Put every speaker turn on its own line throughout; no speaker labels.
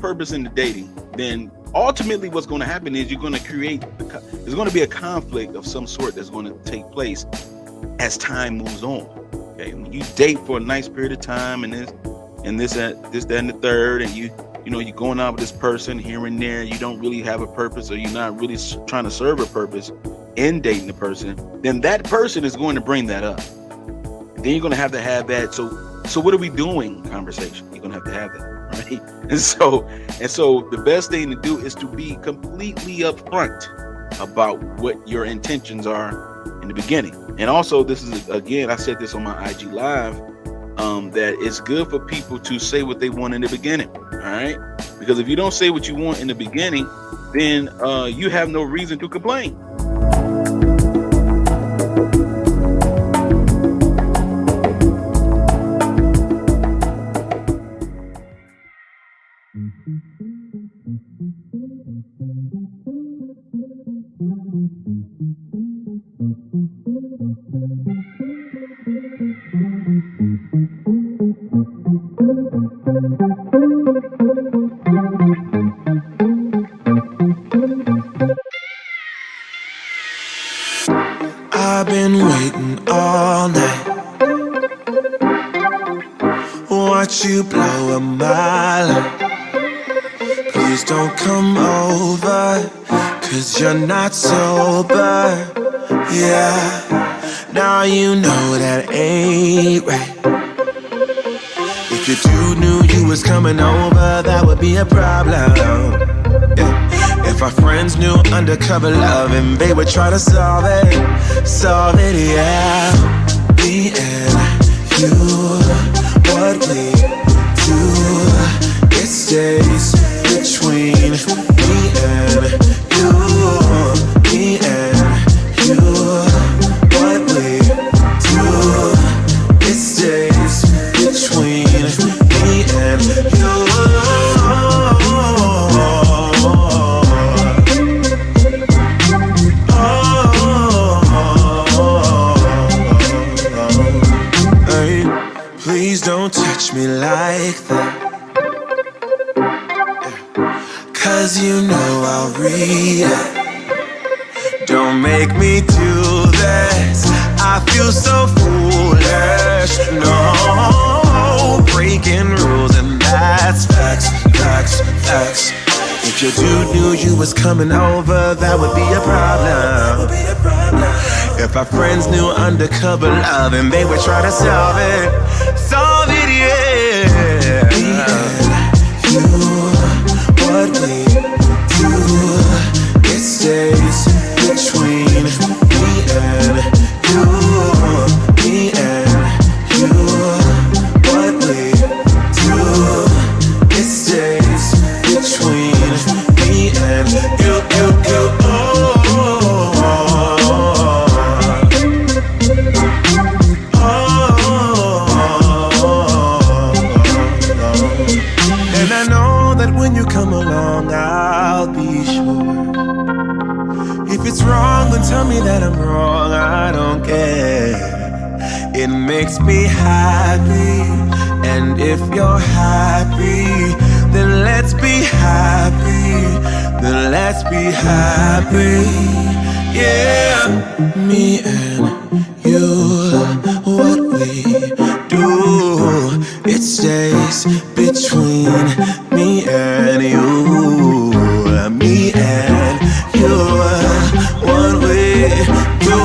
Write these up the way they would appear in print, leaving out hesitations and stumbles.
purpose in the dating, then ultimately what's going to happen is you're going to there's going to be a conflict of some sort that's going to take place as time moves on. Okay, when you date for a nice period of time and this, that, and the third, and you're going out with this person here and there, you don't really have a purpose, or you're not really trying to serve a purpose in dating the person, then that person is going to bring that up. And then you're going to have that. So what are we doing? Conversation. You're going to have that, right? And so the best thing to do is to be completely upfront about what your intentions are in the beginning. And also, this is, again, I said this on my IG Live, that it's good for people to say what they want in the beginning, all right? Because if you don't say what you want in the beginning, then you have no reason to complain.
I've been waiting all night. Watch you blow up my life. Please don't come over, 'cause you're not sober. Yeah, now you know that ain't right. If you two knew you was coming over, that would be a problem. Yeah. If our friends knew undercover loving, they would try to solve it, yeah. Me and you, what we do, it stays between me and you. Me and you, what we do, it stays between me and you. Please don't touch me like that, 'cause you know I'll react. Don't make me do this, I feel so foolish. No, breaking rules, and that's facts. If your dude knew you was coming over, that would be a problem. If our friends knew undercover loving, they would try to solve it, yeah. Me and you, what we do, it stays between me and you. Me and you, what we do, it stays between me and you. Come along, I'll be sure. If it's wrong, then tell me that I'm wrong, I don't care. It makes me happy, and if you're happy, then let's be happy. Yeah, me and you, what we do, it stays between me and you. Me and you, what we do,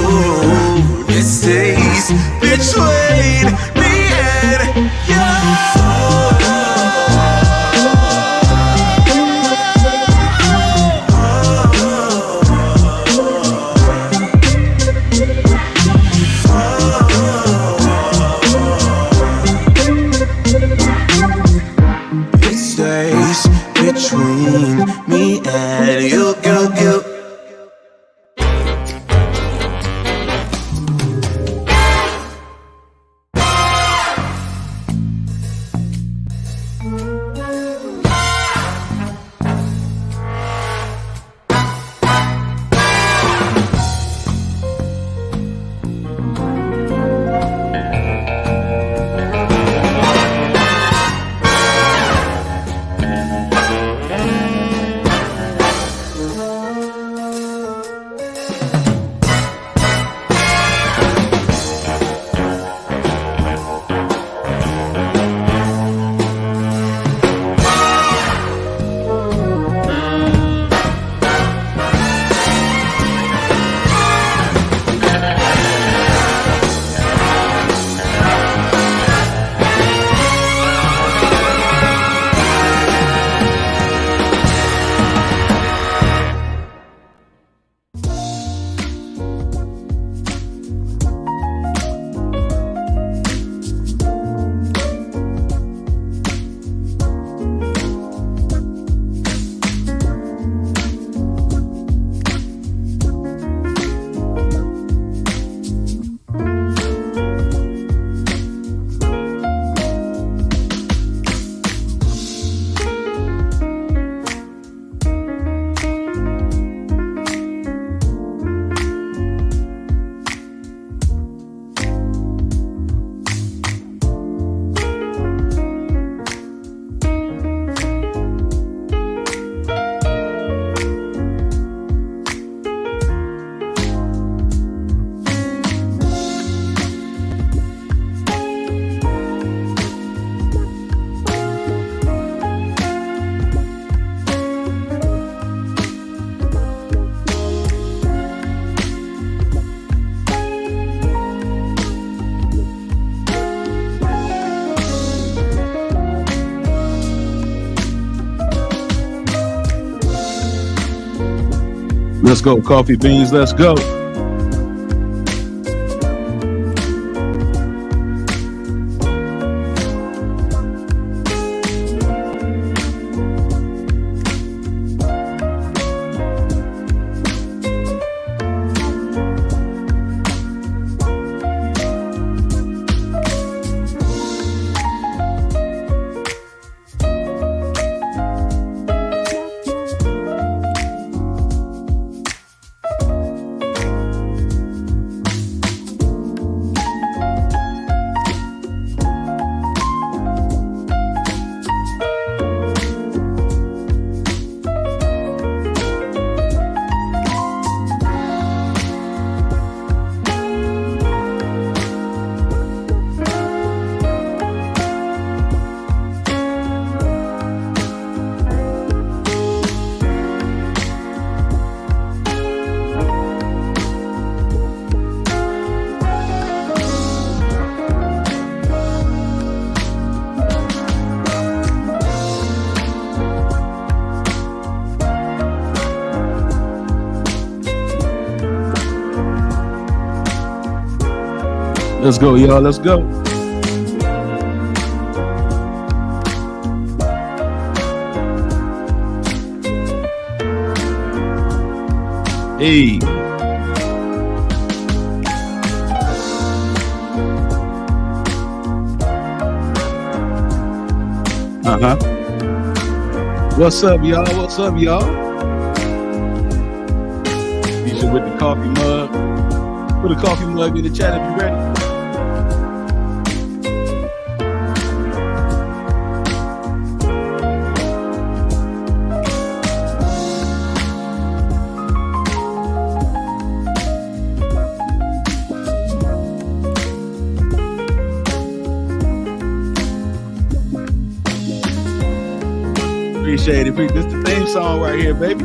it stays between me and you. It stays
Let's go, coffee beans. Let's go. Let's go, y'all. Let's go. Hey. What's up, y'all? What's up, y'all? Feature with the coffee mug. Put a coffee mug in the chat if you're ready. Appreciate it. This is the theme song right here, baby.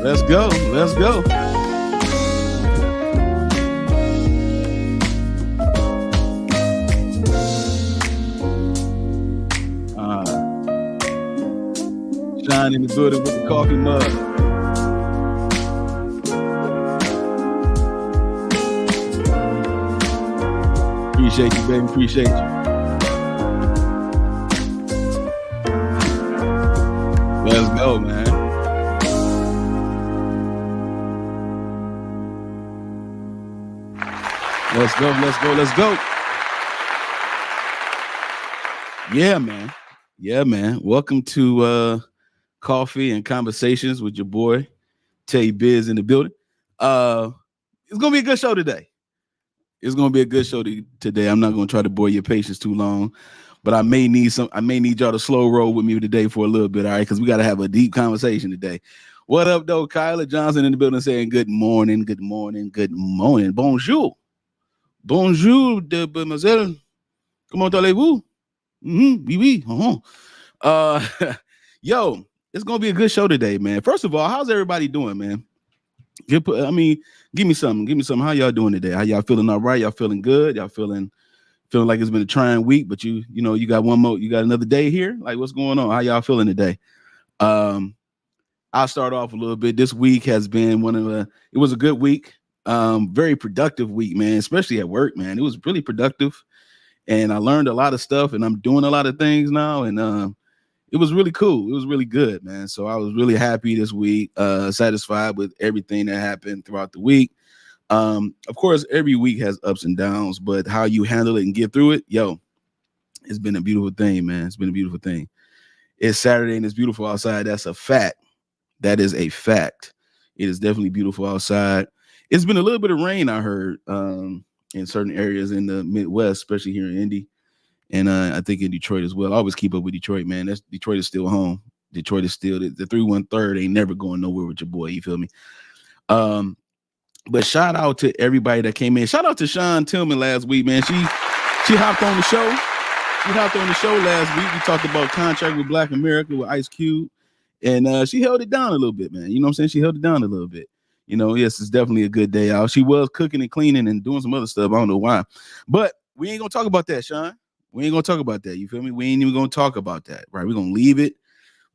Let's go. Let's go. Shine in the building with the coffee mug. Appreciate you, baby. Appreciate you. Let's go, man. Let's go, let's go, let's go. Yeah, man. Yeah, man. Welcome to Coffee and Conversations with your boy, Tay Biz in the building. It's going to be a good show today. It's going to be a good show today. I'm not going to try to bore your patience too long. But I may need y'all to slow roll with me today for a little bit, all right? Because we got to have a deep conversation today. What up, though? Kyla Johnson in the building saying good morning, good morning, good morning. Bonjour. Bonjour, demoiselle. Comment allez-vous? Oui, oui. Yo, it's going to be a good show today, man. First of all, how's everybody doing, man? Give me something. How y'all doing today? How y'all feeling all right? Y'all feeling good? Y'all feeling like it's been a trying week, but you got another day here. Like, what's going on? How y'all feeling today? I'll start off a little bit. This week has been it was a good week. Very productive week, man, especially at work, man. It was really productive and I learned a lot of stuff and I'm doing a lot of things now. And, it was really cool. It was really good, man. So I was really happy this week, satisfied with everything that happened throughout the week. Of course, every week has ups and downs, but how you handle it and get through it, it's been a beautiful thing, man. It's been a beautiful thing. It's Saturday and it's beautiful outside. That's a fact. That is a fact. It is definitely beautiful outside. It's been a little bit of rain, I heard, in certain areas in the Midwest, especially here in Indy. And I think in Detroit as well. I always keep up with Detroit, man. Detroit is still home. Detroit is still the 313 ain't never going nowhere with your boy. You feel me? But shout out to everybody that came in. Shout out to Sean Tillman last week, man. She hopped on the show. She hopped on the show last week. We talked about Contract with Black America with Ice Cube. And she held it down a little bit, man. You know what I'm saying? She held it down a little bit. Yes, it's definitely a good day out. She was cooking and cleaning and doing some other stuff. I don't know why. But we ain't going to talk about that, Sean. We ain't going to talk about that. You feel me? We ain't even going to talk about that, right? We're going to leave it.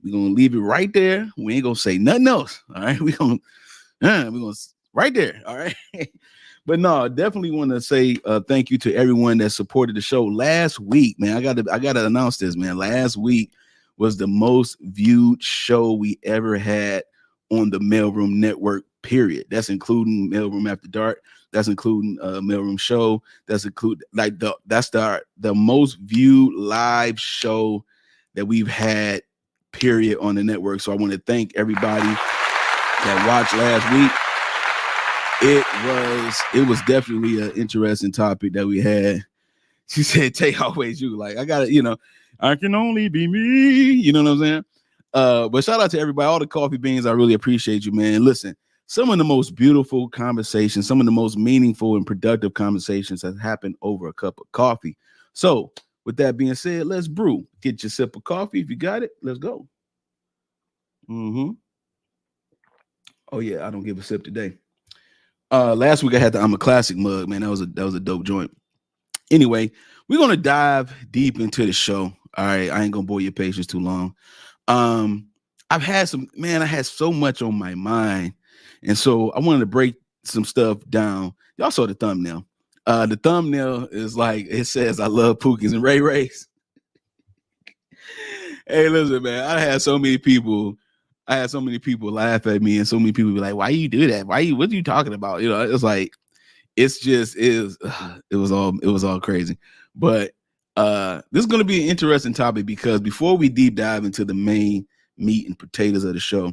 We're gonna leave it right there. We ain't gonna say nothing else. All right. We're gonna right there. All right. But no, definitely want to say thank you to everyone that supported the show last week, man. I gotta announce this, man. Last week was the most viewed show we ever had on the Mailroom Network. Period. That's including Mailroom After Dark. That's including Mailroom Show. That's the most viewed live show that we've had. Period on the network. So I want to thank everybody that watched last week. It was definitely an interesting topic that we had. She said, "Take always you." Like I gotta, I can only be me. You know what I'm saying? But shout out to everybody, all the coffee beans. I really appreciate you, man. Listen, some of the most beautiful conversations, some of the most meaningful and productive conversations have happened over a cup of coffee. So with that being said, let's brew. Get your sip of coffee if you got it. Let's go. Mm-hmm. Oh yeah, I don't give a sip today. Last week I had the I'm a Classic mug, man. That was a dope joint. Anyway, we're gonna dive deep into the show. All right, I ain't gonna bore your patience too long. I had so much on my mind, and so I wanted to break some stuff down. Y'all saw the thumbnail. The thumbnail is like it says, "I love Pookies and Ray Rays." Hey, listen, man. I had so many people laugh at me, and so many people be like, "Why you do that? What are you talking about?" It's like it was all crazy. But this is going to be an interesting topic because before we deep dive into the main meat and potatoes of the show,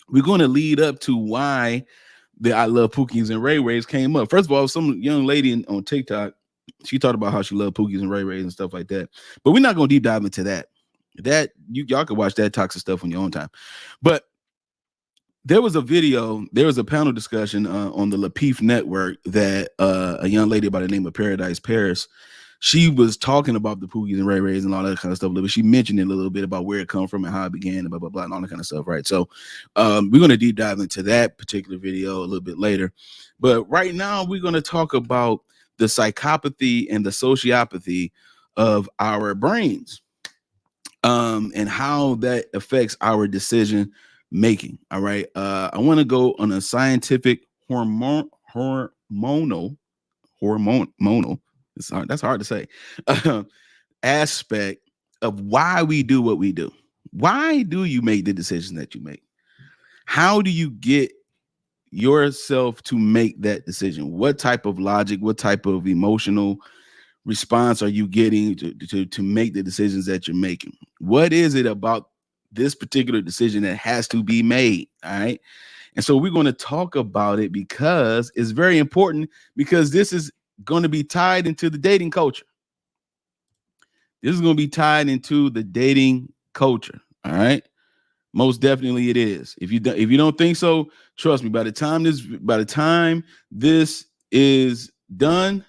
we're going to lead up to why the I love Pookies and Ray Rays came up. First of all, some young lady on TikTok, she talked about how she loved Pookies and Ray Rays and stuff like that. But we're not going to deep dive into that. Y'all can watch that toxic stuff on your own time. But there was a panel discussion on the Lapeef network that a young lady by the name of Paradise Paris, she was talking about the Pookies and Ray Rays and all that kind of stuff. But she mentioned it a little bit about where it come from and how it began and blah, blah, blah, and all that kind of stuff, right? So we're going to deep dive into that particular video a little bit later. But right now, we're going to talk about the psychopathy and the sociopathy of our brains and how that affects our decision making. All right. I want to go on a scientific hormonal. That's hard to say. Aspect of why we do what we do. Why do you make the decisions that you make? How do you get yourself to make that decision? What type of logic, what type of emotional response are you getting to make the decisions that you're making? What is it about this particular decision that has to be made? All right. And so we're going to talk about it because it's very important, because this is going to be tied into the dating culture. This is going to be tied into the dating culture. All right. Most definitely it is. If you don't think so, trust me, by the time this is done,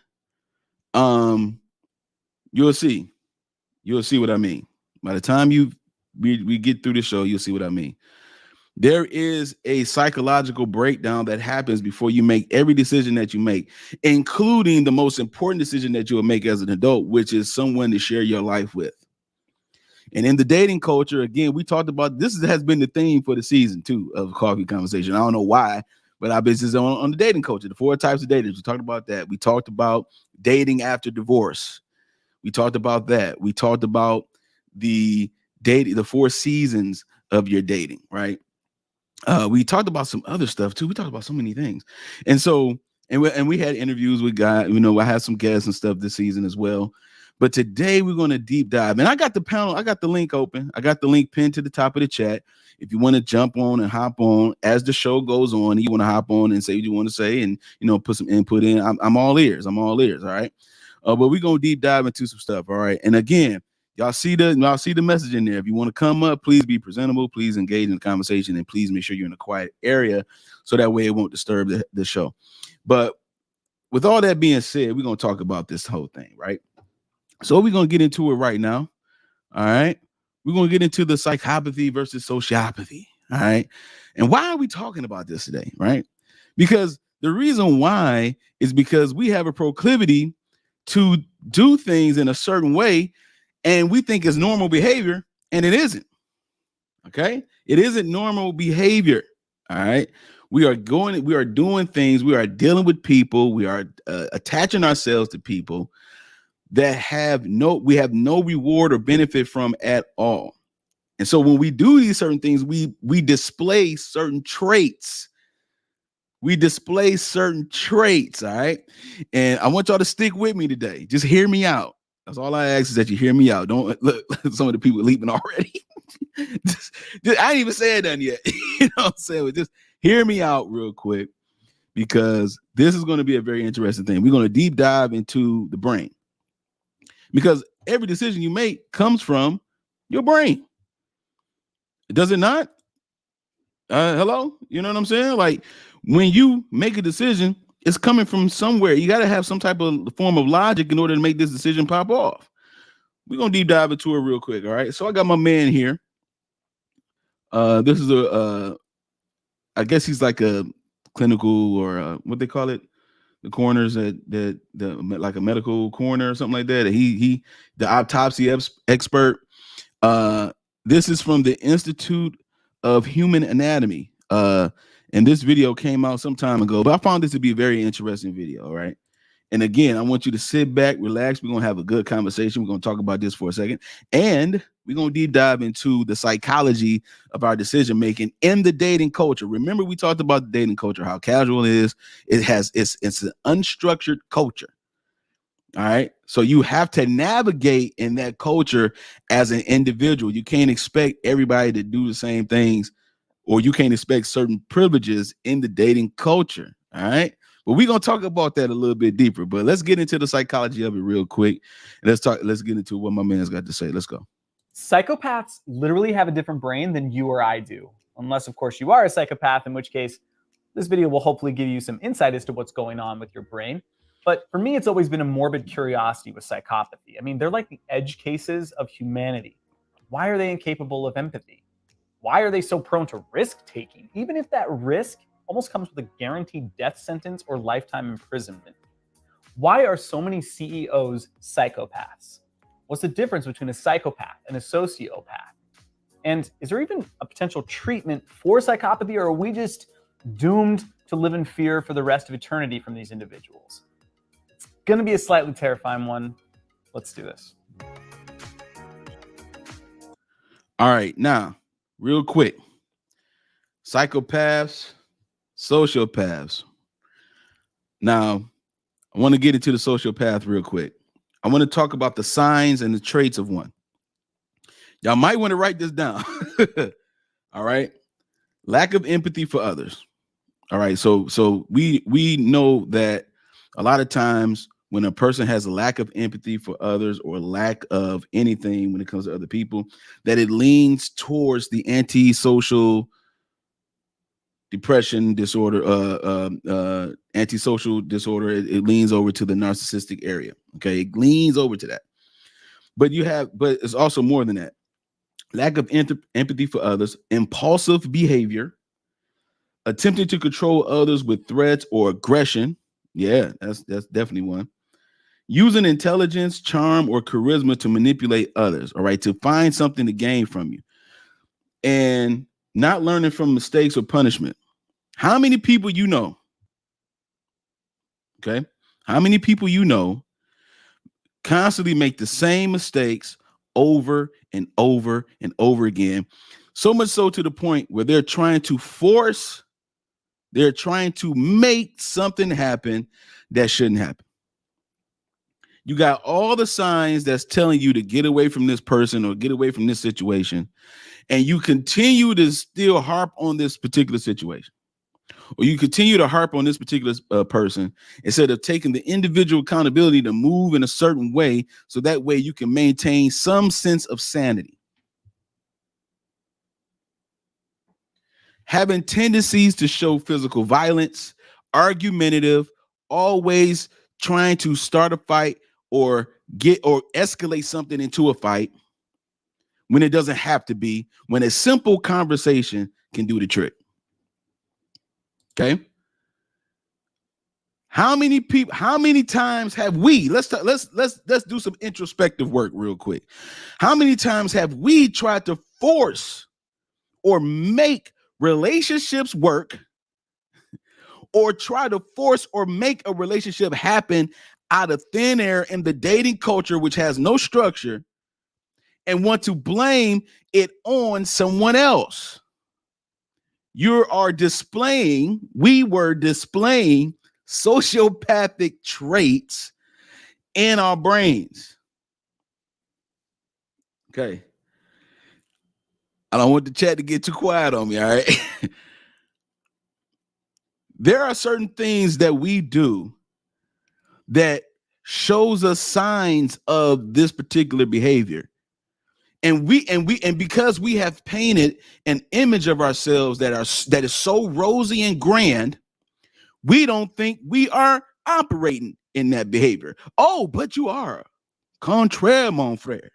you'll see what I mean. By the time we get through the show, you'll see what I mean. There is a psychological breakdown that happens before you make every decision that you make, including the most important decision that you will make as an adult, which is someone to share your life with. And in the dating culture, again, we talked about this has been the theme for the season 2 of Coffee Conversation. I don't know why, but our business on the dating culture, the 4 types of daters. We talked about that. We talked about dating after divorce. We talked about that. We talked about the 4 seasons of your dating, right? We talked about some other stuff too. We talked about so many things. And so, and we had interviews with guys, I had some guests and stuff this season as well. But today we're going to deep dive. And I got the panel, I got the link open. I got the link pinned to the top of the chat. If you want to jump on and hop on as the show goes on, you want to hop on and say what you want to say and, put some input in. I'm all ears. I'm all ears. All right. But we're going to deep dive into some stuff. All right. And again, y'all see the message in there. If you want to come up, please be presentable. Please engage in the conversation, and please make sure you're in a quiet area so that way it won't disturb the show. But with all that being said, we're going to talk about this whole thing, right? So we're going to get into it right now. All right. We're going to get into the psychopathy versus sociopathy. All right. And why are we talking about this today? Right? Because the reason why is because we have a proclivity to do things in a certain way, and we think it's normal behavior, and it isn't. Okay, it isn't normal behavior. All right, we are doing things, we are dealing with people, we are attaching ourselves to people that we have no reward or benefit from at all. And so when we do these certain things, we display certain traits. We display certain traits, all right? And I want y'all to stick with me today. Just hear me out. That's all I ask, is that you hear me out. Don't look, some of the people leaving already. I ain't even said nothing yet. You know what I'm saying? Just hear me out real quick, because this is going to be a very interesting thing. We're going to deep dive into the brain, because every decision you make comes from your brain. Does it not? Hello? You know what I'm saying? Like, when you make a decision, it's coming from somewhere. You got to have some type of form of logic in order to make this decision pop off. We're going to deep dive into it real quick. All right. So I got my man here. This is I guess he's like a clinical, or what they call it, the coroners that like a medical coroner or something like that. He the autopsy expert. This is from the Institute of Human Anatomy. And this video came out some time ago, but I found this to be a very interesting video. All right. And again, I want you to sit back, relax. We're going to have a good conversation. We're going to talk about this for a second. And we're going to deep dive into the psychology of our decision making in the dating culture. Remember, we talked about the dating culture, how casual it is. It's an unstructured culture. All right. So you have to navigate in that culture as an individual. You can't expect everybody to do the same things, or you can't expect certain privileges in the dating culture. All right. But we're going to talk about that a little bit deeper. But let's get into the psychology of it real quick. And let's get into what my man's got to say. Let's go.
Psychopaths literally have a different brain than you or I do. Unless, of course, you are a psychopath, in which case this video will hopefully give you some insight as to what's going on with your brain. But for me, it's always been a morbid curiosity with psychopathy. I mean, they're like the edge cases of humanity. Why are they incapable of empathy? Why are they so prone to risk-taking, even if that risk almost comes with a guaranteed death sentence or lifetime imprisonment? Why are so many CEOs psychopaths? What's the difference between a psychopath and a sociopath? And is there even a potential treatment for psychopathy, or are we just doomed to live in fear for the rest of eternity from these individuals? It's going to be a slightly terrifying one. Let's do this.
All right. Now, real quick, psychopaths, sociopaths. Now, I want to get into the sociopath real quick. I want to talk about the signs and the traits of one. Y'all might want to write this down. All right. Lack of empathy for others. All right. So we know that a lot of times when a person has a lack of empathy for others, or lack of anything when it comes to other people, that it leans towards the antisocial depression disorder, antisocial disorder. It leans over to the narcissistic area. Okay. It leans over to that. But it's also more than that. Lack of empathy for others, impulsive behavior, attempting to control others with threats or aggression. Yeah, that's definitely one. Using intelligence, charm, or charisma to manipulate others. All right. To find something to gain from you. And not learning from mistakes or punishment. How many people you know? Okay. How many people you know constantly make the same mistakes over and over and over again? So much so to the point where they're trying to make something happen that shouldn't happen. You got all the signs that's telling you to get away from this person or get away from this situation, and you continue to still harp on this particular situation, or you continue to harp on this particular person instead of taking the individual accountability to move in a certain way, so that way you can maintain some sense of sanity. Having tendencies to show physical violence, argumentative, always trying to start a fight or escalate something into a fight when it doesn't have to be, when a simple conversation can do the trick. Okay. How many times have we, let's do some introspective work real quick. How many times have we tried to force or make relationships work, or try to force or make a relationship happen out of thin air in the dating culture, which has no structure, and want to blame it on someone else. We were displaying sociopathic traits in our brains. Okay. I don't want the chat to get too quiet on me, all right? There are certain things that we do that shows us signs of this particular behavior. And because we have painted an image of ourselves that is so rosy and grand, we don't think we are operating in that behavior. Oh, but you are. Contraire, mon frère.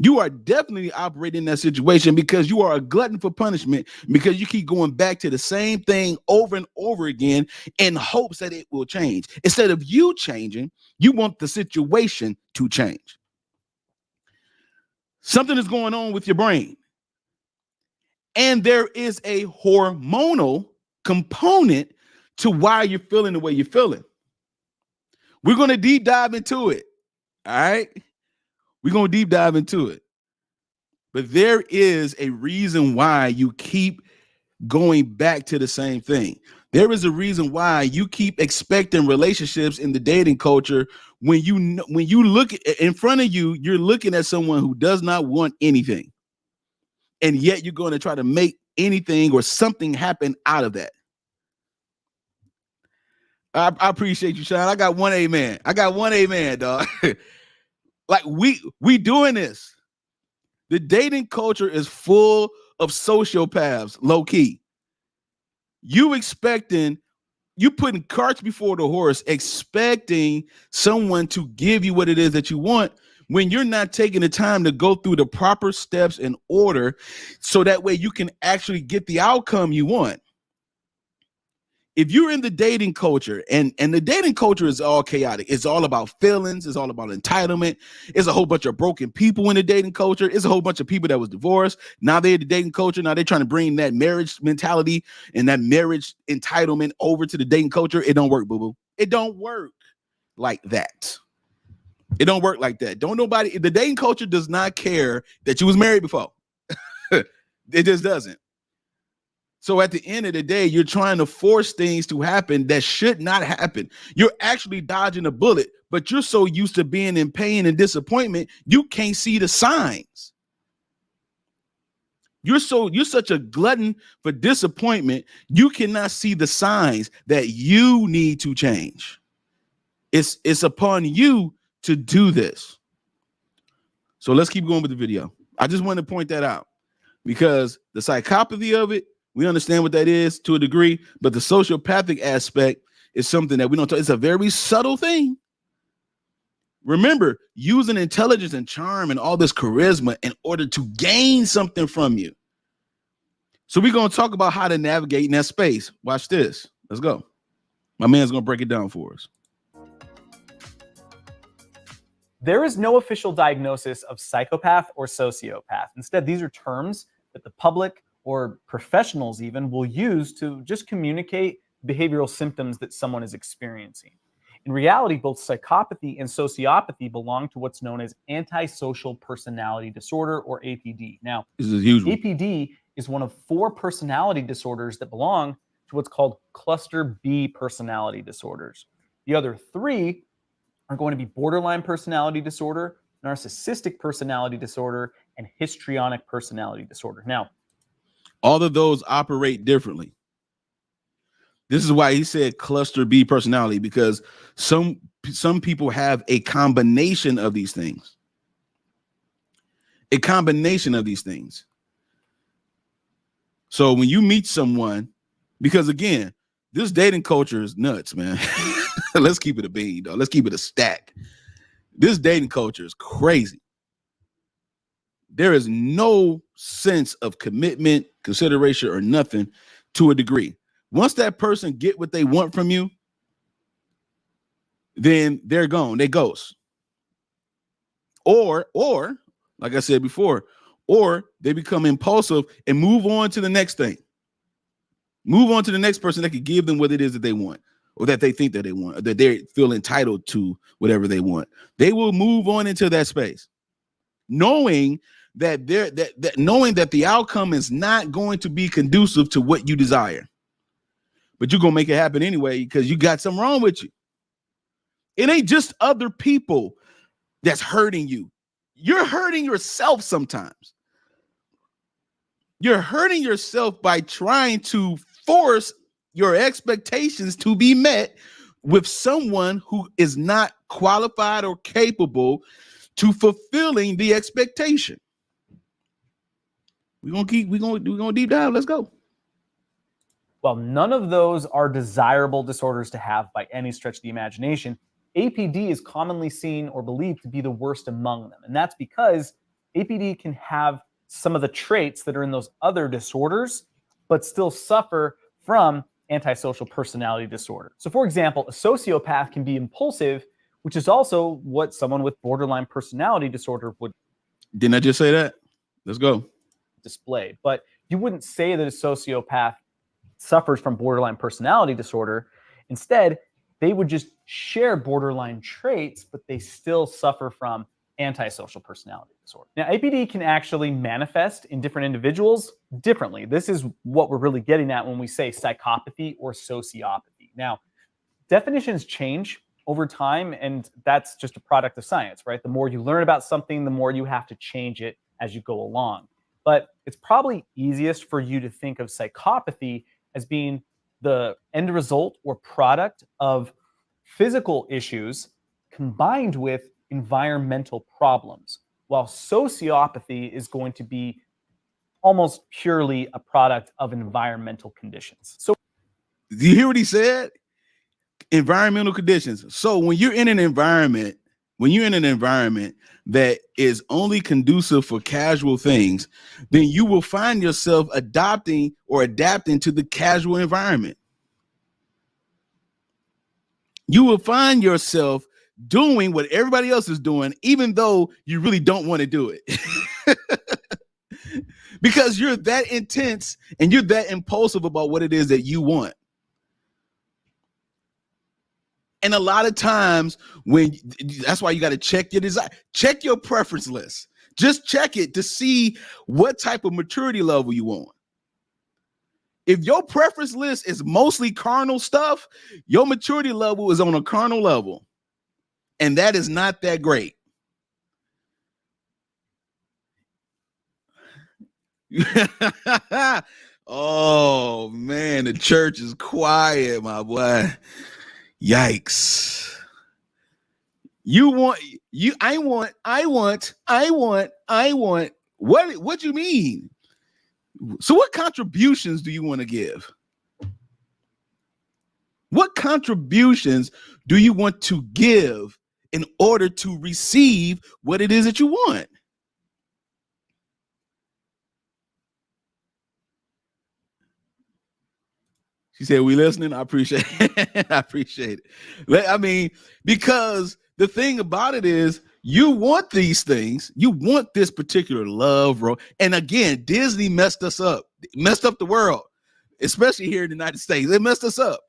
You are definitely operating in that situation because you are a glutton for punishment, because you keep going back to the same thing over and over again in hopes that it will change. Instead of you changing, you want the situation to change. Something is going on with your brain. And there is a hormonal component to why you're feeling the way you're feeling. We're going to deep dive into it. All right. We're going to deep dive into it. But there is a reason why you keep going back to the same thing. There is a reason why you keep expecting relationships in the dating culture when you look in front of you, you're looking at someone who does not want anything. And yet you're going to try to make anything or something happen out of that. I appreciate you, Sean. I got one amen. Dog. Like we doing this. The dating culture is full of sociopaths, low key. You putting carts before the horse, expecting someone to give you what it is that you want when you're not taking the time to go through the proper steps in order so that way you can actually get the outcome you want. If you're in the dating culture, and the dating culture is all chaotic, it's all about feelings, it's all about entitlement, it's a whole bunch of broken people in the dating culture, it's a whole bunch of people that was divorced, now they're in the dating culture, now they're trying to bring that marriage mentality and that marriage entitlement over to the dating culture. It don't work, boo-boo. It don't work like that. It don't work like that. The dating culture does not care that you was married before. It just doesn't. So at the end of the day, you're trying to force things to happen that should not happen. You're actually dodging a bullet, but you're so used to being in pain and disappointment, you can't see the signs. You're such a glutton for disappointment, you cannot see the signs that you need to change. It's upon you to do this. So let's keep going with the video. I just want to point that out because the psychopathy of it, we understand what that is to a degree, but the sociopathic aspect is something that we don't talk. It's a very subtle thing. Remember, using intelligence and charm and all this charisma in order to gain something from you. So we're going to talk about how to navigate in that space. Watch this. Let's go. My man's going to break it down for us.
There is no official diagnosis of psychopath or sociopath. Instead, these are terms that the public or professionals even will use to just communicate behavioral symptoms that someone is experiencing. In reality, both psychopathy and sociopathy belong to what's known as antisocial personality disorder, or APD. Now,
this is huge.
APD is one of 4 personality disorders that belong to what's called cluster B personality disorders. The other 3 are going to be borderline personality disorder, narcissistic personality disorder, and histrionic personality disorder. Now,
all of those operate differently. This is why he said cluster B personality, because some people have a combination of these things. A combination of these things. So when you meet someone, because again, this dating culture is nuts, man. Let's keep it a bean, though. Let's keep it a stack. This dating culture is crazy. There is no sense of commitment, consideration, or nothing to a degree. Once that person get what they want from you, then they're gone. They ghost. Or, like I said before, or they become impulsive and move on to the next thing. Move on to the next person that could give them what it is that they want, or that they think that they want, or that they feel entitled to whatever they want. They will move on into that space, knowing that knowing that the outcome is not going to be conducive to what you desire. But you're gonna make it happen anyway because you got something wrong with you. It ain't just other people that's hurting you. You're hurting yourself sometimes. You're hurting yourself by trying to force your expectations to be met with someone who is not qualified or capable to fulfilling the expectation. We're gonna deep dive. Let's go.
Well, none of those are desirable disorders to have by any stretch of the imagination. APD is commonly seen or believed to be the worst among them. And that's because APD can have some of the traits that are in those other disorders, but still suffer from antisocial personality disorder. So for example, a sociopath can be impulsive, which is also what someone with borderline personality disorder would.
Didn't I just say that? Let's go.
Display. But you wouldn't say that a sociopath suffers from borderline personality disorder. Instead, they would just share borderline traits, but they still suffer from antisocial personality disorder. Now, APD can actually manifest in different individuals differently. This is what we're really getting at when we say psychopathy or sociopathy. Now, definitions change over time, and that's just a product of science, right? The more you learn about something, the more you have to change it as you go along. But it's probably easiest for you to think of psychopathy as being the end result or product of physical issues combined with environmental problems, while sociopathy is going to be almost purely a product of environmental conditions. So,
do you hear what he said? Environmental conditions. So when you're in an environment that is only conducive for casual things, then you will find yourself adopting or adapting to the casual environment. You will find yourself doing what everybody else is doing, even though you really don't want to do it. Because you're that intense and you're that impulsive about what it is that you want. And a lot of times that's why you got to check your desire, check your preference list. Just check it to see what type of maturity level you want. If your preference list is mostly carnal stuff, your maturity level is on a carnal level. And that is not that great. Oh man, the church is quiet, my boy. Yikes. I want. What you mean? So what contributions do you want to give? What contributions do you want to give in order to receive what it is that you want? She said, we listening? I appreciate it. I appreciate it. I mean, because the thing about it is you want these things. You want this particular love role. And again, Disney messed us up, messed up the world, especially here in the United States. They messed us up.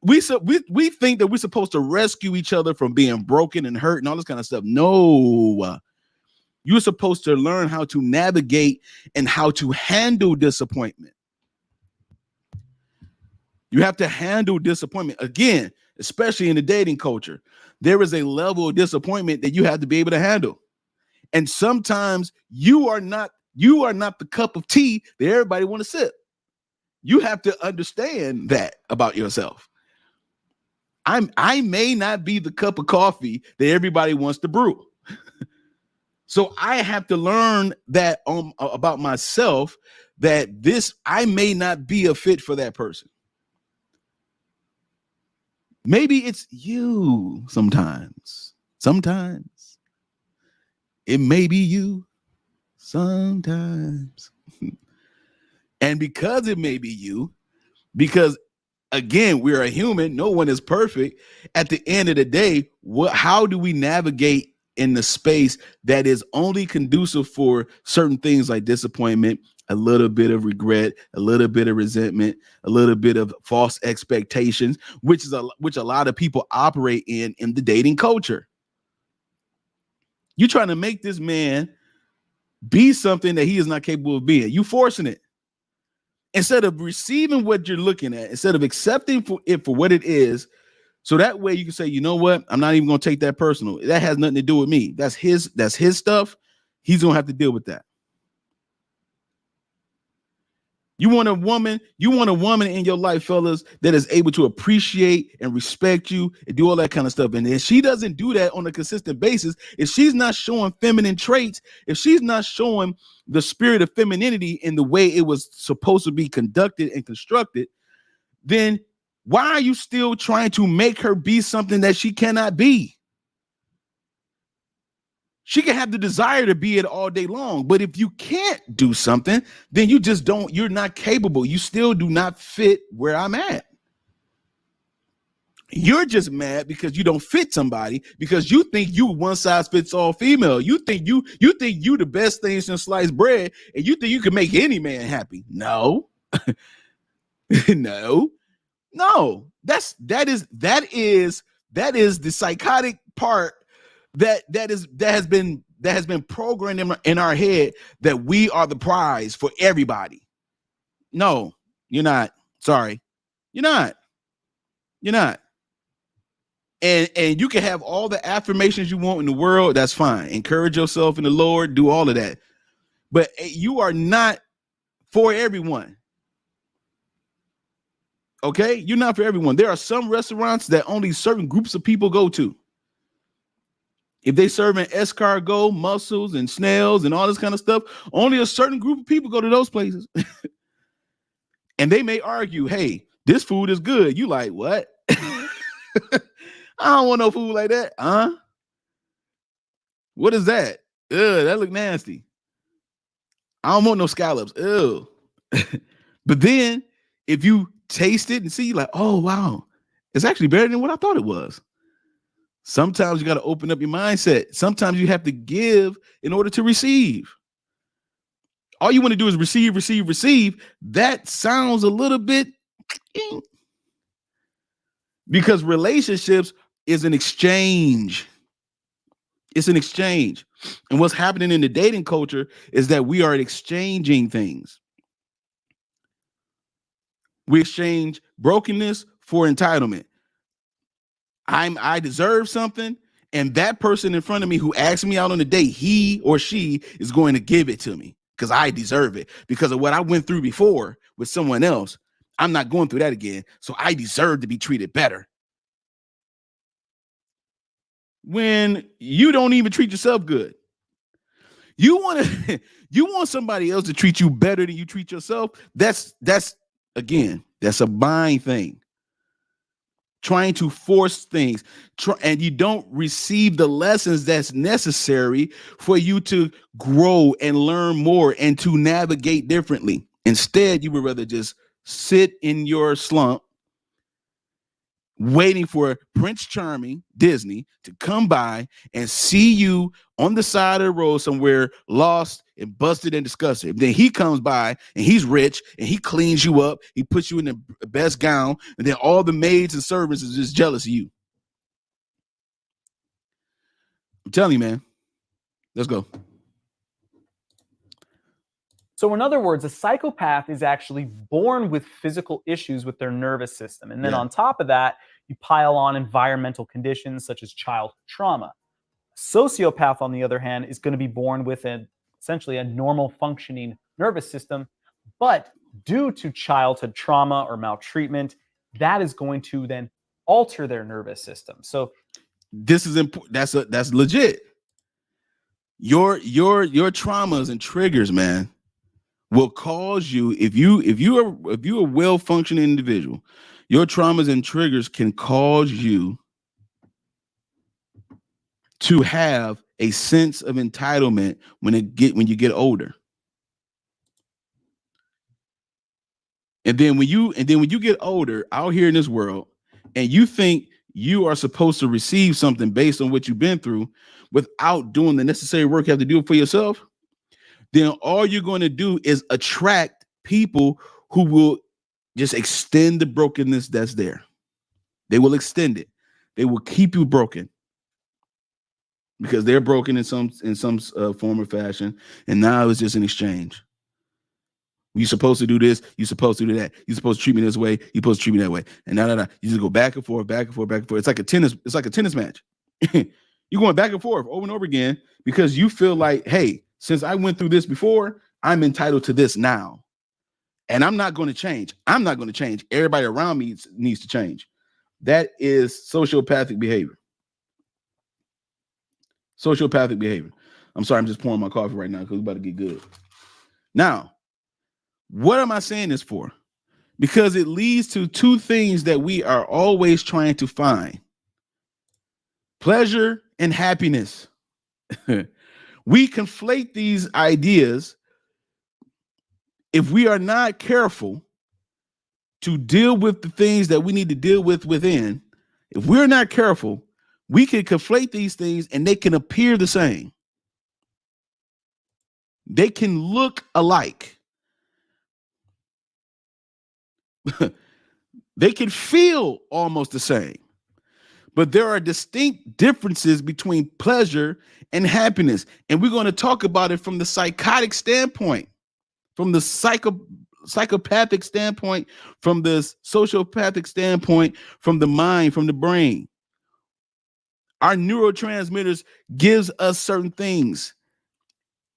We think that we're supposed to rescue each other from being broken and hurt and all this kind of stuff. No, you're supposed to learn how to navigate and how to handle disappointment. You have to handle disappointment. Again, especially in the dating culture, there is a level of disappointment that you have to be able to handle. And sometimes you are not the cup of tea that everybody want to sip. You have to understand that about yourself. I may not be the cup of coffee that everybody wants to brew. So I have to learn that about myself, that I may not be a fit for that person. Maybe it's you sometimes. Sometimes it may be you sometimes. And because it may be you, because again, we're a human, no one is perfect. At the end of the day, how do we navigate in the space that is only conducive for certain things like disappointment, a little bit of regret, a little bit of resentment, a little bit of false expectations, which a lot of people operate in the dating culture. You're trying to make this man be something that he is not capable of being. You forcing it. Instead of receiving what you're looking at, instead of accepting it for what it is, so that way you can say, you know what? I'm not even going to take that personal. That has nothing to do with me. That's his stuff. He's going to have to deal with that. You want a woman in your life, fellas, that is able to appreciate and respect you and do all that kind of stuff. And if she doesn't do that on a consistent basis, if she's not showing feminine traits, if she's not showing the spirit of femininity in the way it was supposed to be conducted and constructed, then why are you still trying to make her be something that she cannot be? She can have the desire to be it all day long, but if you can't do something, then you're not capable. You still do not fit where I'm at. You're just mad because you don't fit somebody, because you think you one size fits all female. You think you the best thing since sliced bread, and you think you can make any man happy. No, no. That is the psychotic part that has been programmed in our head, that we are the prize for everybody. No, you're not. Sorry, you're not. And you can have all the affirmations you want in the world. That's fine. Encourage yourself in the Lord. Do all of that. But you are not for everyone. Okay? You're not for everyone. There are some restaurants that only certain groups of people go to. If they serving escargot, mussels, and snails and all this kind of stuff, only a certain group of people go to those places. And they may argue, hey, this food is good. You like, what? I don't want no food like that. Huh? What is that? Ugh, that look nasty. I don't want no scallops. Ew. But then if you taste it and see, like, oh, wow, it's actually better than what I thought it was. Sometimes you got to open up your mindset. Sometimes you have to give in order to receive. All you want to do is receive, receive, receive. That sounds a little bit, because relationships is an exchange. It's an exchange. And what's happening in the dating culture is that we are exchanging things. We exchange brokenness for entitlement. I deserve something, and that person in front of me who asked me out on a date, he or she is going to give it to me because I deserve it, because of what I went through before with someone else. I'm not going through that again, so I deserve to be treated better. When you don't even treat yourself good, you want somebody else to treat you better than you treat yourself. That's a mind thing. Trying to force things, and you don't receive the lessons that's necessary for you to grow and learn more and to navigate differently. Instead, you would rather just sit in your slump, waiting for Prince Charming, Disney, to come by and see you on the side of the road somewhere, lost and busted and disgusted. Then he comes by and he's rich and he cleans you up. He puts you in the best gown, and then all the maids and servants is just jealous of you. I'm telling you, man. Let's go.
So in other words, a psychopath is actually born with physical issues with their nervous system. And then on top of that, you pile on environmental conditions such as childhood trauma. A sociopath, on the other hand, is going to be born with essentially a normal functioning nervous system. But due to childhood trauma or maltreatment, that is going to then alter their nervous system. So
this is important. That's legit. Your traumas and triggers, man, will cause you, if you're a well-functioning individual, your traumas and triggers can cause you to have a sense of entitlement when you get older. And then when you get older out here in this world, and you think you are supposed to receive something based on what you've been through without doing the necessary work you have to do for yourself, then all you're going to do is attract people who will just extend the brokenness that's there. They will extend it. They will keep you broken because they're broken in some form or fashion, and now it's just an exchange. You're supposed to do this. You're supposed to do that. You're supposed to treat me this way. You're supposed to treat me that way. And you just go back and forth, back and forth, back and forth. It's like a tennis match. You're going back and forth over and over again because you feel like, hey, since I went through this before, I'm entitled to this now. And I'm not going to change. I'm not going to change. Everybody around me needs to change. That is sociopathic behavior. Sociopathic behavior. I'm sorry, I'm just pouring my coffee right now because it's about to get good. Now, what am I saying this for? Because it leads to two things that we are always trying to find: pleasure and happiness. We conflate these ideas. If we are not careful to deal with the things that we need to deal with within, if we're not careful, we can conflate these things and they can appear the same. They can look alike. They can feel almost the same. But there are distinct differences between pleasure and happiness. And we're going to talk about it from the psychotic standpoint, from the psychopathic standpoint, from the sociopathic standpoint, from the mind, from the brain. Our neurotransmitters gives us certain things.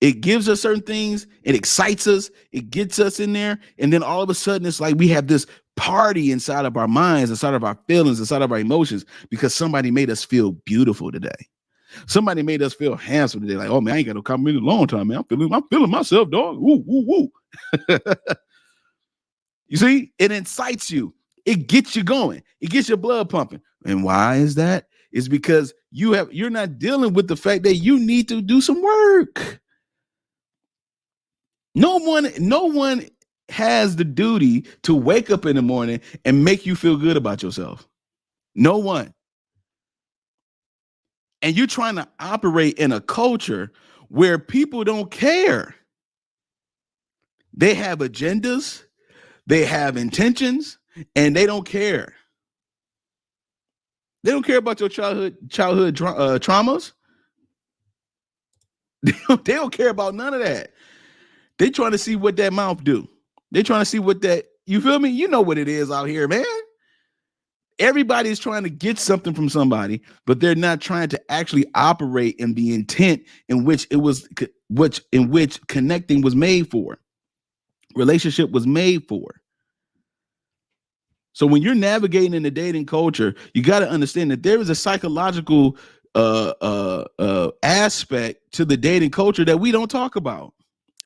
It gives us certain things. It excites us. It gets us in there. And then all of a sudden, it's like we have this party inside of our minds, inside of our feelings, inside of our emotions, because somebody made us feel beautiful today. Somebody made us feel handsome today. Like, oh man, I ain't got no compliment in a long time, man. I'm feeling myself, dog. Woo, woo, woo. You see, it incites you. It gets you going. It gets your blood pumping. And why is that? It's because you're not dealing with the fact that you need to do some work. No one has the duty to wake up in the morning and make you feel good about yourself. No one. And you're trying to operate in a culture where people don't care. They have agendas, they have intentions, and they don't care. They don't care about your childhood traumas. They don't care about none of that. They trying to see what that mouth do. They trying to see what that, you feel me? You know what it is out here, man. Everybody's trying to get something from somebody, but they're not trying to actually operate in the intent in which connecting was made for. Relationship was made for. So when you're navigating in the dating culture, you got to understand that there is a psychological aspect to the dating culture that we don't talk about.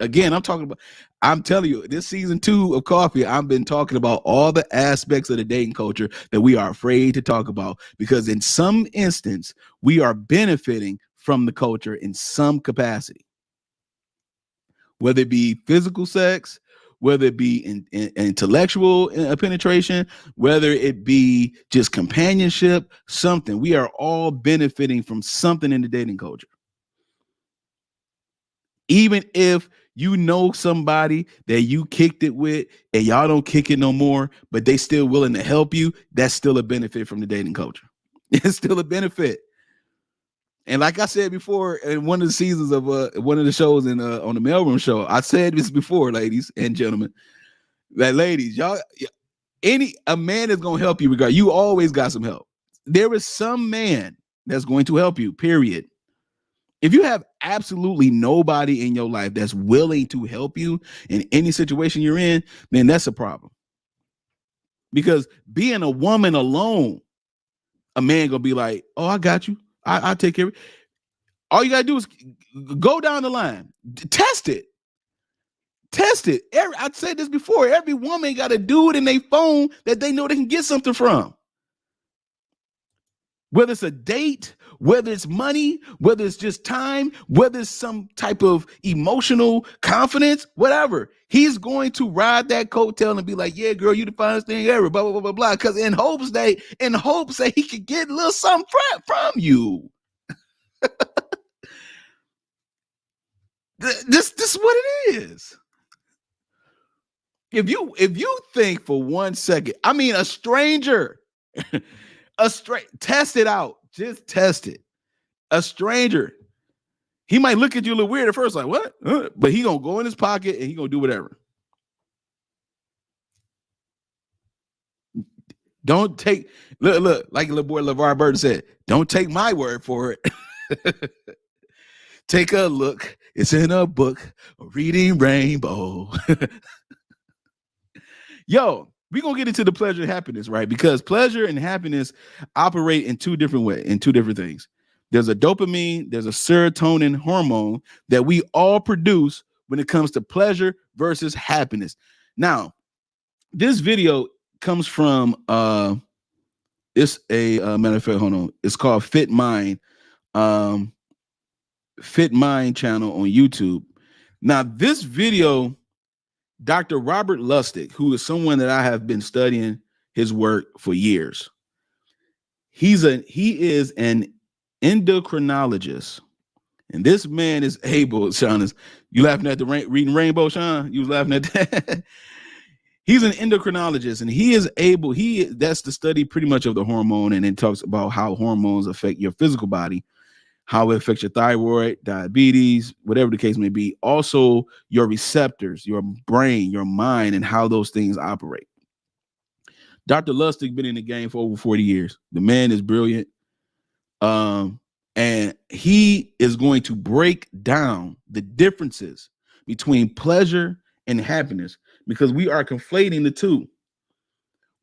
Again, I'm telling you, this season 2 of Coffee, I've been talking about all the aspects of the dating culture that we are afraid to talk about, because in some instance, we are benefiting from the culture in some capacity, whether it be physical sex, whether it be in intellectual penetration, whether it be just companionship, something. We are all benefiting from something in the dating culture. Even if you know somebody that you kicked it with and y'all don't kick it no more, but they still willing to help you, that's still a benefit from the dating culture. It's still a benefit. And like I said before, in one of the seasons of one of the shows on the Mailroom Show, I said this before, ladies and gentlemen, that ladies, a man is going to help you regardless. You always got some help. There is some man that's going to help you, period. If you have absolutely nobody in your life that's willing to help you in any situation you're in, then that's a problem. Because being a woman alone, a man gonna be like, oh, I got you. I'll take care of it. All you gotta do is go down the line. Test it. Test it. I've said this before. Every woman got a dude in their phone that they know they can get something from. Whether it's a date, whether it's money, whether it's just time, whether it's some type of emotional confidence, whatever, he's going to ride that coattail and be like, yeah, girl, you the finest thing ever, blah, blah, blah, blah, blah. Because in hopes that he could get a little something from you. This is what it is. If you think for 1 second, I mean, a stranger, test it out. Just test it. A stranger, he might look at you a little weird at first, like, what? But he gonna go in his pocket and he gonna do whatever. Don't take, look, like little boy LeVar Burton said, don't take my word for it. Take a look. It's in a book, Reading Rainbow. Yo, we're gonna get into the pleasure and happiness, right? Because pleasure and happiness operate in two different ways, in two different things. There's a dopamine, there's a serotonin hormone that we all produce when it comes to pleasure versus happiness. Now, this video comes from it's a matter of fact, hold on. It's called Fit Mind channel on YouTube. Now, this video, Dr. Robert Lustig, who is someone that I have been studying his work for years. He is an endocrinologist, and this man is able. Sean, you laughing at the Reading Rainbow, Sean? You was laughing at that. He's an endocrinologist, and he is able. That's the study pretty much of the hormone, and it talks about how hormones affect your physical body, how it affects your thyroid, diabetes, whatever the case may be. Also, your receptors, your brain, your mind, and how those things operate. Dr. Lustig been in the game for over 40 years. The man is brilliant. And he is going to break down the differences between pleasure and happiness, because we are conflating the two.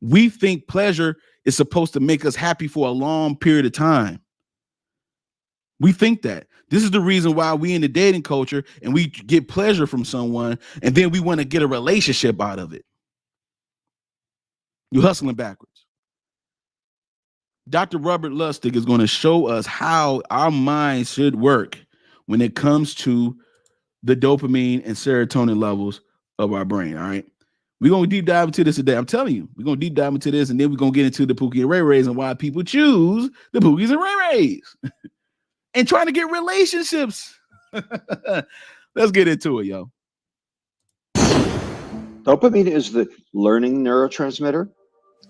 We think pleasure is supposed to make us happy for a long period of time. We think that. This is the reason why we in the dating culture and we get pleasure from someone and then we want to get a relationship out of it. You're hustling backwards. Dr. Robert Lustig is going to show us how our mind should work when it comes to the dopamine and serotonin levels of our brain. All right. We're going to deep dive into this today. I'm telling you, we're going to deep dive into this, and then we're going to get into the Pookie and Ray Rays and why people choose the Pookies and Ray Rays and trying to get relationships. Let's get into it, yo.
Dopamine is the learning neurotransmitter.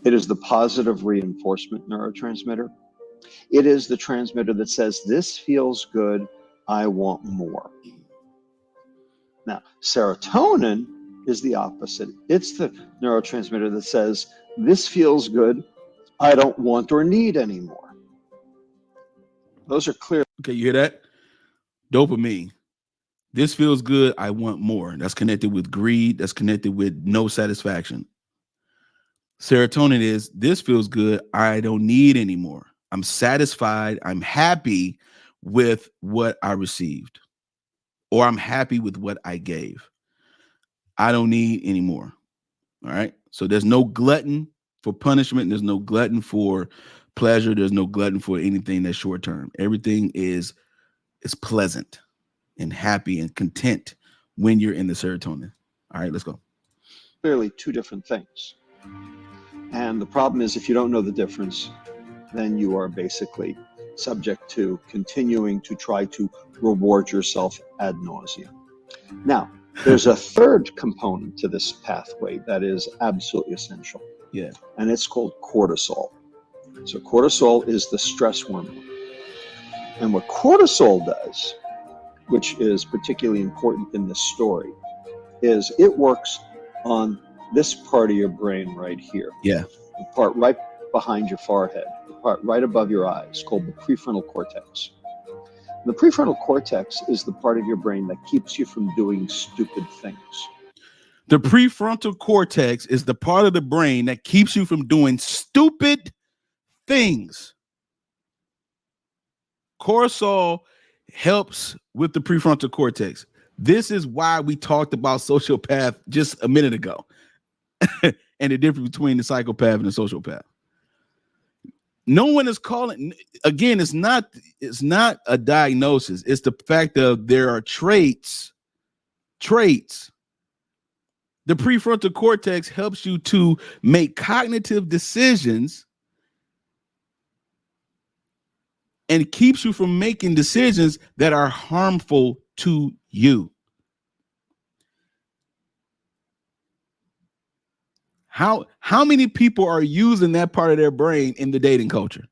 It is the positive reinforcement neurotransmitter. It is the transmitter that says, this feels good, I want more. Now, serotonin is the opposite. It's the neurotransmitter that says, this feels good, I don't want or need anymore. Those are clear.
Okay, you hear that? Dopamine. This feels good, I want more. That's connected with greed. That's connected with no satisfaction. Serotonin is, this feels good, I don't need anymore. I'm satisfied, I'm happy with what I received, or I'm happy with what I gave. I don't need anymore. All right. So there's no glutton for punishment. There's no glutton for pleasure. There's no glutton for anything that's short term. Everything is pleasant and happy and content when you're in the serotonin. All right, let's go.
Clearly two different things. And the problem is, if you don't know the difference, then you are basically subject to continuing to try to reward yourself ad nauseum. Now, there's a third component to this pathway that is absolutely essential.
Yeah.
And it's called cortisol. So cortisol is the stress hormone. And what cortisol does, which is particularly important in this story, is it works on this part of your brain right here.
Yeah.
The part right behind your forehead, the part right above your eyes, called the prefrontal cortex. The prefrontal cortex is the part of your brain that keeps you from doing stupid things.
The prefrontal cortex is the part of the brain that keeps you from doing stupid things. Cortisol helps with the prefrontal cortex. This is why we talked about sociopath just a minute ago and the difference between the psychopath and the sociopath. No one is calling. Again, it's not a diagnosis. It's the fact of there are traits. The prefrontal cortex helps you to make cognitive decisions and keeps you from making decisions that are harmful to you. How many people are using that part of their brain in the dating culture?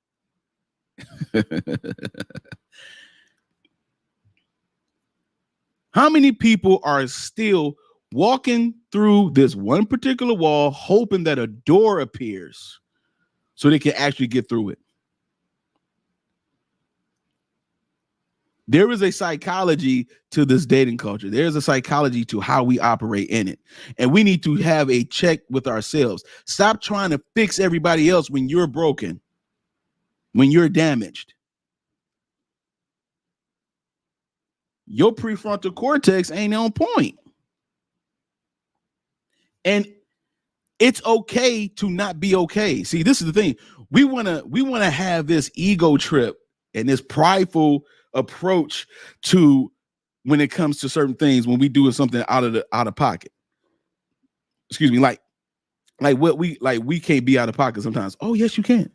How many people are still walking through this one particular wall, hoping that a door appears so they can actually get through it? There is a psychology to this dating culture. There's a psychology to how we operate in it. And we need to have a check with ourselves. Stop trying to fix everybody else when you're broken, when you're damaged. Your prefrontal cortex ain't on point. And it's okay to not be okay. See, this is the thing. We want to have this ego trip and this prideful approach to when it comes to certain things when we do something out of pocket. Excuse me, like we can't be out of pocket sometimes. Oh, yes, you can.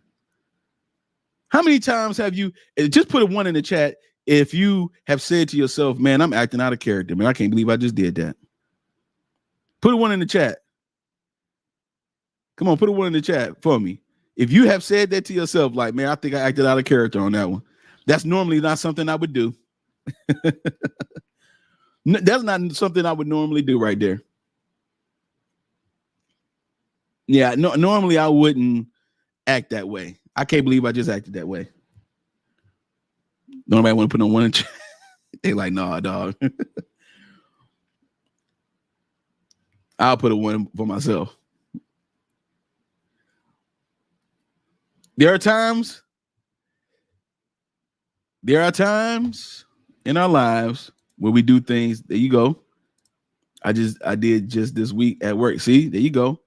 How many times have you just put a 1 in the chat if you have said to yourself, man, I'm acting out of character, man, I can't believe I just did that. Put a 1 in the chat. Come on, put a 1 in the chat for me. If you have said that to yourself, like, man, I think I acted out of character on that one. That's normally not something I would do. That's not something I would normally do right there. Yeah, no, normally I wouldn't act that way. I can't believe I just acted that way. Nobody want to put on 1 in chat. They like, nah, dog. I'll put a 1 for myself. There are times in our lives where we do things. There you go. I did just this week at work. See, there you go.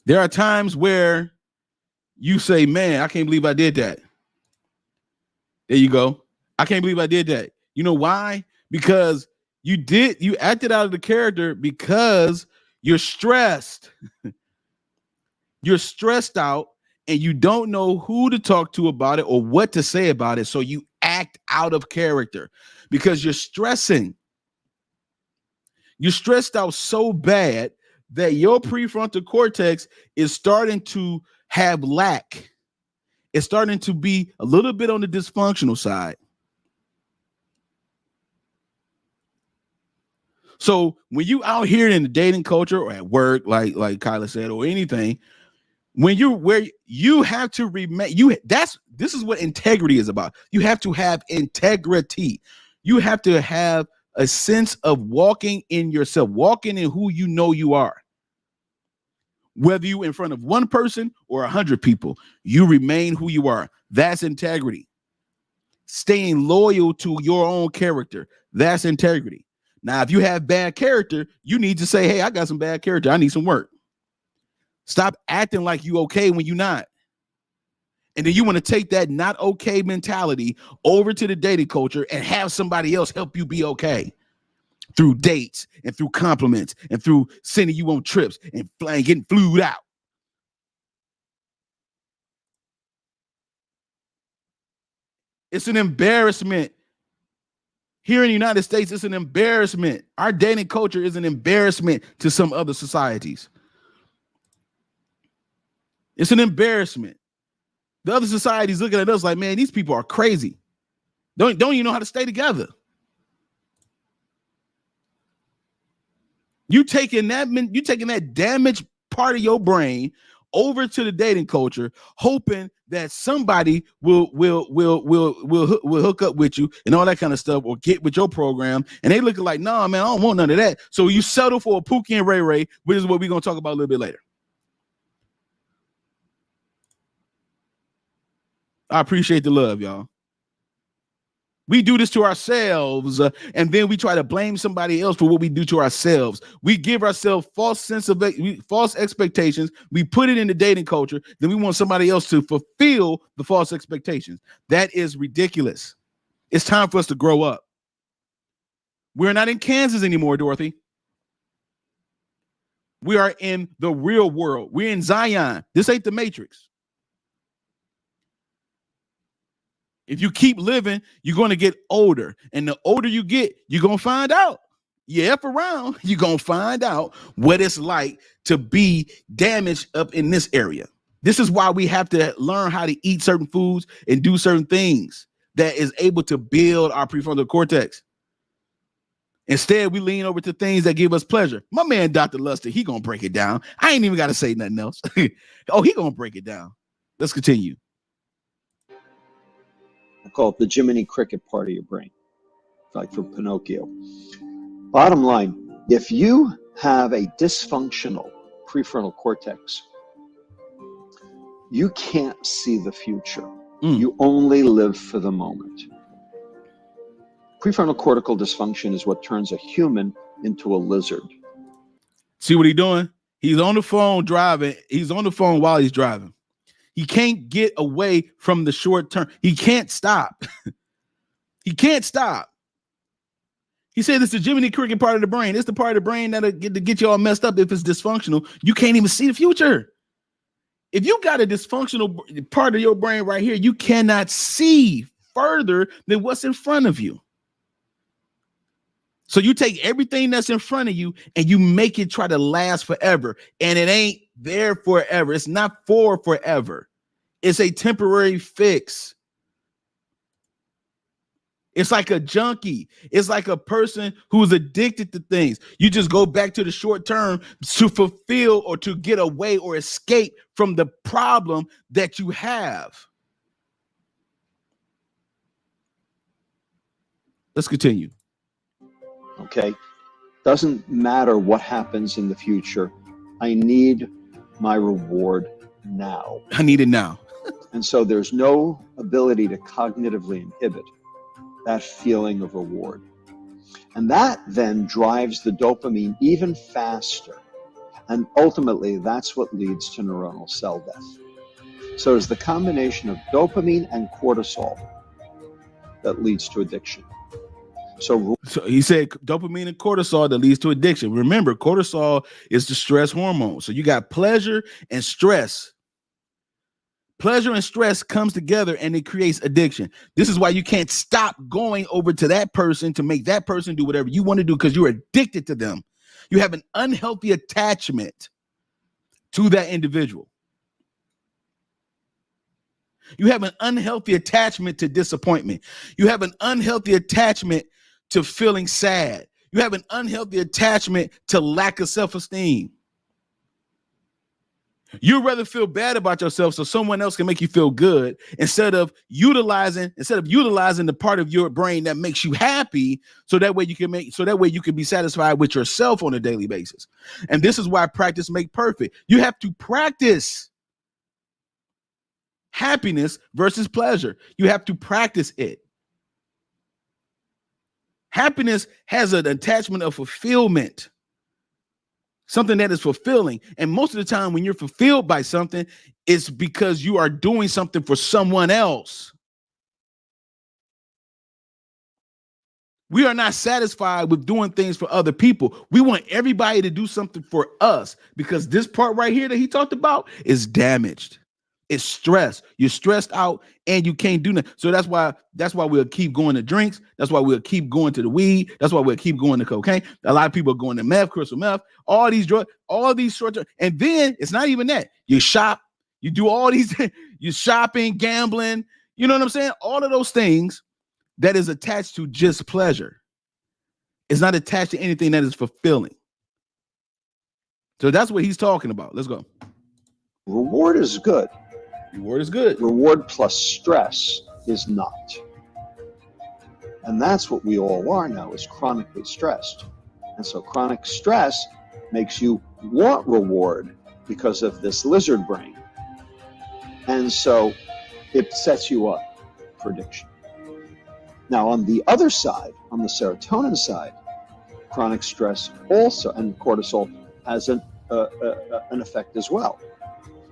There are times where you say, man, I can't believe I did that. There you go. I can't believe I did that. You know why? Because you acted out of the character because you're stressed. You're stressed out and you don't know who to talk to about it or what to say about it. So you act out of character because you're stressing. You're stressed out so bad that your prefrontal cortex is starting to have lack. It's starting to be a little bit on the dysfunctional side. So when you out here in the dating culture or at work, like Kyla said, or anything, when you're where you have to remain, this is what integrity is about. You have to have integrity. You have to have a sense of walking in yourself, walking in who you know you are. Whether you in front of one person or 100 people, you remain who you are. That's integrity. Staying loyal to your own character. That's integrity. Now, if you have bad character, you need to say, hey, I got some bad character. I need some work. Stop acting like you okay when you're not. And then you want to take that not okay mentality over to the dating culture and have somebody else help you be okay through dates and through compliments and through sending you on trips and getting flued out. It's an embarrassment. Here in the United States, it's an embarrassment. Our dating culture is an embarrassment to some other societies. It's an embarrassment. The other societies looking at us like, man, these people are crazy. Don't even know how to stay together. You taking that damaged part of your brain over to the dating culture, hoping that somebody will hook up with you and all that kind of stuff, or get with your program, and they looking like, nah, man, I don't want none of that. So you settle for a Pookie and Ray Ray, which is what we're gonna talk about a little bit later. I appreciate the love, y'all. We do this to ourselves, and then we try to blame somebody else for what we do to ourselves. We give ourselves false expectations. We put it in the dating culture. Then we want somebody else to fulfill the false expectations. That is ridiculous. It's time for us to grow up. We're not in Kansas anymore, Dorothy. We are in the real world. We're in Zion. This ain't the Matrix. If you keep living, you're going to get older. And the older you get, you're going to find out. You F around, you're going to find out what it's like to be damaged up in this area. This is why we have to learn how to eat certain foods and do certain things that is able to build our prefrontal cortex. Instead, we lean over to things that give us pleasure. My man, Dr. Luster, he going to break it down. I ain't even got to say nothing else. Oh, he going to break it down. Let's continue.
I call it the Jiminy Cricket part of your brain, like for Pinocchio. Bottom line, if you have a dysfunctional prefrontal cortex, you can't see the future. You only live for the moment. Prefrontal cortical dysfunction is what turns a human into a lizard.
See what he's doing? He's on the phone driving. He's on the phone while he's driving. He can't get away from the short term. He can't stop. He can't stop. He said it's the Jiminy Cricket part of the brain. It's the part of the brain that'll get you all messed up if it's dysfunctional. You can't even see the future. If you got a dysfunctional part of your brain right here, you cannot see further than what's in front of you. So you take everything that's in front of you and you make it try to last forever. And it ain't there forever. It's not for forever. It's a temporary fix. It's like a junkie. It's like a person who's addicted to things. You just go back to the short term to fulfill or to get away or escape from the problem that you have. Let's continue.
Okay? Doesn't matter what happens in the future. I need my reward now.
I need it now.
And so there's no ability to cognitively inhibit that feeling of reward. And that then drives the dopamine even faster. And ultimately, that's what leads to neuronal cell death. So it's the combination of dopamine and cortisol that leads to addiction. So
he said dopamine and cortisol that leads to addiction. Remember, cortisol is the stress hormone. So you got pleasure and stress. Pleasure and stress comes together and it creates addiction. This is why you can't stop going over to that person to make that person do whatever you want to do because you're addicted to them. You have an unhealthy attachment to that individual. You have an unhealthy attachment to disappointment. You have an unhealthy attachment to feeling sad. You have an unhealthy attachment to lack of self-esteem. You'd rather feel bad about yourself so someone else can make you feel good instead of utilizing the part of your brain that makes you happy so that way you can be satisfied with yourself on a daily basis. And this is why practice makes perfect. You have to practice happiness versus pleasure. You have to practice it. Happiness has an attachment of fulfillment. Something that is fulfilling. And most of the time when you're fulfilled by something, it's because you are doing something for someone else. We are not satisfied with doing things for other people. We want everybody to do something for us because this part right here that he talked about is damaged. It's stress. You're stressed out and you can't do nothing. So that's why we'll keep going to drinks. That's why we'll keep going to the weed. That's why we'll keep going to cocaine. A lot of people are going to meth, crystal meth, all these drugs, all these short term. And then it's not even that. You shop, you do all these, you're shopping, gambling, you know what I'm saying? All of those things that is attached to just pleasure. It's not attached to anything that is fulfilling. So that's what he's talking about. Let's go.
reward is good.
Reward is good.
Reward plus stress is not. And that's what we all are now, is chronically stressed. And so chronic stress makes you want reward because of this lizard brain. And so it sets you up for addiction. Now, on the other side, on the serotonin side, chronic stress also and cortisol has an effect as well.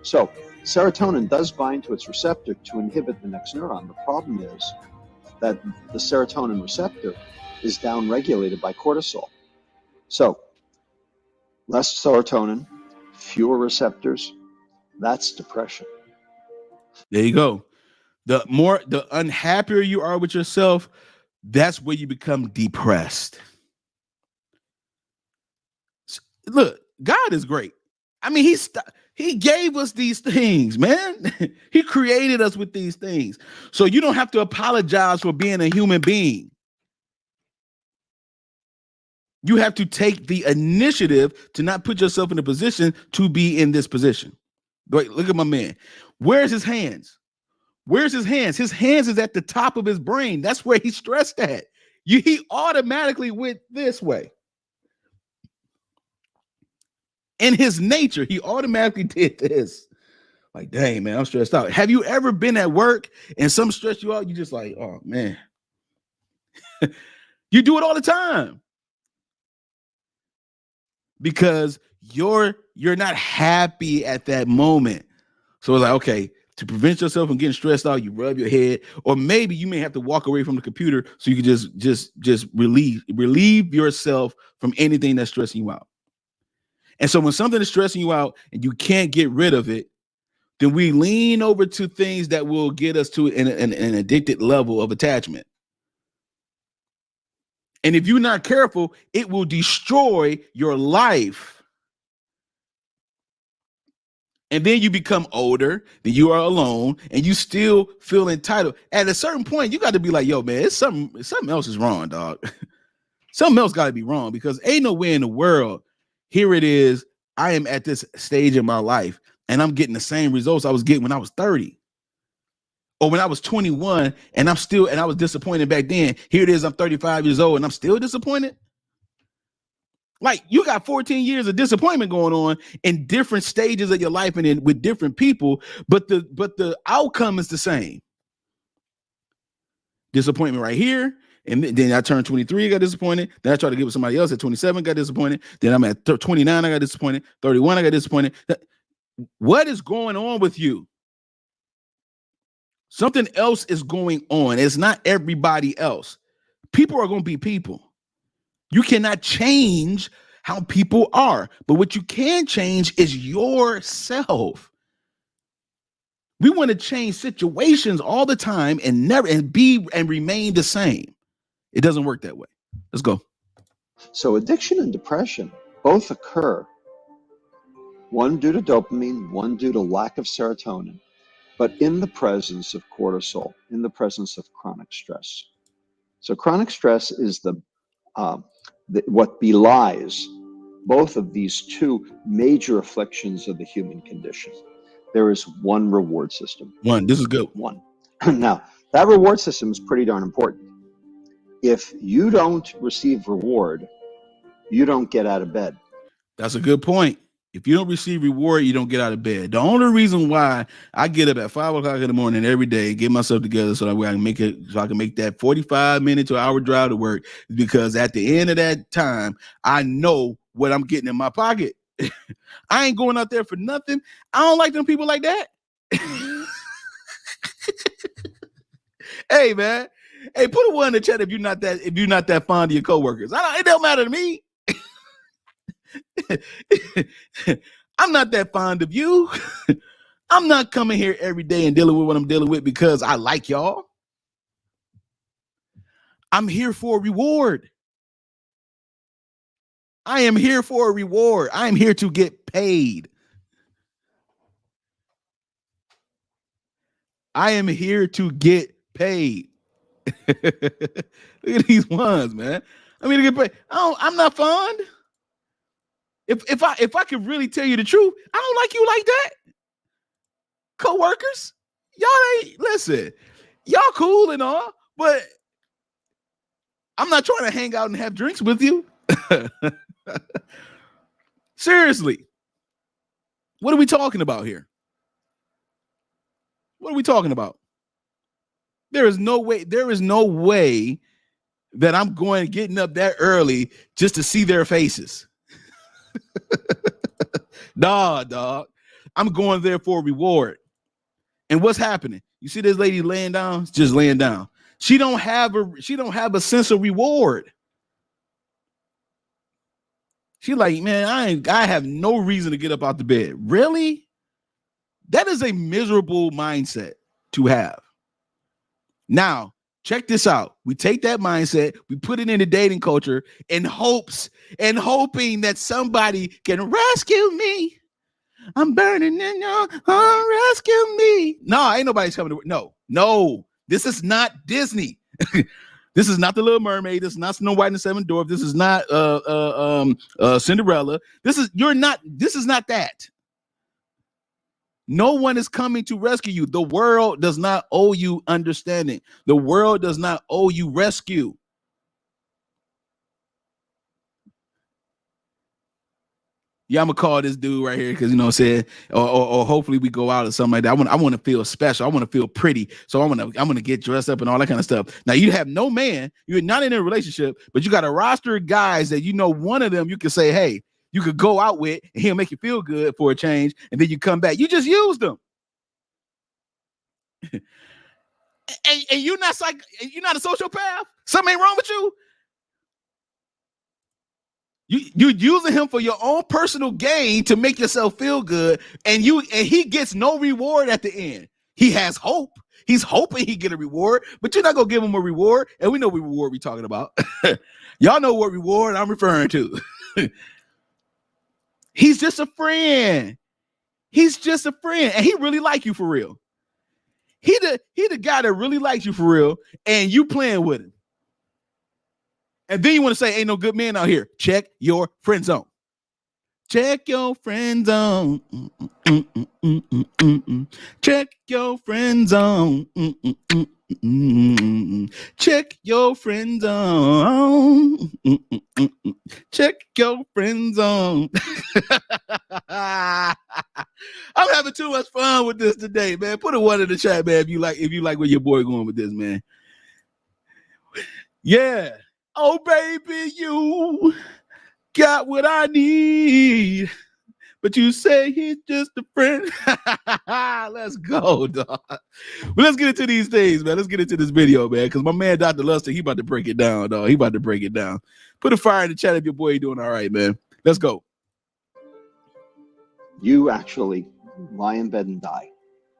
So serotonin does bind to its receptor to inhibit the next neuron. The problem is that the serotonin receptor is downregulated by cortisol. So less serotonin, fewer receptors, that's depression.
There you go. The unhappier you are with yourself, that's where you become depressed. Look, God is great. I mean, he gave us these things, man. He created us with these things. So you don't have to apologize for being a human being. You have to take the initiative to not put yourself in a position to be in this position. Wait, look at my man. Where's his hands? Where's his hands? His hands is at the top of his brain. That's where he's stressed at. He automatically went this way. In his nature, he automatically did this. Like, dang, man, I'm stressed out. Have you ever been at work and something stressed you out? You just like, oh, man. You do it all the time. Because you're not happy at that moment. So it's like, okay, to prevent yourself from getting stressed out, you rub your head, or maybe you may have to walk away from the computer so you can just relieve yourself from anything that's stressing you out. And so when something is stressing you out and you can't get rid of it, then we lean over to things that will get us to an addicted level of attachment. And if you're not careful, it will destroy your life. And then you become older, then you are alone, and you still feel entitled. At a certain point, you got to be like, yo, man, something else is wrong, dog. Something else got to be wrong, because ain't no way in the world, here it is, I am at this stage in my life, and I'm getting the same results I was getting when I was 30. Or when I was 21, and I was disappointed back then. Here it is, I'm 35 years old, and I'm still disappointed. Like, you got 14 years of disappointment going on in different stages of your life and with different people, but the outcome is the same. Disappointment right here, and then I turned 23, got disappointed. Then I tried to get with somebody else at 27, got disappointed. Then I'm at 29, I got disappointed. 31, I got disappointed. What is going on with you? Something else is going on. It's not everybody else. People are going to be people. You cannot change how people are, but what you can change is yourself. We want to change situations all the time and remain the same. It doesn't work that way. Let's go.
So addiction and depression both occur, one due to dopamine, one due to lack of serotonin, but in the presence of cortisol, in the presence of chronic stress. So chronic stress is what belies both of these two major afflictions of the human condition. There is one reward system.
This is good.
One. Now, that reward system is pretty darn important. If you don't receive reward, you don't get out of bed.
That's a good point. If you don't receive reward, you don't get out of bed. The only reason why I get up at 5 o'clock in the morning every day, get myself together so that I can make that 45-minute to an hour drive to work, is because at the end of that time, I know what I'm getting in my pocket. I ain't going out there for nothing. I don't like them people like that. Hey, man. Hey, put a one in the chat if you're not that fond of your coworkers. It don't matter to me. I'm not that fond of you. I'm not coming here every day and dealing with what I'm dealing with because I like y'all. I'm here for a reward. I am here for a reward. I am here to get paid. I am here to get paid. Look at these ones, man. I mean, to get paid. I'm not fond. If I could really tell you the truth, I don't like you like that. Co-workers, listen, y'all cool and all, but I'm not trying to hang out and have drinks with you. Seriously. What are we talking about here? What are we talking about? There is no way. There is no way that I'm getting up that early just to see their faces. Nah, dog. I'm going there for a reward. And what's happening? You see this lady laying down, just laying down. She don't have a sense of reward. She like, man, I have no reason to get up out the bed. Really? That is a miserable mindset to have. Now, check this out. We take that mindset, we put it into dating culture in hopes and hoping that somebody can rescue me. I'm burning in your rescue me. No, ain't nobody's coming to. No. This is not Disney. This is not The Little Mermaid. This is not Snow White and the Seven Dwarfs. This is not Cinderella. This is not that. No one is coming to rescue you. The world does not owe you understanding. The world does not owe you rescue. Yeah, I'm gonna call this dude right here because what I'm saying, or hopefully we go out or something like that. I want to feel special. I want to feel pretty. So I'm gonna get dressed up and all that kind of stuff. Now you have no man. You're not in a relationship, but you got a roster of guys that one of them you can say, hey, you could go out with, and he'll make you feel good for a change, and then you come back. You just used them, and you're not a sociopath. Something ain't wrong with you. You're using him for your own personal gain to make yourself feel good, and he gets no reward at the end. He has hope. He's hoping he get a reward, but you're not gonna give him a reward, and we know what reward we're talking about. Y'all know what reward I'm referring to. He's just a friend. He's just a friend, and he really like you for real. He the guy that really likes you for real, and you playing with him. And then you want to say, ain't no good man out here. Check your friend zone. Check your friend zone. Check your friend zone. Check your friend zone. Check your friend zone. I'm having too much fun with this today, man. Put a one in the chat, man, if you like where your boy going with this, man. Yeah. Oh, baby, you got what I need, but you say he's just a friend. Let's go, dog. But let's get into these things, man. Let's get into this video, man, because my man, Dr. Luster, he about to break it down, dog. He about to break it down. Put a fire in the chat if your boy doing all right, man. Let's go.
You actually lie in bed and die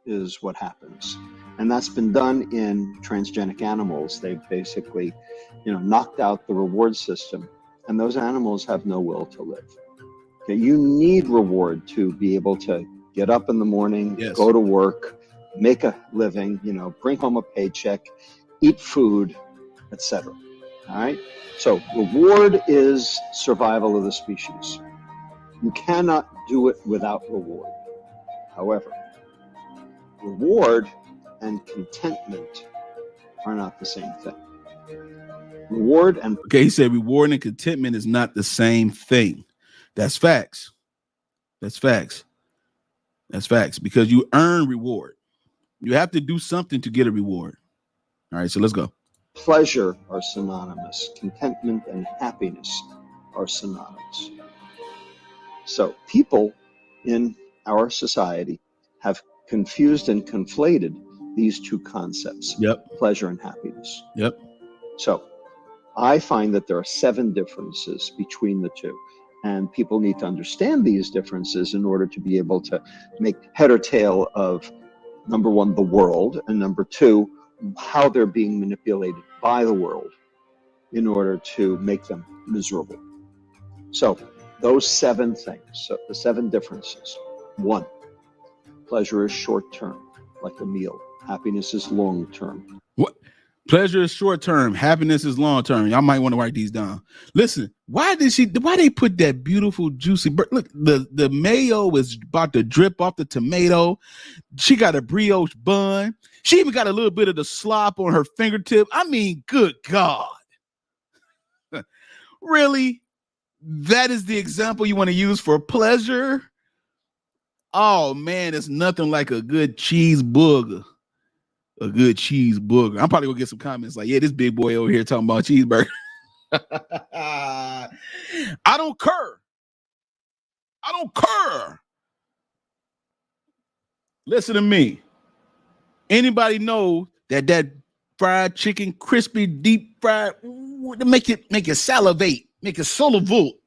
is what happens. And that's been done in transgenic animals. They've basically, knocked out the reward system, and those animals have no will to live. Okay, you need reward to be able to get up in the morning, yes, go to work, make a living, bring home a paycheck, eat food, etc. All right. So reward is survival of the species. You cannot do it without reward. However, reward and contentment are not the same thing. Reward and
he said reward and contentment is not the same thing. That's facts. That's facts. That's facts, because you earn reward. You have to do something to get a reward. All right, so let's go.
Pleasure are synonymous. Contentment and happiness are synonymous. So people in our society have confused and conflated these two concepts.
Yep.
Pleasure and happiness.
Yep.
So I find that there are 7 differences between the two, and people need to understand these differences in order to be able to make head or tail of, number 1, the world, and number 2, how they're being manipulated by the world in order to make them miserable. So those 7 things, so the 7 differences. 1, pleasure is short-term, like a meal. Happiness is long-term.
What? Pleasure is short-term. Happiness is long-term. Y'all might want to write these down. Listen, why they put that beautiful juicy, look, the mayo is about to drip off the tomato. She got a brioche bun. She even got a little bit of the slop on her fingertip. I mean, good God. Really? That is the example you want to use for pleasure? Oh man, it's nothing like a good cheeseburger. a good cheeseburger. I'm probably gonna get some comments like, yeah, this big boy over here talking about cheeseburger. I don't care. I don't care. Listen to me. Anybody know that fried chicken, crispy, deep fried, make it salivate, make it salivate,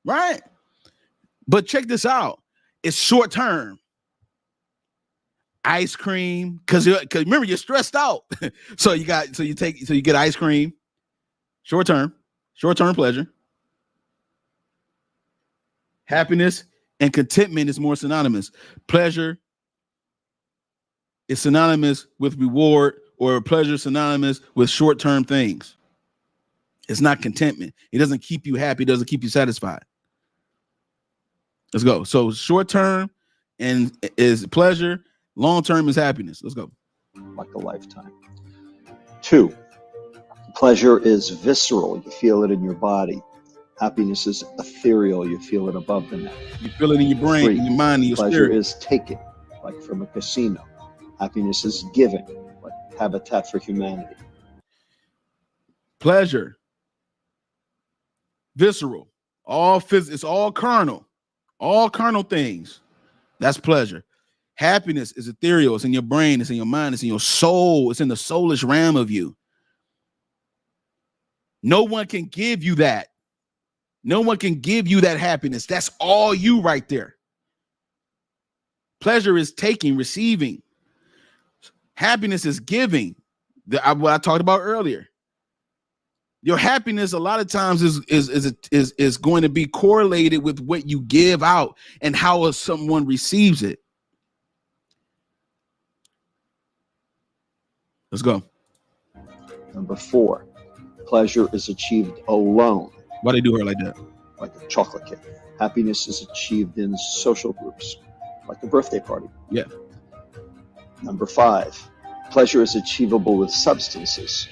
right? But check this out. It's short term. Ice cream, because remember, you're stressed out. so you get ice cream, short term pleasure. Happiness and contentment is more synonymous. Pleasure is synonymous with reward, or pleasure is synonymous with short-term things. It's not contentment. It doesn't keep you happy. It doesn't keep you satisfied. Let's go. So short-term and is pleasure. Long-term is happiness. Let's go.
Like a lifetime. 2, pleasure is visceral. You feel it in your body. Happiness is ethereal. You feel it above the neck.
You feel it in your brain,
3,
in your mind, in your
pleasure
spirit.
is taking, like from a casino. Happiness is giving, like Habitat for Humanity.
Pleasure, visceral, it's all carnal things. That's pleasure. Happiness is ethereal. It's in your brain. It's in your mind. It's in your soul. It's in the soulish realm of you. No one can give you that. No one can give you that happiness. That's all you right there. Pleasure is taking, receiving. Happiness is giving. What I talked about earlier. Your happiness a lot of times is going to be correlated with what you give out and how someone receives it. Let's go.
Number 4, pleasure is achieved alone.
Why they do her like that?
Like a chocolate cake. Happiness is achieved in social groups, like a birthday party.
Yeah.
Number 5, pleasure is achievable with substances,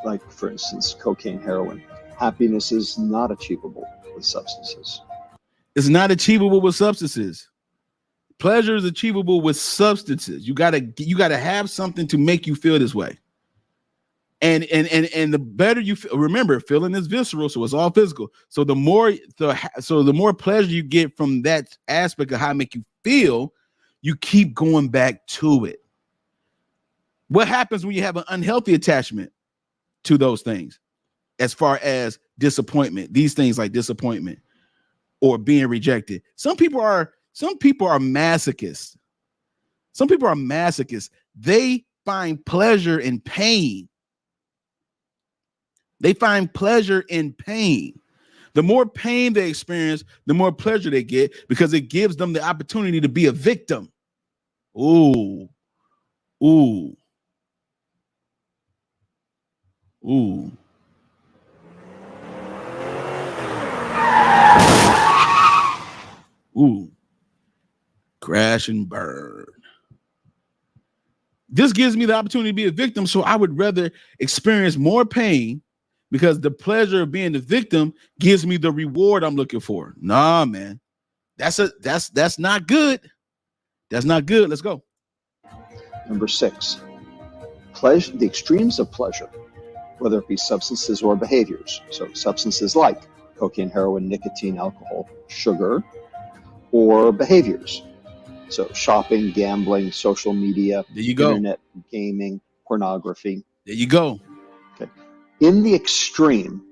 like, for instance, cocaine, heroin. Happiness is not achievable with substances.
It's not achievable with substances. Pleasure is achievable with substances. You gotta have something to make you feel this way. And the better you feel, remember, feeling is visceral, so it's all physical. So the more pleasure you get from that aspect of how it make you feel, you keep going back to it. What happens when you have an unhealthy attachment to those things, as far as disappointment? These things like disappointment or being rejected. Some people are masochists. Some people are masochists. They find pleasure in pain. They find pleasure in pain. The more pain they experience, the more pleasure they get, because it gives them the opportunity to be a victim. Ooh. Ooh. Ooh. Ooh. Crash and burn. This gives me the opportunity to be a victim, so I would rather experience more pain, because the pleasure of being the victim gives me the reward I'm looking for. Nah, man. That's not good. That's not good. Let's go.
Number 6, pleasure, the extremes of pleasure, whether it be substances or behaviors. So substances like cocaine, heroin, nicotine, alcohol, sugar, or behaviors. So shopping, gambling, social media,
There you go.
internet, gaming, pornography.
There you go.
Okay. In the extreme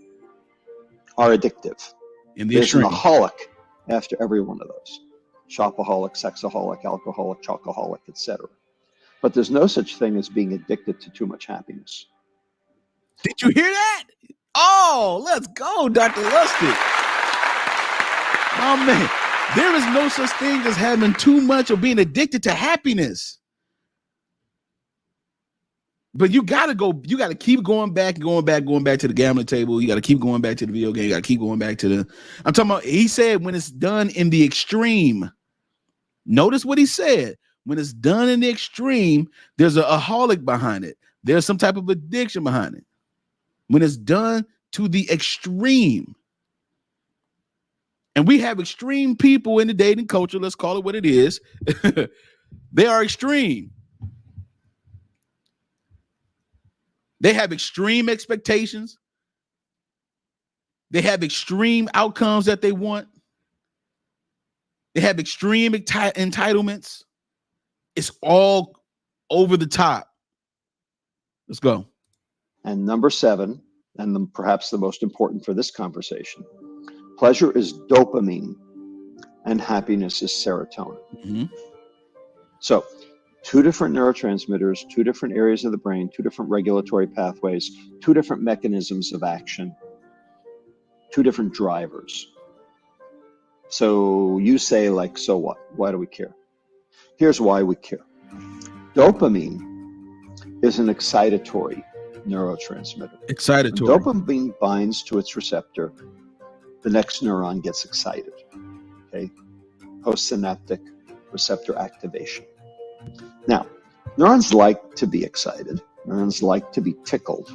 are addictive.
In the
There's
extreme.
an aholic after every one of those. Shopaholic, sexaholic, alcoholic, chocoholic, etc. But there's no such thing as being addicted to too much happiness.
Did you hear that? Oh, let's go, Dr. Lustig. Oh, man. There is no such thing as having too much or being addicted to happiness. But you gotta keep going back to the gambling table. You gotta keep going back to the video game. You gotta keep going back to I'm talking about, he said when it's done in the extreme. Notice what he said. When it's done in the extreme, there's a aholic behind it. There's some type of addiction behind it. When it's done to the extreme. And we have extreme people in the dating culture. Let's call it what it is. They are extreme. They have extreme expectations. They have extreme outcomes that they want. They have extreme entitlements. It's all over the top. Let's go.
And number 7, and perhaps the most important for this conversation, pleasure is dopamine and happiness is serotonin.
Mm-hmm.
So 2 different neurotransmitters, 2 different areas of the brain, 2 different regulatory pathways, 2 different mechanisms of action, 2 different drivers. So you say, like, so what? Why do we care? Here's why we care. Dopamine is an excitatory neurotransmitter.
Excitatory.
When dopamine binds to its receptor, the next neuron gets excited. Okay? Postsynaptic receptor activation. Now, neurons like to be excited. Neurons like to be tickled.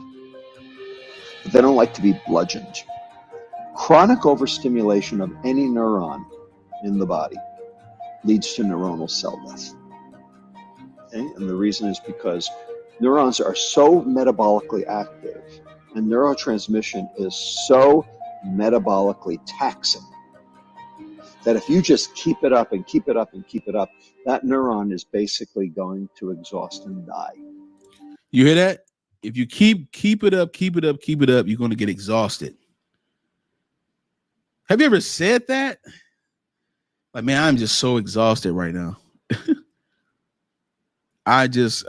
But they don't like to be bludgeoned. Chronic overstimulation of any neuron in the body leads to neuronal cell death. Okay? And the reason is because neurons are so metabolically active and neurotransmission is so metabolically taxing that if you just keep it up and keep it up and keep it up, that neuron is basically going to exhaust and die.
You hear that? If you keep it up, you're going to get exhausted. Have you ever said that? Like, man, I'm just so exhausted right now. I just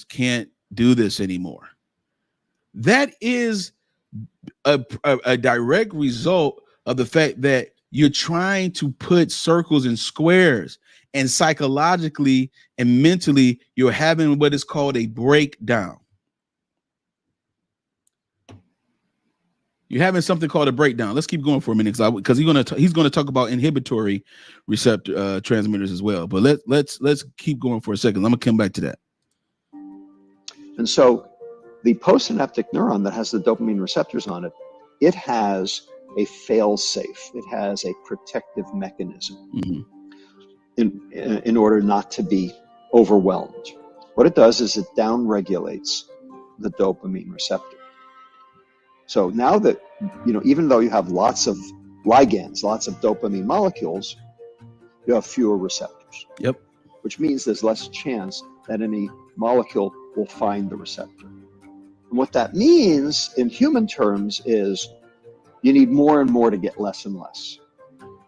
can't do this anymore. That is a direct result of the fact that you're trying to put circles and squares, and psychologically and mentally you're having what is called a breakdown. You're having something called a breakdown. Let's keep going for a minute because he's gonna talk about inhibitory receptor transmitters as well. But let's keep going for a second. I'm gonna come back to that.
And so the postsynaptic neuron that has the dopamine receptors on it, it has a fail-safe. It has a protective mechanism in order not to be overwhelmed. What it does is it downregulates the dopamine receptor. So now that, even though you have lots of ligands, lots of dopamine molecules, you have fewer receptors.
Yep.
Which means there's less chance that any molecule will find the receptor. And what that means in human terms is you need more and more to get less and less.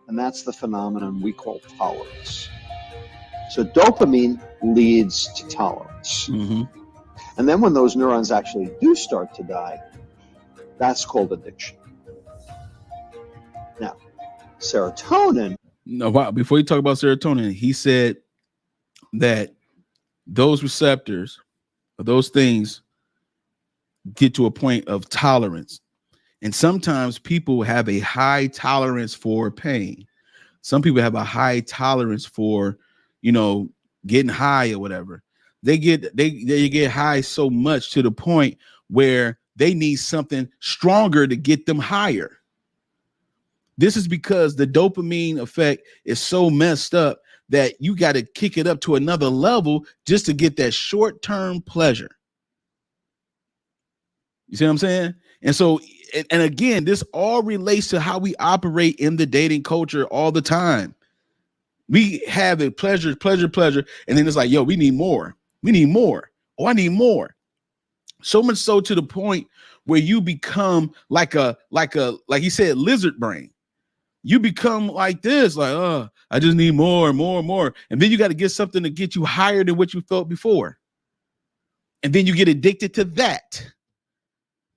And that's the phenomenon we call tolerance. So dopamine leads to tolerance.
Mm-hmm.
And then when those neurons actually do start to die, that's called addiction. Now, serotonin.
No, wow. Before you talk about serotonin, he said that those receptors, or those things, get to a point of tolerance. And sometimes people have a high tolerance for pain. Some people have a high tolerance for, getting high or whatever. They get high so much to the point where they need something stronger to get them higher. This is because the dopamine effect is so messed up that you got to kick it up to another level just to get that short-term pleasure. You see what I'm saying? And so, and again, this all relates to how we operate in the dating culture all the time. We have a pleasure, and then it's like, yo, we need more. We need more. Oh, I need more. So much so to the point where you become like he said, lizard brain. You become like this, like, I just need more and more and more. And then you got to get something to get you higher than what you felt before. And then you get addicted to that.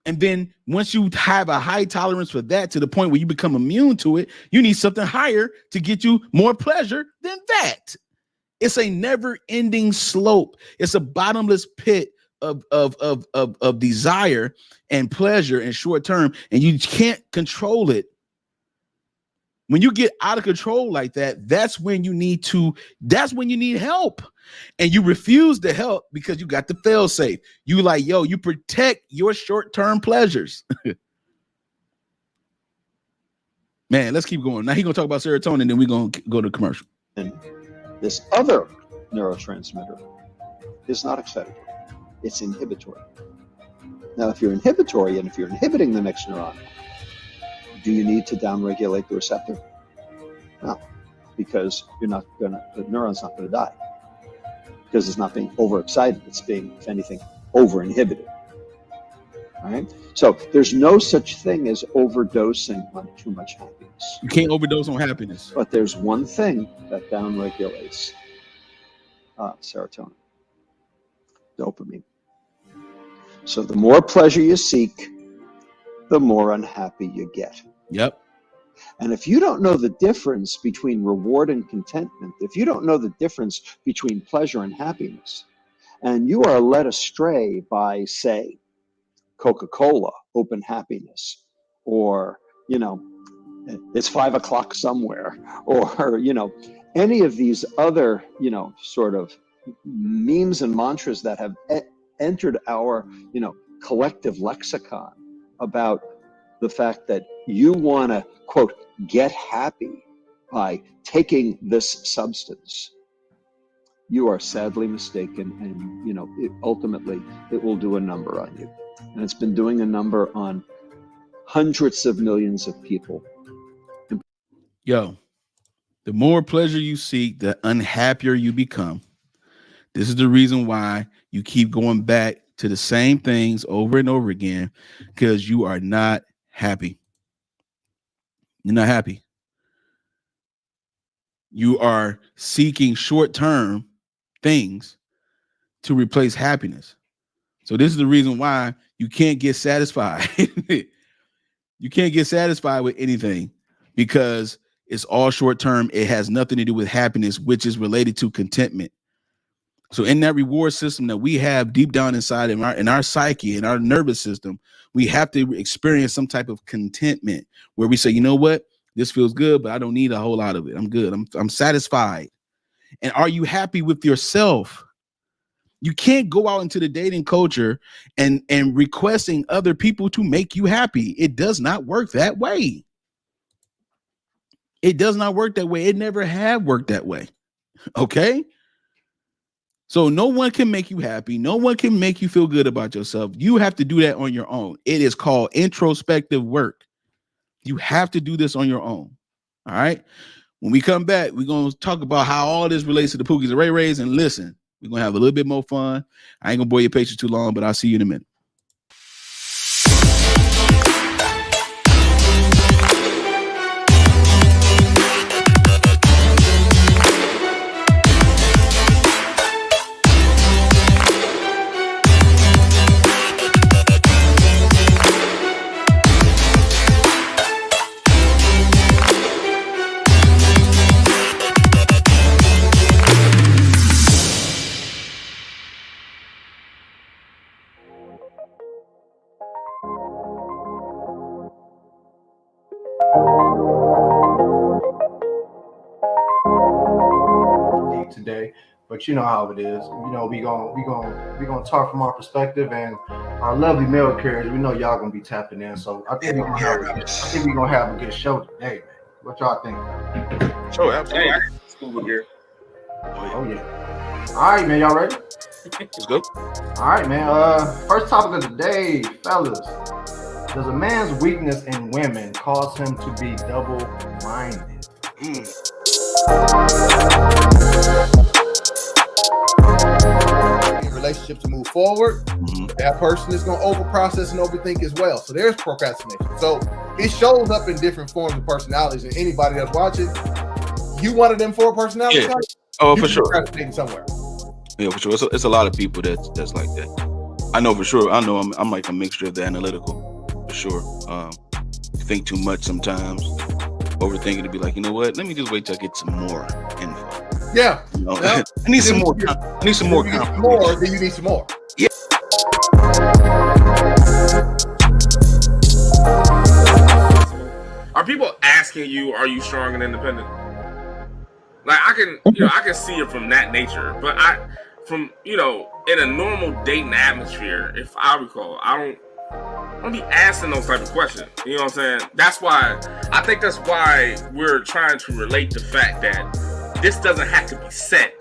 And then once you have a high tolerance for that to the point where you become immune to it, you need something higher to get you more pleasure than that. It's a never-ending slope. It's a bottomless pit of desire and pleasure and short term, and you can't control it. When you get out of control like that, that's when you need help. And you refuse to help because you got the fail safe. You like, yo, you protect your short-term pleasures. Man, let's keep going. Now he's gonna talk about serotonin, then we're gonna go to commercial.
And This other neurotransmitter is not excitatory. It's inhibitory. Now, if you're inhibitory and if you're inhibiting the next neuron, do you need to downregulate the receptor? No, because the neuron's not going to die because it's not being overexcited. It's being, if anything, over-inhibited. All right? So there's no such thing as overdosing on too much happiness.
You can't overdose on happiness.
But there's one thing that downregulates serotonin, dopamine. So the more pleasure you seek, the more unhappy you get.
Yep.
And if you don't know the difference between reward and contentment, if you don't know the difference between pleasure and happiness, and you are led astray by, say, Coca-Cola, open happiness, or, it's 5 o'clock somewhere, or, any of these other, sort of memes and mantras that have entered our, collective lexicon about the fact that you want to, quote, get happy by taking this substance, you are sadly mistaken, and ultimately it will do a number on you. And it's been doing a number on hundreds of millions of people.
Yo, the more pleasure you seek, the unhappier you become. This is the reason why you keep going back to the same things over and over again, because you are not happy. You're not happy. You are seeking short-term things to replace happiness. So this is the reason why you can't get satisfied. You can't get satisfied with anything because it's all short-term. It has nothing to do with happiness, which is related to contentment. So in that reward system that we have deep down inside in our psyche, in our nervous system, we have to experience some type of contentment where we say, you know what, this feels good, but I don't need a whole lot of it. I'm good. I'm satisfied. And are you happy with yourself? You can't go out into the dating culture and requesting other people to make you happy. It does not work that way. It does not work that way. It never have worked that way. Okay? So no one can make you happy. No one can make you feel good about yourself. You have to do that on your own. It is called introspective work. You have to do this on your own. All right. When we come back, we're going to talk about how all this relates to the Pookies and Ray Rays. And listen, we're going to have a little bit more fun. I ain't going to bore your patience too long, but I'll see you in a minute.
Today, but you know how it is. We gonna talk from our perspective, and our lovely mail carriers. We know y'all gonna be tapping in, so I think we're gonna have a good show today, man. What y'all think?
Sure, absolutely.
It's cool here.
Oh yeah. All right, man. Y'all ready?
Let's go.
All right, man. First topic of the day, fellas. Does a man's weakness in women cause him to be double-minded?
Relationship to move forward, that person is going to overprocess and overthink as well. So there's procrastination. So it shows up in different forms of personalities. And anybody that's watching, you one of them four personalities?
Yeah. Oh, for sure.
Procrastinating somewhere.
Yeah, for sure. It's a lot of people that's like that. I know for sure. I know I'm like a mixture of the analytical, for sure. Think too much sometimes. Overthinking to be like, you know what? Let me just wait till I get some more info.
Yeah.
I need some more. I need some more.
More than you need some more.
Yeah.
Are people asking you, are you strong and independent? Like I can see it from that nature, but in a normal dating atmosphere, if I recall, I don't be asking those type of questions. You know what I'm saying? I think that's why we're trying to relate the fact that this doesn't have to be said.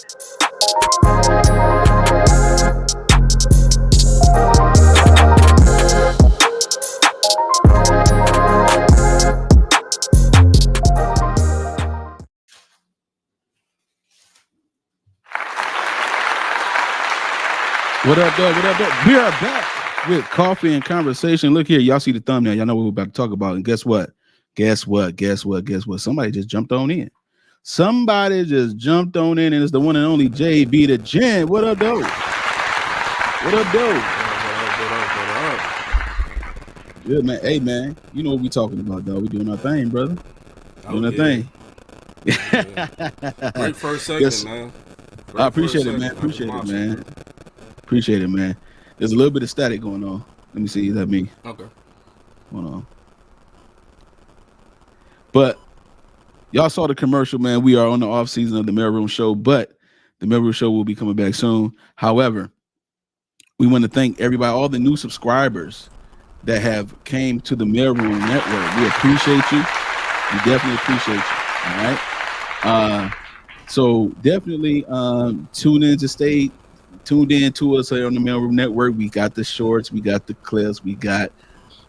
What up, dog? What up, dog? We are back with Coffee and Conversation. Look here, y'all see the thumbnail. Y'all know what we're about to talk about. And guess what? Guess what? Somebody just jumped on in. Somebody just jumped on in, and it's the one and only JB the Gent. What up, dog? What up, dog? Good, man. Hey, man. You know what we talking about, dog. We doing our thing, brother. Doing our thing.
Yeah. Great first segment, man.
I appreciate it, man. Appreciate it, man. There's a little bit of static going on. Let me see. Is that me?
Okay.
Hold on. But y'all saw the commercial, man. We are on the off season of the Mailroom Show, but the Mailroom Show will be coming back soon. However, we want to thank everybody, all the new subscribers that have came to the Mailroom Network. We appreciate you. We definitely appreciate you. All right. So definitely tune in to stay tuned in to us here on the Mailroom Network. We got the shorts, we got the clips, we got,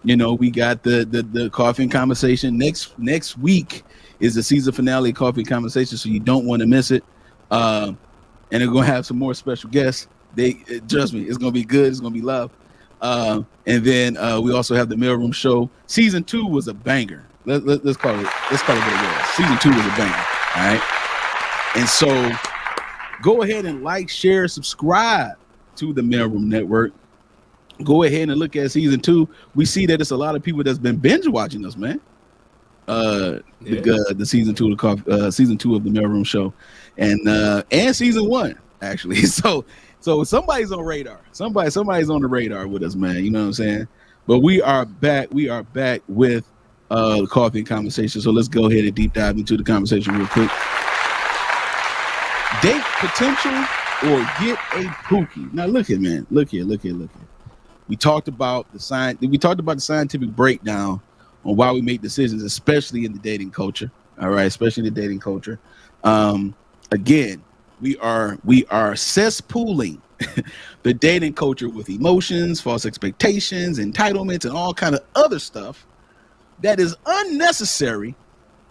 we got the Coffee and Conversation. Next week is the season finale Coffee and Conversation, so you don't want to miss it. And they're gonna have some more special guests. Trust me, it's gonna be good. It's gonna be love. And then we also have the Mailroom Show. Season 2 was a banger. Let's call it what it was. Season 2 was a banger. All right. And so go ahead and like, share, subscribe to the Mailroom Network. Go ahead and look at season 2. We see that it's a lot of people that's been binge watching us, man. The season 2 of the Mailroom Show, and season 1 actually. So somebody's on radar. Somebody's on the radar with us, man. You know what I'm saying? But we are back. We are back with Coffee and Conversation. So let's go ahead and deep dive into the conversation real quick. Date potential or get a Pookie. Now look here. We talked about the scientific breakdown on why we make decisions, especially in the dating culture. All right, especially in the dating culture. Again, we are cesspooling the dating culture with emotions, false expectations, entitlements, and all kind of other stuff that is unnecessary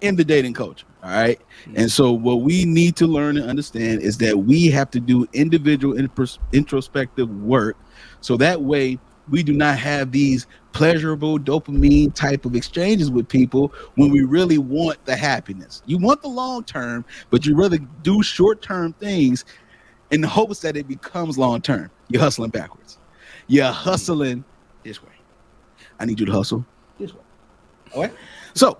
in the dating culture. All right. And so what we need to learn and understand is that we have to do individual introspective work, so that way we do not have these pleasurable dopamine type of exchanges with people when we really want the happiness. You want the long term, but you rather do short term things in the hopes that it becomes long term. You're hustling backwards. You're hustling this way. I need you to hustle this way. All right. So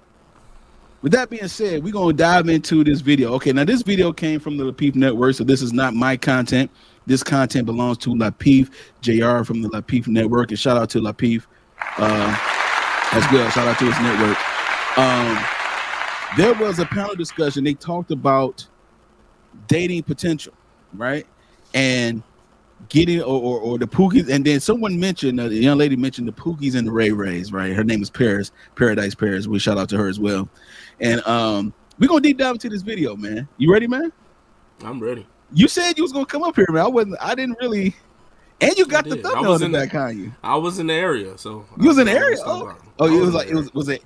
with that being said, we're going to dive into this video. Okay, now this video came from the Lapeef Network, so this is not my content. This content belongs to Lapeef JR from the Lapeef Network, and shout out to Lapeef as well. Shout out to his network. There was a panel discussion. They talked about dating potential, right? And getting or the Pookies, and then someone mentioned, the young lady mentioned the Pookies and the Ray Rays, right? Her name is Paradise Paris. We shout out to her as well. And we're gonna deep dive into this video, man. You ready, man?
I'm ready.
You said you was gonna come up here, man. I didn't really. And you got the thumbnail in the back on you.
I was in the area, so
you was in the area.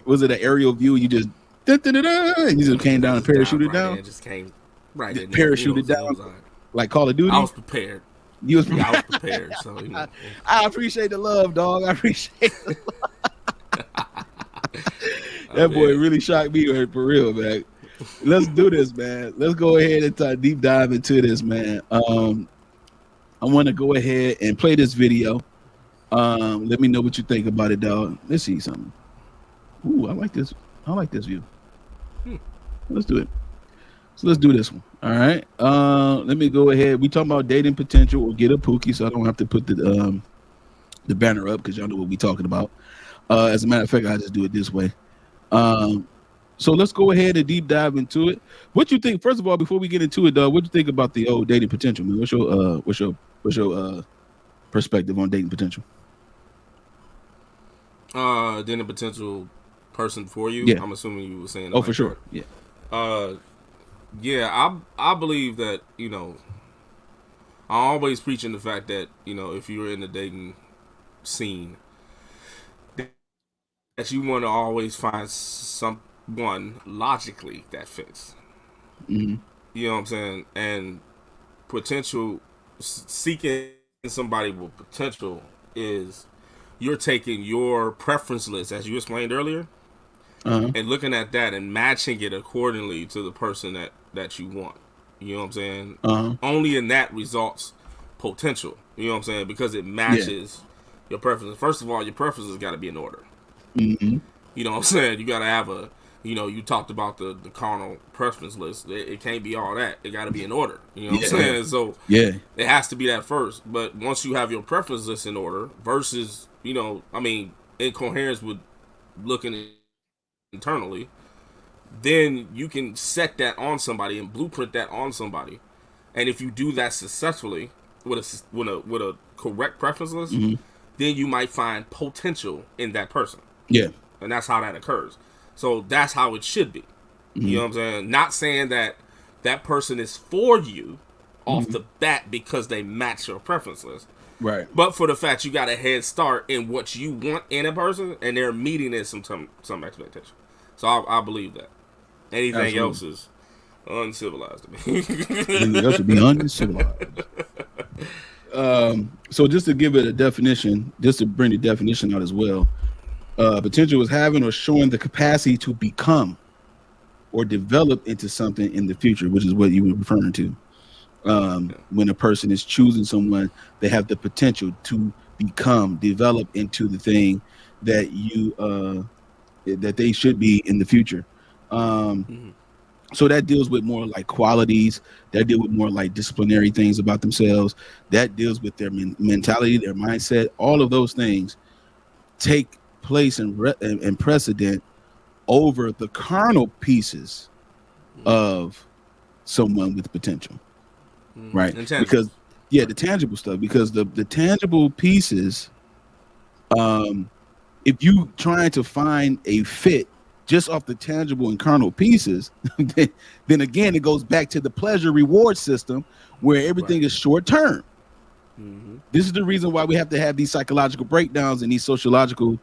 Was it an aerial view? You just and you just came down and parachuted down.
It just came right.
Parachuted down like Call of Duty.
I was prepared.
You was prepared.
I was prepared. So
I appreciate the love, dog. I appreciate the love. That boy really shocked me for real, man. Let's do this, man. Let's go ahead and deep dive into this, man. I want to go ahead and play this video. Let me know what you think about it, dog. Let's see something. Ooh, I like this. I like this view. Let's do it. So let's do this one. All right. Let me go ahead. We talking about dating potential or get a Pookie, so I don't have to put the banner up because y'all know what we talking about. As a matter of fact, I just do it this way. So let's go ahead and deep dive into it. What you think? First of all, before we get into it, what you think about the old dating potential, man? What's your perspective on dating potential?
Dating potential person for you.
Yeah.
I'm assuming you were saying.
Oh, for sure. Yeah.
Yeah, I believe that, I always preaching the fact that, if you're in the dating scene, that you want to always find someone logically that fits.
Mm-hmm.
You know what I'm saying? And seeking somebody with potential is you're taking your preference list, as you explained earlier, and looking at that and matching it accordingly to the person that you want. You know what I'm saying? Only in that results potential. You know what I'm saying? Because it matches your preferences. First of all, your preferences got to be in order.
Mm-hmm.
You know what I'm saying? You got to have you talked about the carnal preference list. It can't be all that. It got to be in order. You know what I'm saying? So it has to be that first. But once you have your preference list in order versus, in coherence with looking internally, then you can set that on somebody and blueprint that on somebody. And if you do that successfully with a correct preference list, then you might find potential in that person.
Yeah.
And that's how that occurs. So that's how it should be. You know what I'm saying? Not saying that that person is for you off the bat because they match your preference list.
Right.
But for the fact you got a head start in what you want in a person, and they're meeting it some expectation. So I believe that. Anything else is uncivilized to me.
Anything else would be uncivilized. So just to give it a definition, just to bring the definition out as well, potential is having or showing the capacity to become or develop into something in the future, which is what you were referring to. When a person is choosing someone, they have the potential to develop into the thing that that they should be in the future. So that deals with more like qualities, that deal with more like disciplinary things about themselves, that deals with their mentality, their mindset. All of those things take place and precedent over the carnal pieces of someone with potential. Right. Because the tangible stuff, because the tangible pieces, if you trying to find a fit just off the tangible and carnal pieces, then again it goes back to the pleasure reward system where everything is short term. This is the reason why we have to have these psychological breakdowns and these sociological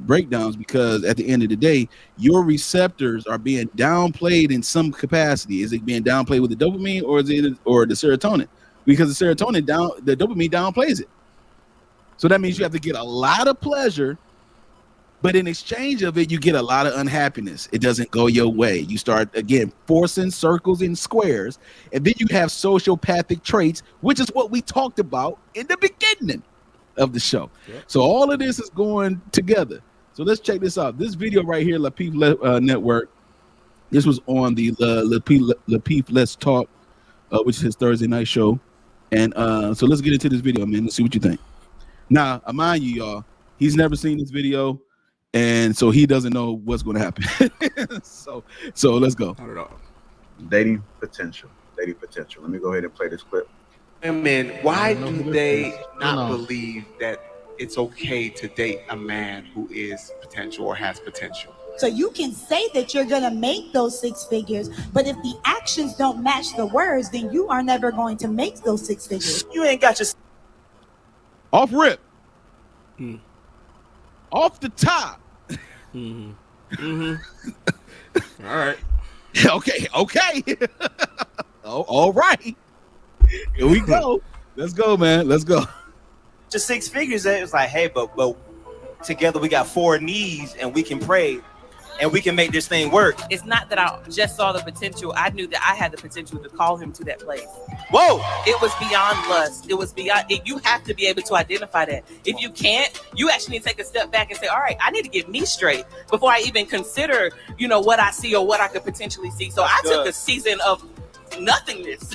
breakdowns, because at the end of the day, your receptors are being downplayed in some capacity. Is it being downplayed with the dopamine or is it the serotonin? Because the dopamine downplays it. So that means you have to get a lot of pleasure, but in exchange of it, you get a lot of unhappiness. It doesn't go your way. You start, again, forcing circles and squares, and then you have sociopathic traits, which is what we talked about in the beginning of the show. Yep. So all of this is going together. So let's check this out. This video right here, Lapeef Network, this was on the Lapeef Let's Talk, which is his Thursday night show. And so let's get into this video, man. Let's see what you think. Now, I mind you, y'all, he's never seen this video, and so he doesn't know what's going to happen. so let's go.
Not at all.
Dating potential. Let me go ahead and play this clip.
Women, why do they not believe that it's okay to date a man who is potential or has potential?
So you can say that you're going to make those six figures, but if the actions don't match the words, then you are never going to make those six figures.
You ain't got your...
Off rip. Off the top.
All right.
Okay. All right. Here we go. Let's go, man. Let's go.
Just six figures. It was like, hey, but together we got 4 knees and we can pray and we can make this thing work.
It's not that I just saw the potential. I knew that I had the potential to call him to that place.
Whoa!
It was beyond lust. It was beyond. You have to be able to identify that. If you can't, you actually need to take a step back and say, all right, I need to get me straight before I even consider, what I see or what I could potentially see. So I took a season of nothingness.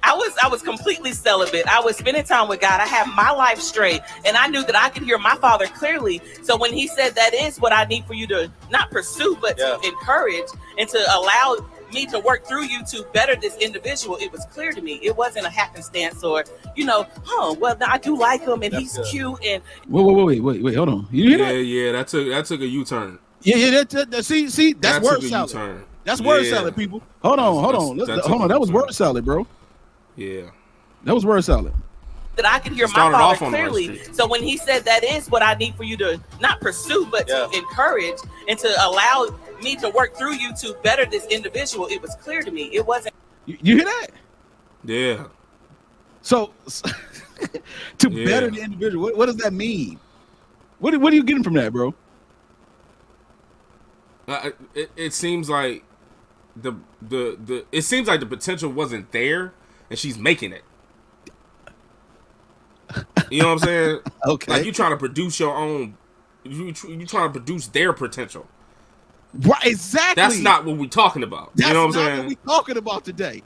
I was completely celibate. I was spending time with God. I had my life straight, and I knew that I could hear my Father clearly. So when he said that is what I need for you to not pursue, but to encourage and to allow me to work through you to better this individual, it was clear to me. It wasn't a happenstance or, well, I do like him and he's cute. And
wait, hold on. You hear that?
Yeah, that took a U-turn.
Yeah, see, that's word salad. That's word salad, people. Hold on. That was word salad, bro.
Yeah.
That was word salad.
That I could hear my father clearly. So when he said that is what I need for you to not pursue, but to encourage and to allow me to work through you to better this individual, it was clear to me. It wasn't.
You hear that?
Yeah.
So to better the individual, what does that mean? What are you getting from that, bro?
It seems like it seems like the potential wasn't there, and she's making it. You know what I'm saying?
Okay.
Like you trying to produce your own. You trying to produce their potential.
Right, exactly.
That's not what we're talking about.
That's
you know what I'm
not
saying?
what we're talking about today.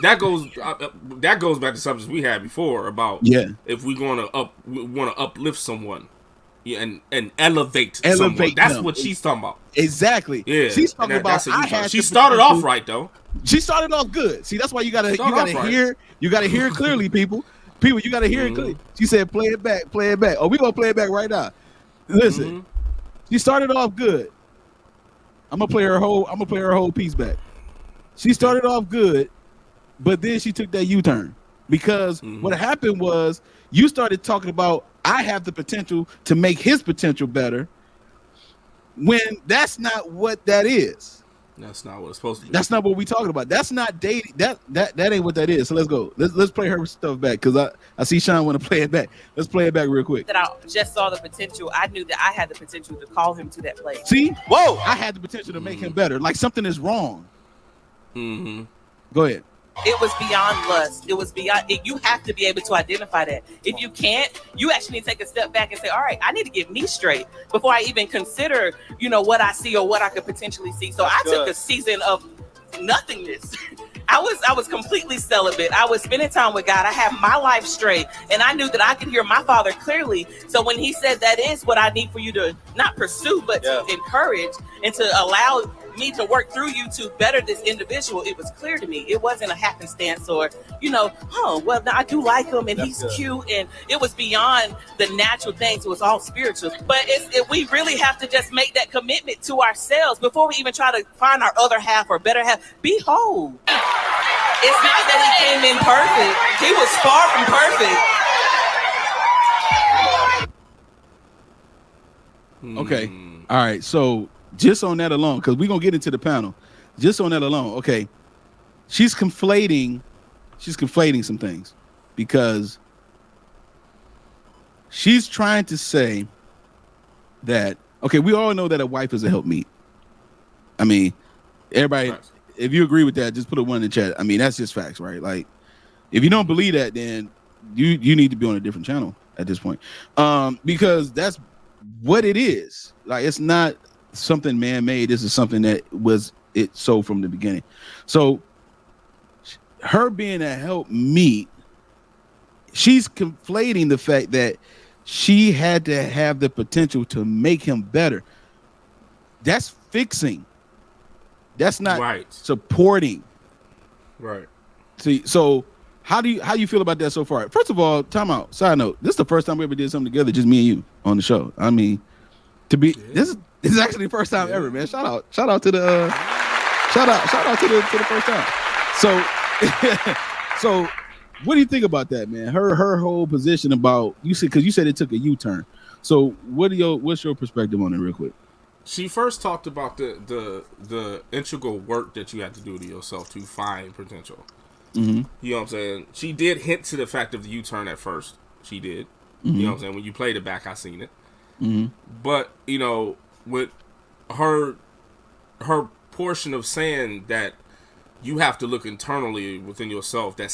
That goes back to subjects we had before about if we want to uplift someone, and elevate someone. That's
them.
what she's talking about.
Exactly.
Yeah,
she's talking about.
She started off right though.
She started off good. See, that's why you gotta hear it clearly, people. People, you gotta hear it clearly. She said, "Play it back, play it back." Oh, we gonna play it back right now. Listen, she started off good. I'm gonna play her whole piece back. She started off good, but then she took that U-turn because what happened was you started talking about I have the potential to make his potential better when that's not what that is.
That's not what it's supposed to be.
That's not what we talking about. That's not dating. That ain't what that is. So let's go. Let's play her stuff back because I see Sean want to play it back. Let's play it back real quick.
That I just saw the potential. I knew that I had the potential to call him to that place.
See? Whoa! I had the potential to make him better. Like something is wrong. Go ahead.
It was beyond lust. It was beyond. You have to be able to identify that. If you can't, you actually need to take a step back and say, all right, I need to get me straight before I even consider, what I see or what I could potentially see. So I took a season of nothingness. I was completely celibate. I was spending time with God. I had my life straight, and I knew that I could hear my Father clearly. So when he said that is what I need for you to not pursue, but to encourage and to allow me to work through you to better this individual, it was clear to me. It wasn't a happenstance or, well, I do like him and he's cute. And it was beyond the natural things. It was all spiritual. But we really have to just make that commitment to ourselves before we even try to find our other half or better half. Be whole. It's not that he came in perfect. He was far from perfect.
Okay. All right. So just on that alone, because we're gonna get into the panel. Just on that alone, okay. She's conflating some things because she's trying to say that, okay, we all know that a wife is a helpmeet. I mean, everybody, if you agree with that, just put a 1 in the chat. I mean, that's just facts, right? Like, if you don't believe that, then you need to be on a different channel at this point. Because that's what it is. Like, it's not something man-made. This is something that was so from the beginning. So her being a helpmeet, she's conflating the fact that she had to have the potential to make him better. That's fixing. That's not supporting.
Right.
See, so how do you feel about that so far? First of all, time out. Side note, this is the first time we ever did something together, just me and you on the show. I mean, this is actually the first time ever, man. Shout out to the shout out to the first time. So what do you think about that, man? Her whole position about you said it took a U-turn. So what's your perspective on it, real quick?
She first talked about the integral work that you have to do to yourself to find potential. You know what I'm saying? She did hint to the fact of the U-turn at first. She did. You know what I'm saying? When you played it back, I seen it. But with her portion of saying that you have to look internally within yourself, that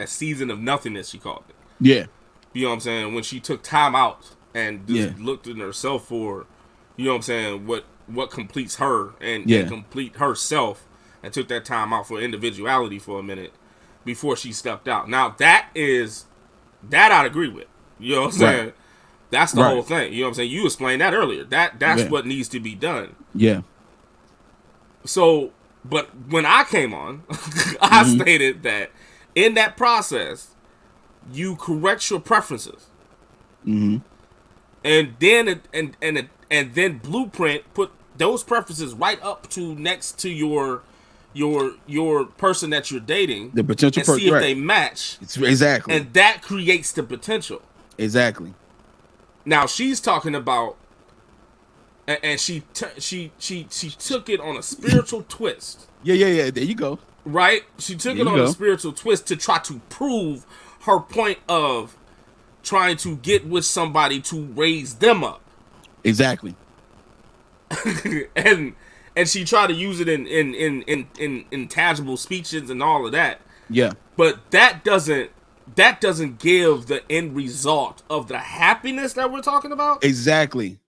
season of nothingness, she called it.
Yeah.
You know what I'm saying? When she took time out and just looked in herself for, you know what I'm saying, what completes her and complete herself, and took that time out for individuality for a minute before she stepped out. Now that I'd agree with. You know what I'm saying? That's the whole thing. You know what I'm saying? You explained that earlier. That's what needs to be done. Yeah. So, but when I came on, I stated that in that process, you correct your preferences. And then and then blueprint, put those preferences right up to next to your person that you're dating,
the potential
and see if
right.
they match.
Exactly.
And that creates the potential.
Exactly.
Now she's talking about, and she took it on a spiritual twist.
Yeah. There you go.
Right? She took it on a spiritual twist to try to prove her point of trying to get with somebody to raise them up.
Exactly.
and she tried to use it in tangible speeches and all of that.
Yeah.
But that doesn't give the end result of the happiness that we're talking about.
Exactly.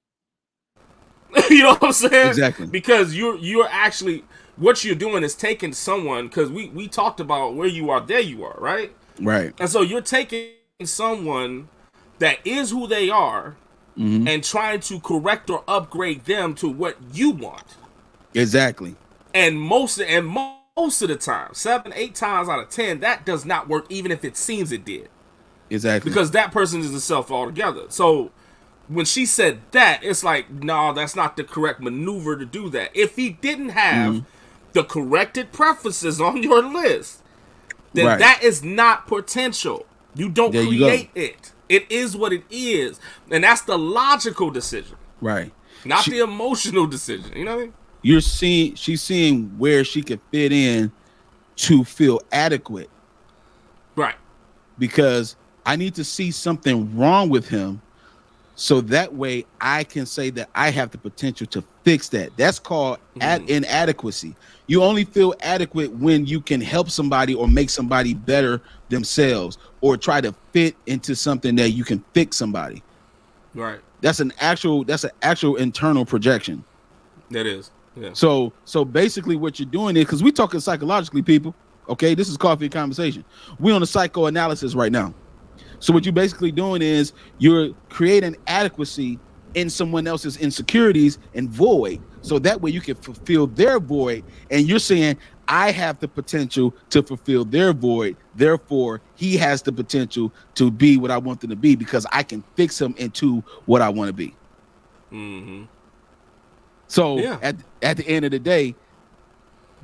You know what I'm saying?
Exactly.
Because you're actually, what you're doing is taking someone, because we talked about where you are, there you are, right?
Right.
And so you're taking someone that is who they are, mm-hmm. and trying to correct or upgrade them to what you want.
Exactly.
And most of the time, 7-8 times out of 10, that does not work, even if it seems it did.
Exactly.
Because that person is a self altogether. So when she said that, it's like, no, that's not the correct maneuver to do that. If he didn't have mm-hmm. the corrected preferences on your list, then right. that is not potential. You don't create it. It is what it is. And that's the logical decision.
Right.
Not the emotional decision. You know what I mean?
She's seeing where she could fit in to feel adequate.
Right.
Because I need to see something wrong with him, so that way I can say that I have the potential to fix that. That's called inadequacy. You only feel adequate when you can help somebody or make somebody better themselves, or try to fit into something that you can fix somebody.
Right.
That's an actual internal projection.
That is. Yeah.
So basically what you're doing is, because we're talking psychologically, people. Okay, this is coffee conversation. We're on a psychoanalysis right now. So what you're basically doing is you're creating adequacy in someone else's insecurities and void, so that way you can fulfill their void. And you're saying, I have the potential to fulfill their void, therefore he has the potential to be what I want them to be, because I can fix him into what I want to be.
Mm-hmm.
So at the end of the day,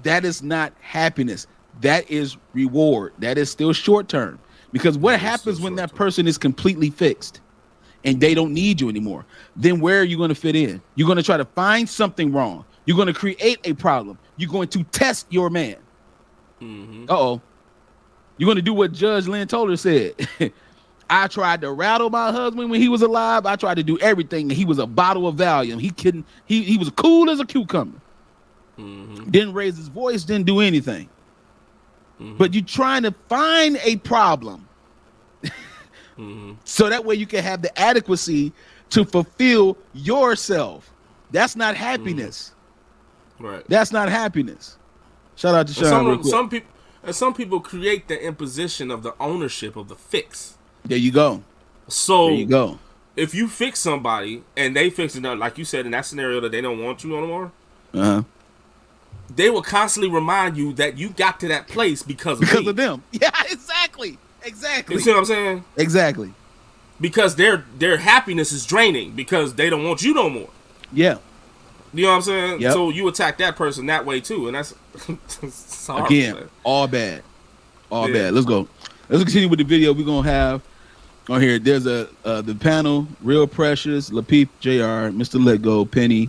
that is not happiness. That is reward. That is still short term. Because what happens when that person is completely fixed and they don't need you anymore? Then where are you going to fit in? You're going to try to find something wrong. You're going to create a problem. You're going to test your man.
Mm-hmm.
Uh-oh. You're going to do what Judge Lynn Toller said. I tried to rattle my husband when he was alive. I tried to do everything. He was a bottle of Valium. He was cool as a cucumber.
Mm-hmm.
Didn't raise his voice, didn't do anything. Mm-hmm. But you're trying to find a problem.
Mm-hmm.
So that way you can have the adequacy to fulfill yourself. That's not happiness.
Mm-hmm. Right.
That's not happiness. Shout out to Sean.
Some people create the imposition of the ownership of the fix.
There you go.
So
there you go.
If you fix somebody and they fix it, like you said in that scenario, that they don't want you anymore, they will constantly remind you that you got to that place because of
them. Yeah, exactly.
You see what I'm saying?
Exactly.
Because their happiness is draining because they don't want you no more.
Yeah.
You know what I'm saying?
Yep.
So you attack that person that way too, and that's horrible,
again,
man.
all bad. Let's go. Let's continue with the video we're gonna have on here. There's the panel: Real Precious, Lapeep, Jr., Mr. Let Go, Penny,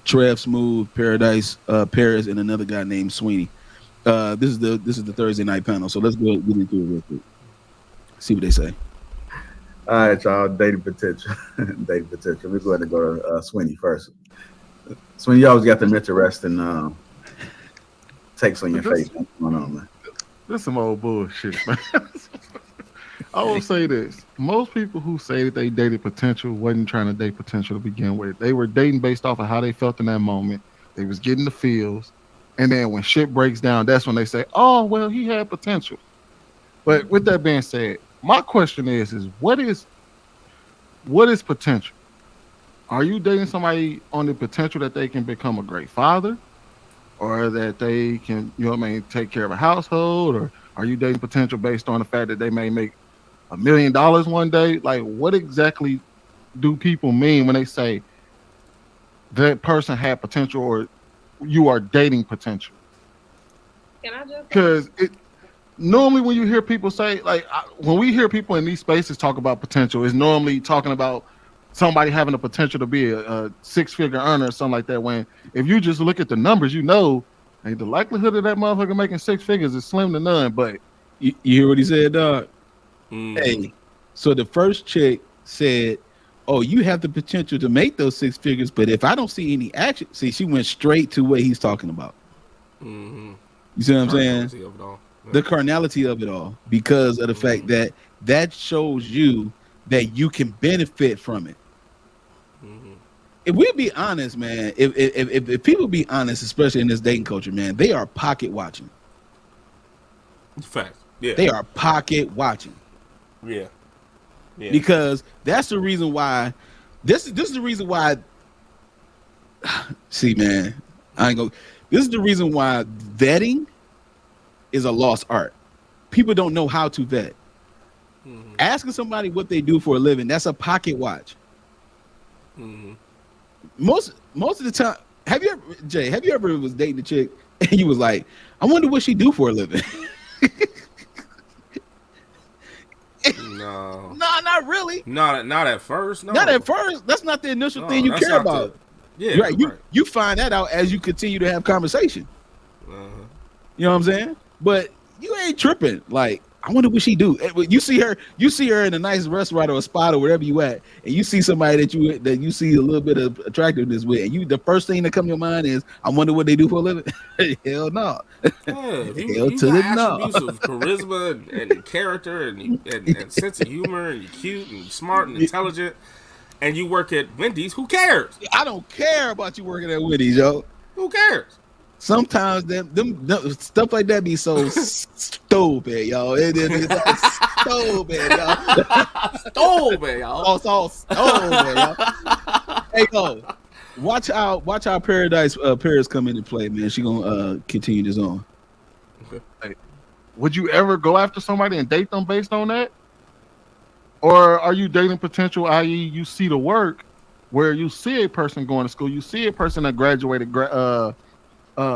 Trev, Smooth, Paradise, Paris, and another guy named Sweeney. This is the Thursday night panel. So let's go get into it real quick. See what they say.
All right, y'all. Dating potential. Dating potential. We're going to go to Sweeney first. Sweeney, you always got them interesting takes on your face. What's going on, man?
This some old bullshit, man. I will say this. Most people who say that they dated potential wasn't trying to date potential to begin with. They were dating based off of how they felt in that moment. They was getting the feels. And then when shit breaks down, that's when they say, oh, well, he had potential. But with that being said, my question is what is potential? Are you dating somebody on the potential that they can become a great father, or that they can, take care of a household? Or are you dating potential based on the fact that they may make $1 million one day? Like, what exactly do people mean when they say that person had potential or you are dating potential.
Can I just?
Because it normally when you hear people say, like, when we hear people in these spaces talk about potential, it's normally talking about somebody having the potential to be a six-figure earner or something like that. When if you just look at the numbers, you know, hey, the likelihood of that motherfucker making six figures is slim to none. But
you hear what he said, dog? Hey, so the first chick said, "Oh, you have the potential to make those six figures, but if I don't see any action," see, she went straight to what he's talking about. You see what I'm saying? The carnality of it all, because of the fact that that shows you that you can benefit from it. If we be honest, man, if people be honest, especially in this dating culture, man, they are pocket watching.
Fact. Yeah.
They are pocket watching.
Yeah.
Because that's the reason why. This is the reason why. See, man, I ain't gonna. This is the reason why vetting is a lost art. People don't know how to vet. Asking somebody what they do for a living, that's a pocket watch. Most of the time, have you ever was dating a chick and you was like, I wonder what she do for a living?
No,
not really.
Not at first. No.
Not at first. That's not the initial thing you care about. Right. You find that out as you continue to have conversation. You know what I'm saying? But you ain't tripping. Like, I wonder what she do. You see her in a nice restaurant or a spot or wherever you at, and you see somebody that you see a little bit of attractiveness with, and the first thing that come to your mind is, I wonder what they do for a living. Hell no.
Yeah, you got attributes of charisma and character and sense of humor, and you're cute and you're smart and intelligent, and you work at Wendy's. Who cares?
I don't care about you working at Wendy's, yo.
Who cares?
Sometimes them stuff like that be so stupid, y'all. It is stupid, y'all.
Stupid, y'all.
Oh, it's all stupid, y'all. Hey, yo, watch how Paris come into play, man. She gonna continue this on.
Hey, would you ever go after somebody and date them based on that, or are you dating potential? I.e., you see the work where you see a person going to school, you see a person that graduated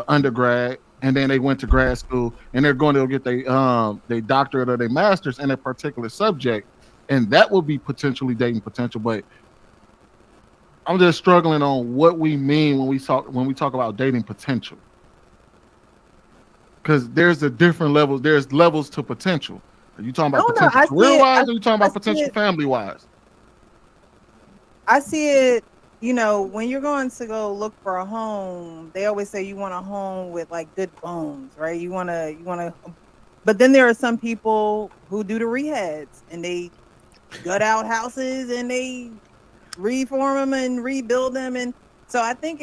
undergrad, and then they went to grad school, and they're going to get their doctorate or their master's in a particular subject, and that would be potentially dating potential. But I'm just struggling on what we mean when we talk about dating potential, because there's a different levels. There's levels to potential. Are you talking about potential career wise, or are you talking about potential family wise?
I see it. You know, when you're going to go look for a home, they always say you want a home with like good bones, right? You want to, but then there are some people who do the rehabs and they gut out houses and they reform them and rebuild them. And so I think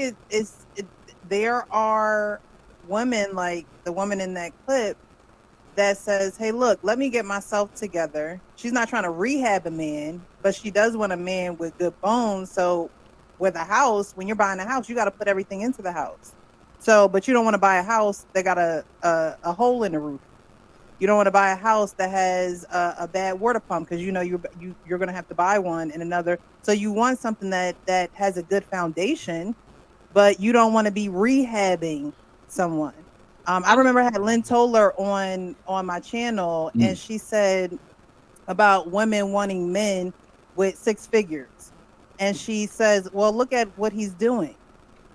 there are women like the woman in that clip that says, hey, look, let me get myself together. She's not trying to rehab a man, but she does want a man with good bones. So with a house, when you're buying a house, you got to put everything into the house. So, but you don't want to buy a house that got a hole in the roof. You don't want to buy a house that has a bad water pump, because you know you're going to have to buy one in another. So you want something that has a good foundation, but you don't want to be rehabbing someone. I remember I had Lynn Toller on my channel, and she said about women wanting men with six figures. And she says, well, look at what he's doing.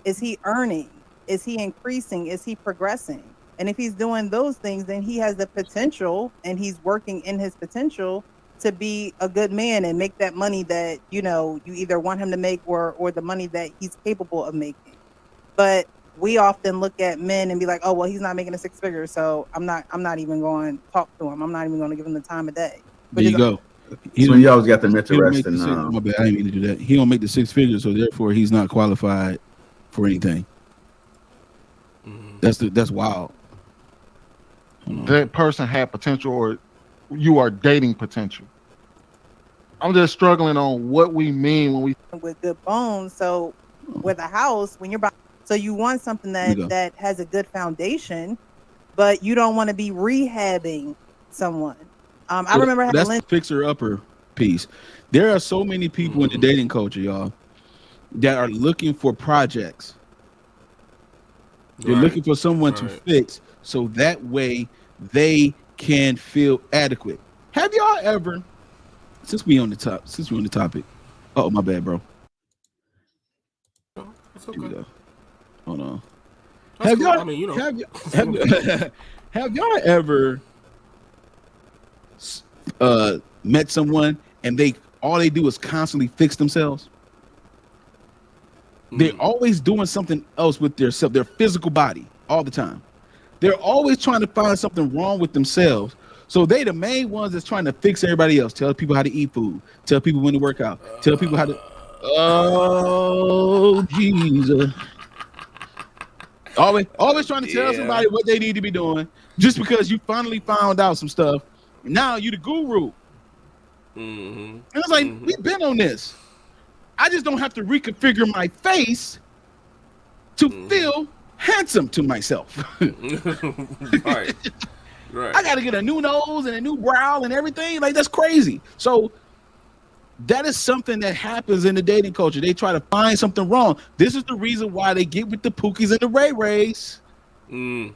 Is he earning? Is he increasing? Is he progressing? And if he's doing those things, then he has the potential, and he's working in his potential to be a good man and make that money that, you know, you either want him to make or the money that he's capable of making. But we often look at men and be like, oh, well, he's not making a six figure, so I'm not even going to talk to him. I'm not even going to give him the time of day.
There you go.
So you always got them interested in.
My bad, I didn't mean to do that. He don't make the six figures, so therefore he's not qualified for anything. That's wild.
That person had potential, or you are dating potential. I'm just struggling on what we mean when we
with good bones. So with a house, when you're buying, so you want something that has a good foundation, but you don't want to be rehabbing someone. I remember
that's the fixer upper piece. There are so many people in the dating culture, y'all, that are looking for projects. They're looking for someone to fix, so that way they can feel adequate. Have y'all ever, since we're on the topic, oh my bad, bro.
It's okay.
Here we go. Hold on.
That's
Have
cool.
y'all?
I mean, you know.
Have y'all ever met someone and all they do is constantly fix themselves? They're always doing something else with their physical body all the time. They're always trying to find something wrong with themselves. So they the main ones that's trying to fix everybody else. Tell people how to eat food. Tell people when to work out. Tell people how to. Oh Jesus! Always trying to tell somebody what they need to be doing just because you finally found out some stuff. Now you the guru. And it's like we've been on this. I just don't have to reconfigure my face to feel handsome to myself.
Right.
I got to get a new nose and a new brow and everything. Like, that's crazy. So that is something that happens in the dating culture. They try to find something wrong. This is the reason why they get with the Pookies and the Ray Rays.
Here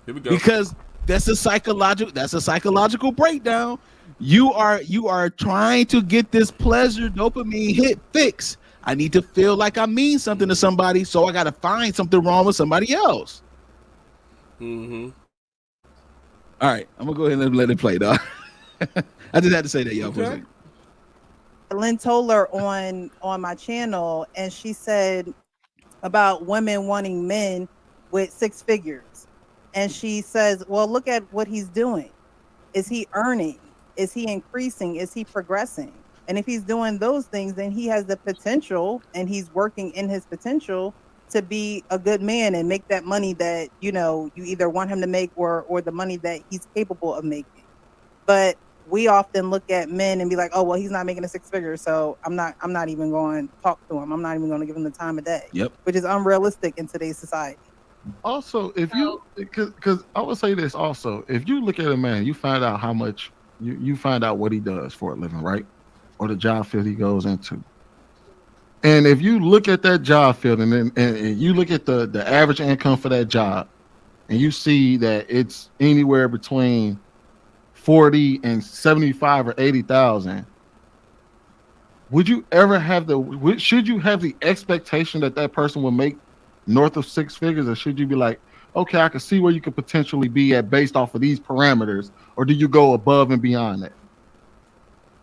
we go.
Because that's a psychological breakdown. You are trying to get this pleasure dopamine hit fix. I need to feel like I mean something to somebody, so I got to find something wrong with somebody else. All right, I'm gonna go ahead and let it play, dog. I just had to say that, y'all. For a second.
Lynn Toller on my channel, and she said about women wanting men with 6 figures, and she says, well, look at what he's doing. Is he earning? Is he increasing? Is he progressing? And if he's doing those things, then he has the potential, and he's working in his potential to be a good man and make that money that, you either want him to make or the money that he's capable of making. But we often look at men and be like, oh, well, he's not making a 6 figure, so I'm not even going to talk to him. I'm not even going to give him the time of day.
Yep.
Which is unrealistic in today's society.
Also, if you, because I would say this also, if you look at a man, you find out how much, you find out what he does for a living, right? Or the job field he goes into. And if you look at that job field and you look at the average income for that job, and you see that it's anywhere between 40 and 75 or 80,000, would you ever have should you have the expectation that that person will make north of 6 figures, or should you be like, okay, I can see where you could potentially be at based off of these parameters, or do you go above and beyond that?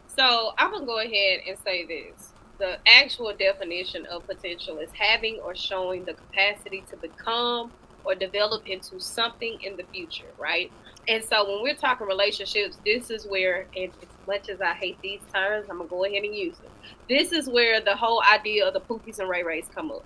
So I'm gonna go ahead and say this. The actual definition of potential is having or showing the capacity to become or develop into something in the future, right? And so when we're talking relationships, this is where, and as much as I hate these terms, I'm gonna go ahead and use them. This is where the whole idea of the Pookies and Ray Rays come up.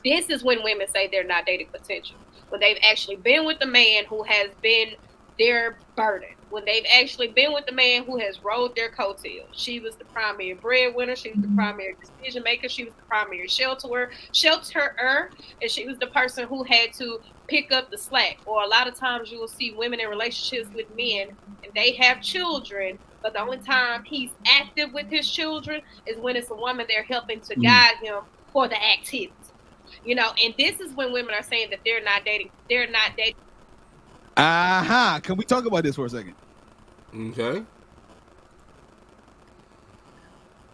This is when women say they're not dating potential. When they've actually been with the man who has been their burden. When they've actually been with the man who has rode their coattails. She was the primary breadwinner. She was the primary decision maker. She was the primary shelterer, and she was the person who had to pick up the slack. Or a lot of times you will see women in relationships with men and they have children, but the only time he's active with his children is when it's a woman they're helping to guide him for the activity. And this is when women are saying that they're not dating. They're not dating.
Can we talk about this for a second?
Okay.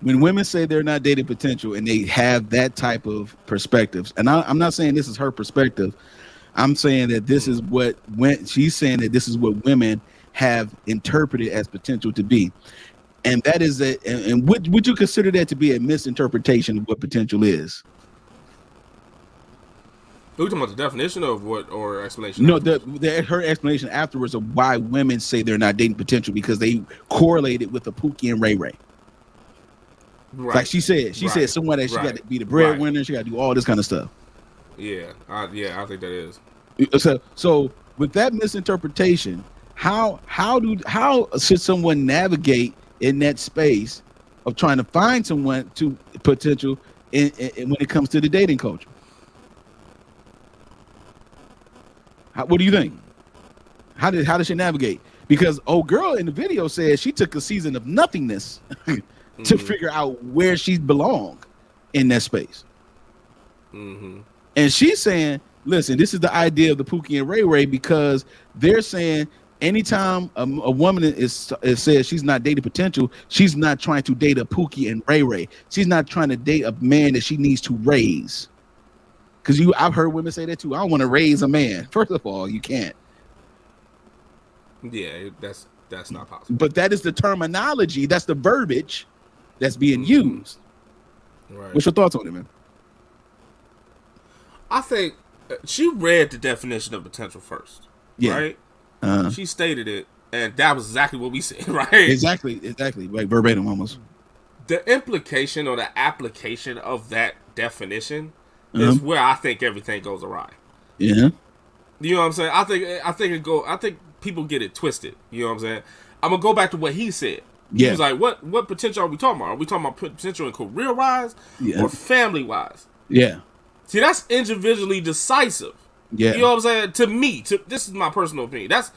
When women say they're not dating potential and they have that type of perspectives, and I'm not saying this is her perspective, I'm saying that this is she's saying that this is what women have interpreted as potential to be. And that is and would you consider that to be a misinterpretation of what potential is?
Are we talking about the definition of what or explanation?
No, her explanation afterwards of why women say they're not dating potential, because they correlate it with the Pookie and Ray Ray. Right. Like she said someone that she got to be the breadwinner, she got to do all this kind of stuff.
Yeah, I think that is.
So with that misinterpretation, how should someone navigate in that space of trying to find someone to potential in when it comes to the dating culture? What do you think? How does she navigate? Because old girl in the video says she took a season of nothingness to figure out where she belonged in that space.
Mm-hmm.
And she's saying, listen, this is the idea of the Pookie and Ray Ray, because they're saying anytime a woman is says she's not dating potential, she's not trying to date a Pookie and Ray Ray. She's not trying to date a man that she needs to raise. Because I've heard women say that too. I don't want to raise a man. First of all, you can't.
Yeah, that's not possible.
But that is the terminology. That's the verbiage that's being used.
Right.
What's your thoughts on it, man?
I think she read the definition of potential first.
Yeah.
Right?
Uh-huh.
She stated it, and that was exactly what we said, right?
Exactly. Like verbatim almost.
The implication or the application of that definition is where I think everything goes awry.
Yeah.
You know what I'm saying? I think people get it twisted. You know what I'm saying? I'm gonna go back to what he said.
Yeah.
He was like, what potential are we talking about? Are we talking about potential in career wise or family wise?
Yeah.
See, that's individually decisive.
Yeah.
You know what I'm saying? To me, this is my personal opinion. That's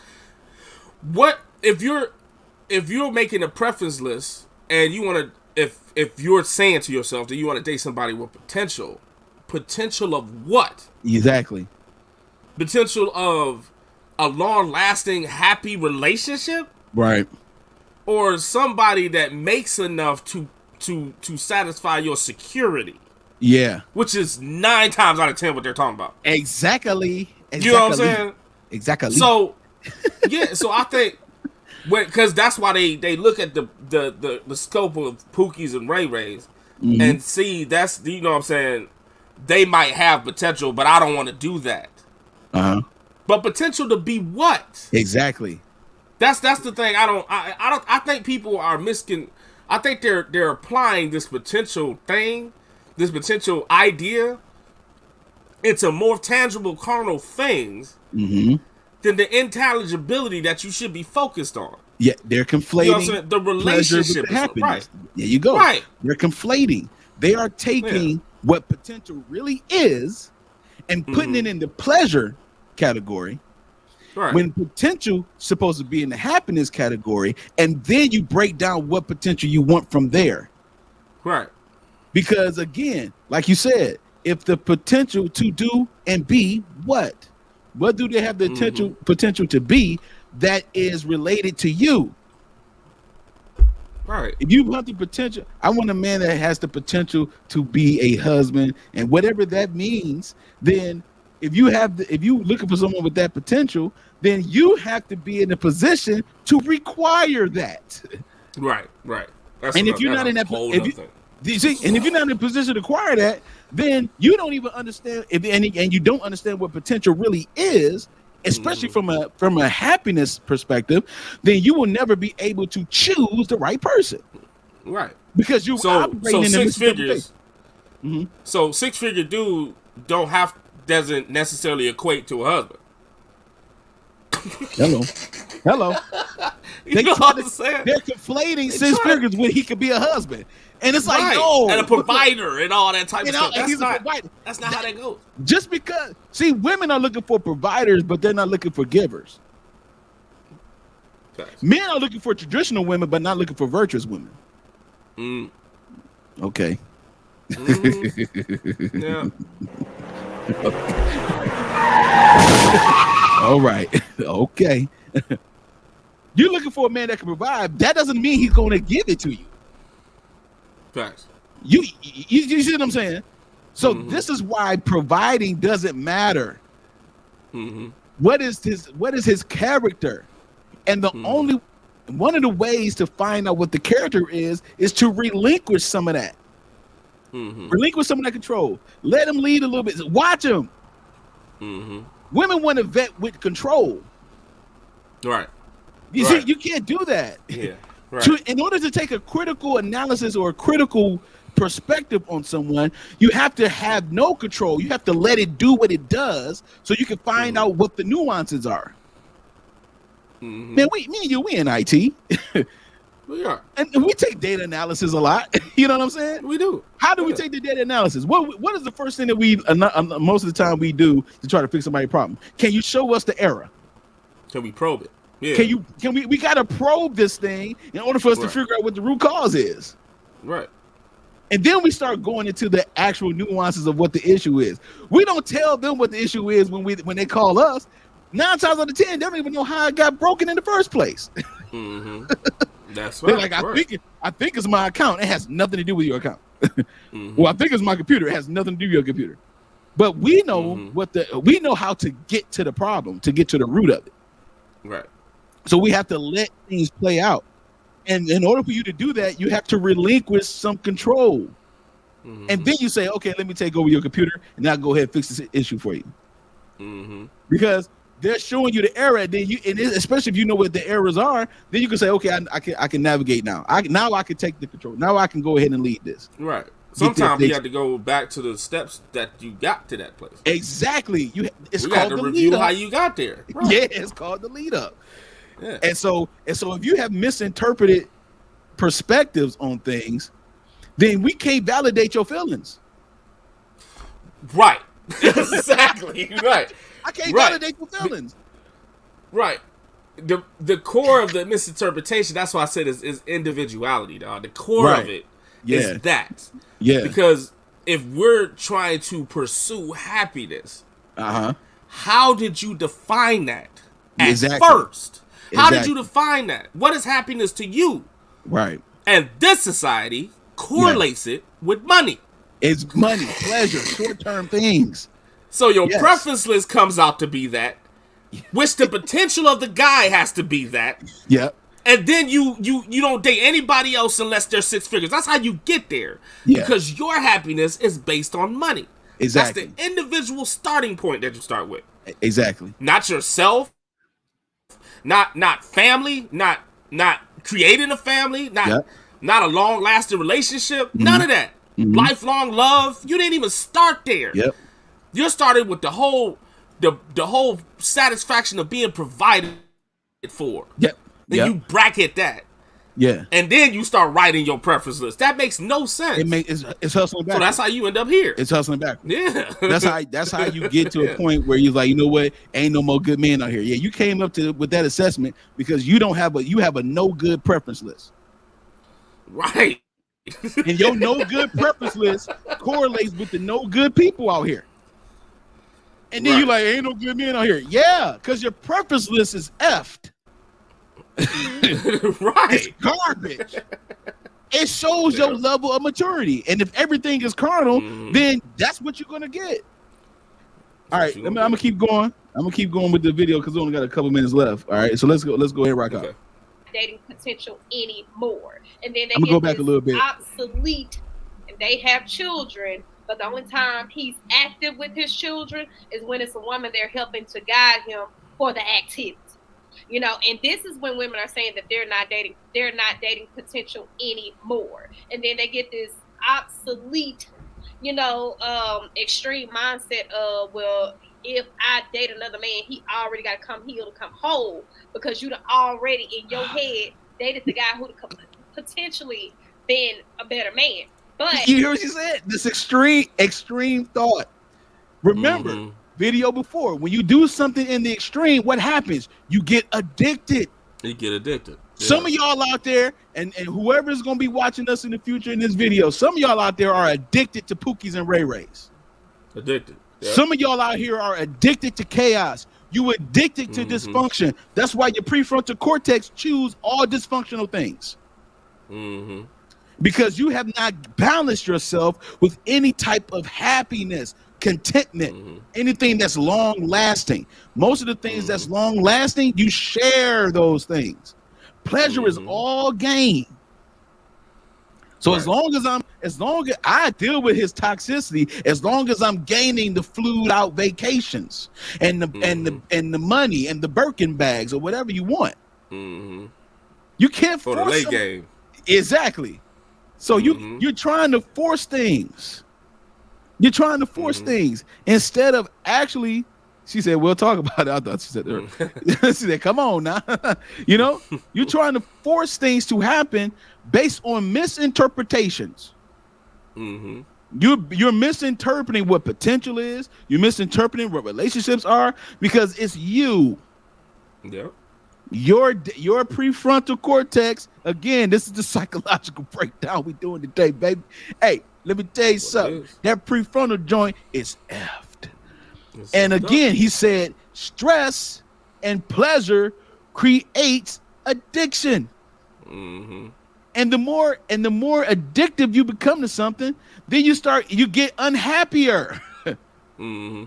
what if you're making a preference list and you want to, if you're saying to yourself that you want to date somebody with potential of what?
Exactly.
Potential of a long-lasting, happy relationship,
Right.
or somebody that makes enough to satisfy your security.
Yeah.
Which is 9 times out of 10 what they're talking about.
Exactly.
You know what I'm saying?
Exactly.
So, yeah. So I think, because that's why they look at the scope of Pookies and Ray Rays and see that's, you know what I'm saying, they might have potential, but I don't want to do that. But potential to be what?
Exactly.
That's the thing. I think people are I think they're applying this potential thing, this potential idea, into more tangible carnal things than the intelligibility that you should be focused on.
Yeah, they're conflating,
you know what I'm saying? The relationship
with happiness.
Right.
There you go.
Right.
They're conflating. They are taking what potential really is and putting it in the pleasure category.
Right.
When potential supposed to be in the happiness category, and then you break down what potential you want from there.
Right.
Because again, like you said, if the potential to do and be what do they have the potential to be that is related to you?
Right.
If you want the potential, I want a man that has the potential to be a husband, and whatever that means, then if you looking for someone with that potential, then you have to be in a position to require that.
Right.
And if you're not in that, and if you're not in a position to acquire that, then you don't even understand, and you don't understand what potential really is, especially from a happiness perspective, then you will never be able to choose the right person.
Right.
Because you're operating in
6
a
figures. So 6-figure dude doesn't necessarily equate to a husband.
Hello.
You know what I'm saying?
They're conflating 6 figures when he could be a husband. And it's like,
right.
no.
And a provider and all that type of stuff.
He's a provider.
That's not how that goes.
Just because, see, women are looking for providers, but they're not looking for givers.
Okay.
Men are looking for traditional women, but not looking for virtuous women. Okay.
Yeah.
All right. Okay. You're looking for a man that can provide. That doesn't mean he's going to give it to you.
Facts.
You see what I'm saying? So this is why providing doesn't matter. What is his character? And the only one of the ways to find out what the character is to relinquish some of that. Relinquish some of that control. Let him lead a little bit. Watch him. Women want to vet with control.
Right.
You see, you can't do that.
Yeah. Right.
In order to take a critical analysis or a critical perspective on someone, you have to have no control. You have to let it do what it does so you can find out what the nuances are. Man, me and you, we in IT.
We are.
And we take data analysis a lot. You know what I'm saying?
We do.
How do we take the data analysis? What is the first thing that we, most of the time we do to try to fix somebody's problem? Can you show us the error?
Can we probe it? Yeah.
Can we got to probe this thing in order for us to figure out what the root cause is.
Right.
And then we start going into the actual nuances of what the issue is. We don't tell them what the issue is when they call us. 9 times out of 10, they don't even know how it got broken in the first place.
Mm-hmm. That's
They're
right.
like, I think it's my account. It has nothing to do with your account. Well, I think it's my computer. It has nothing to do with your computer. But we know we know how to get to the problem, to get to the root of it.
Right.
So we have to let things play out. And in order for you to do that, you have to relinquish some control. And then you say, okay, let me take over your computer and I'll go ahead and fix this issue for you. Because they're showing you the error, then especially if you know what the errors are, then you can say, okay, I can navigate now. I can take the control. Now I can go ahead and lead this.
Right. Sometimes you have to go back to the steps that you got to that place.
Exactly. It's
we
called
got to
the
review
lead up.
how you got there. Right.
Yeah, it's called the lead up.
Yeah.
And so if you have misinterpreted perspectives on things, then we can't validate your feelings.
Right. Exactly. Right.
I can't validate your feelings.
Right. The core of the misinterpretation, that's why I said is individuality, dog. The core of it is that.
Yeah.
Because if we're trying to pursue happiness, how did you define that at first? How did you define that? What is happiness to you?
Right.
And this society correlates it with money.
It's money, pleasure, short-term things.
So your preference list comes out to be that, which the potential of the guy has to be that.
Yep.
And then you don't date anybody else unless they're 6 figures. That's how you get there.
Yeah.
Because your happiness is based on money.
Exactly.
That's the individual starting point that you start with.
Exactly.
Not yourself, not family, not creating a family, not a long-lasting relationship, none of that. Lifelong love. You didn't even start there.
Yep.
You started with the whole satisfaction of being provided for.
Yep.
Then you bracket that.
Yeah.
And then you start writing your preference list. That makes no sense.
It's hustling back.
So that's how you end up here.
It's hustling back.
Yeah.
That's how you get to a point where you're like, you know what? Ain't no more good men out here. Yeah, you came up with that assessment because you have a no good preference list.
Right.
And your no good preference list correlates with the no good people out here. And then you're like, ain't no good men out here. Yeah, because your preference list is effed.
Right.
It's garbage. It shows your level of maturity. And if everything is carnal, then that's what you're gonna get. All right, I'm gonna keep going. I'm gonna keep going with the video because we only got a couple minutes left. All right, so let's go ahead and rock out.
Dating potential anymore, and then they
I'm gonna go back a little bit.
Obsolete, and they have children. But the only time he's active with his children is when it's a woman they're helping to guide him for the activity. You know, and this is when women are saying that they're not dating potential anymore. And then they get this obsolete, extreme mindset of, well, if I date another man, he already got to come healed to come whole, because you'd already in your head dated the guy who'd potentially been a better man. But
you hear what she said? This extreme thought. Remember, video before, when you do something in the extreme, what happens? You get addicted.
You get addicted. Yeah.
Some of y'all out there, and whoever is going to be watching us in the future in this video, some of y'all out there are addicted to Pookies and Ray Rays.
Addicted. Yeah.
Some of y'all out here are addicted to chaos. You addicted to dysfunction. That's why your prefrontal cortex choose all dysfunctional things. Because you have not balanced yourself with any type of happiness, contentment, anything that's long lasting. Most of the things that's long lasting, you share those things. Pleasure is all gain. So as long as I deal with his toxicity, as long as I'm gaining the flued out vacations and the money and the Birkin bags or whatever you want. You can't
for
force
the late game.
Exactly. So you're trying to force things. You're trying to force things instead of actually. She said, "We'll talk about it." I thought she said, "She said, come on now." You're trying to force things to happen based on misinterpretations. You're misinterpreting what potential is. You're misinterpreting what relationships are because it's you.
Yep.
Your prefrontal cortex, again, this is the psychological breakdown we doing today, baby. Hey, let me tell you something. That prefrontal joint is effed. And again, he said stress and pleasure creates addiction.
Mm-hmm.
And the more addictive you become to something, then you get unhappier.
Mm-hmm.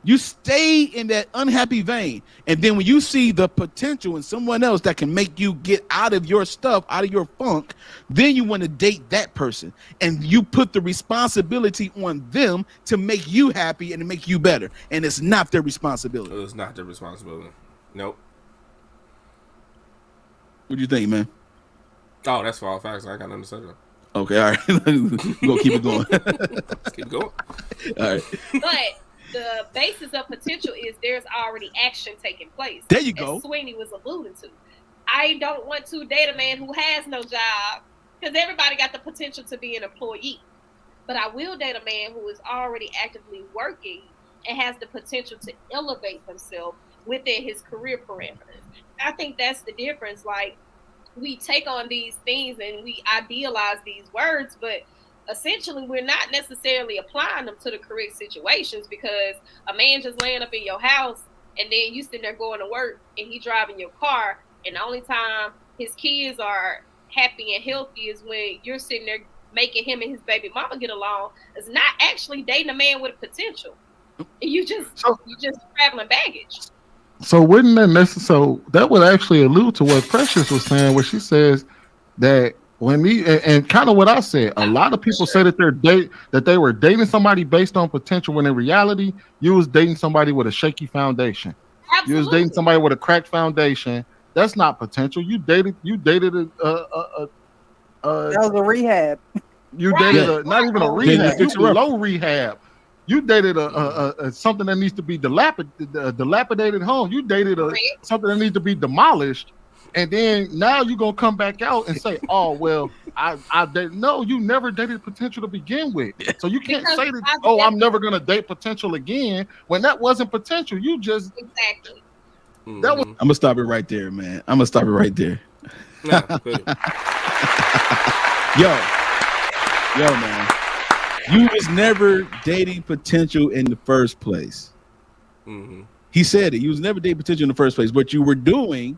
You stay in that unhappy vein. And then when you see the potential in someone else that can make you get out of your stuff, out of your funk, then you want to date that person. And you put the responsibility on them to make you happy and to make you better. And it's not their responsibility.
It's not their responsibility. Nope.
What do you think, man?
Oh, that's all facts. I ain't got nothing to say to that.
Okay, all right. We're going to keep it going.
Let's keep going.
All right.
But the basis of potential is there's already action taking place.
There you go.
As Sweeney was alluding to. I don't want to date a man who has no job because everybody got the potential to be an employee. But I will date a man who is already actively working and has the potential to elevate himself within his career parameters. I think that's the difference. Like, we take on these things and we idealize these words, but essentially we're not necessarily applying them to the correct situations, because a man just laying up in your house and then you sitting there going to work and he driving your car, and the only time his kids are happy and healthy is when you're sitting there making him and his baby mama get along. It's not actually dating a man with potential. You just traveling baggage.
So wouldn't that so that would actually allude to what Precious was saying, where she says that when and kind of what I said, a lot of people say that they were dating somebody based on potential, when in reality you was dating somebody with a shaky foundation.
Absolutely.
You was dating somebody with a cracked foundation. That's not potential. You dated
that was a rehab.
You dated not even a rehab. You low rehab. You dated a something that needs to be dilapidated home. You dated something that needs to be demolished, and then now you're gonna come back out and say, "Oh well, I dated." No, you never dated potential to begin with. So you can't say that. Oh, I'm never gonna date potential again when that wasn't potential. You just
exactly.
That was.
I'm gonna stop it right there, man. I'm gonna stop it right there. Yo, man. You was never dating potential in the first place.
Mm-hmm.
He said it. You was never dating potential in the first place. What you were doing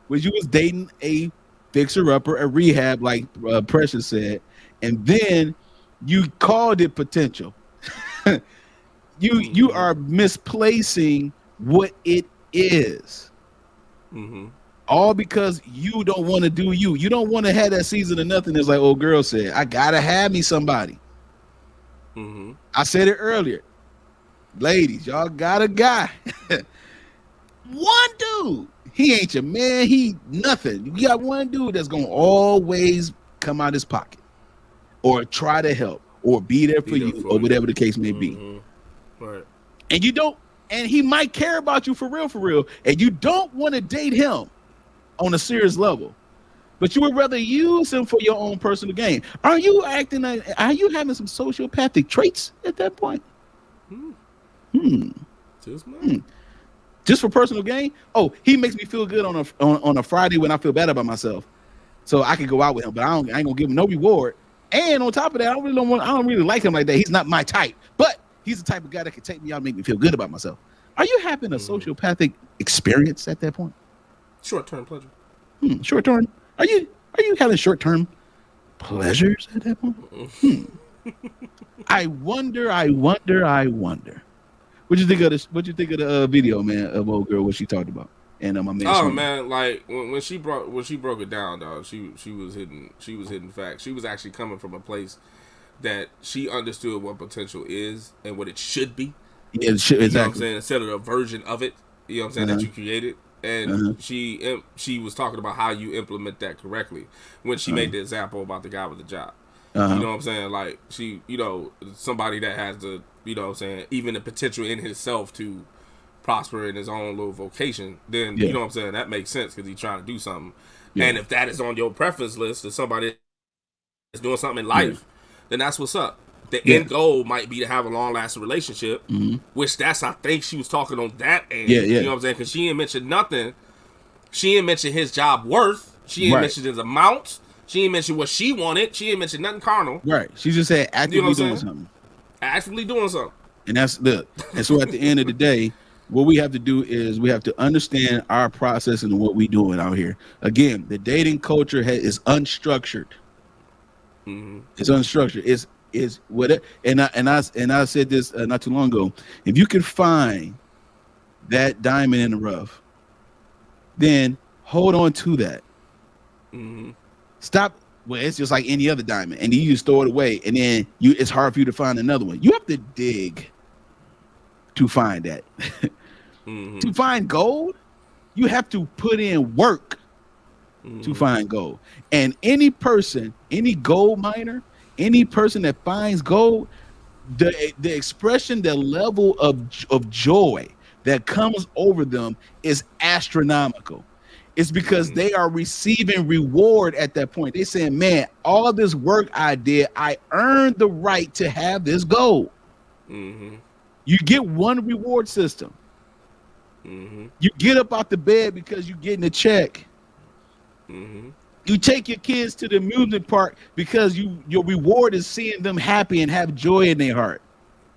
was you was dating a fixer-upper, a rehab, like Precious said, and then you called it potential. You are misplacing what it is.
Mm-hmm.
All because you don't want to do you. You don't want to have that season of nothing. It's like old girl said, I gotta have me somebody.
Mm-hmm.
I said it earlier. Ladies, y'all got a guy. One dude. He ain't your man. He nothing. You got one dude that's going to always come out his pocket or try to help or be there for you or whatever the case may be.
Right.
And you don't, and he might care about you for real. And you don't want to date him on a serious level. But you would rather use him for your own personal gain. Are you having some sociopathic traits at that point? Just for personal gain? Oh, he makes me feel good on a Friday when I feel bad about myself. So I can go out with him, but I ain't gonna give him no reward. And on top of that, I don't really like him like that. He's not my type. But he's the type of guy that can take me out and make me feel good about myself. Are you having a sociopathic experience at that point?
Short-term pleasure.
Short-term? Are you having short-term pleasures at that point? I wonder. What you think of this? What you think of the video, man, of old girl? What she talked about? And my man.
Oh man, like when she broke it down, dog. She was hitting facts. She was actually coming from a place that she understood what potential is and what it should be.
Yeah, exactly.
You know what I'm saying? Instead of a version of it, you know what I'm saying, that you created. And she was talking about how you implement that correctly when she made the example about the guy with the job. You know what I'm saying? Like she, somebody that has the, you know what I'm saying, even the potential in himself to prosper in his own little vocation, then you know what I'm saying, that makes sense because he's trying to do something. And if that is on your preference list of somebody that's doing something in life, then that's what's up. The end goal might be to have a long-lasting relationship, which I think she was talking on that end. You know what I'm saying? Because she didn't mention nothing
She didn't mention his job worth. She didn't
Right.
mention his amount. She didn't mention what she wanted. She didn't mention nothing carnal.
Right. She just said actively
You know what I'm
doing
saying?
something.
Actively doing something.
And that's look. And so at the end of the day, what we have to do is we have to understand our process and what we doing out here. Again, the dating culture is unstructured.
Mm-hmm.
It's unstructured. It's what it, and I said this not too long ago. If you can find that diamond in the rough, then hold on to that.
Mm-hmm.
Stop. Well, it's just like any other diamond, and you just throw it away, and then it's hard for you to find another one. You have to dig to find that.
Mm-hmm.
To find gold, you have to put in work
Mm-hmm.
to find gold. And any person, any gold miner, any person that finds gold, the expression, the level of joy that comes over them is astronomical. It's because they are receiving reward at that point. They're saying, man, all this work I did, I earned the right to have this gold.
Mm-hmm.
You get one reward system.
Mm-hmm.
You get up out the bed because you're getting a check.
Mm-hmm.
You take your kids to the amusement park because your reward is seeing them happy and have joy in their heart.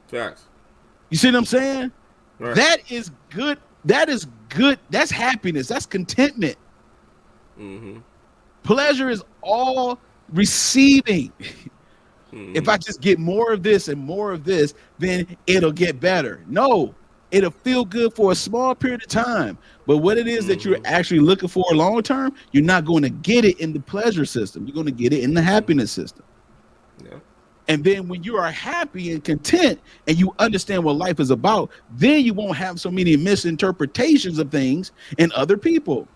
Facts.
You see what I'm saying?
Right.
That is good. That is good. That's happiness. That's contentment.
Mm-hmm.
Pleasure is all receiving.
Mm-hmm.
If I just get more of this and more of this, then it'll get better. No, it'll feel good for a small period of time. But what it is that you're actually looking for long term, you're not going to get it in the pleasure system. You're going to get it in the happiness system.
Yeah.
And then when you are happy and content and you understand what life is about, then you won't have so many misinterpretations of things in other people.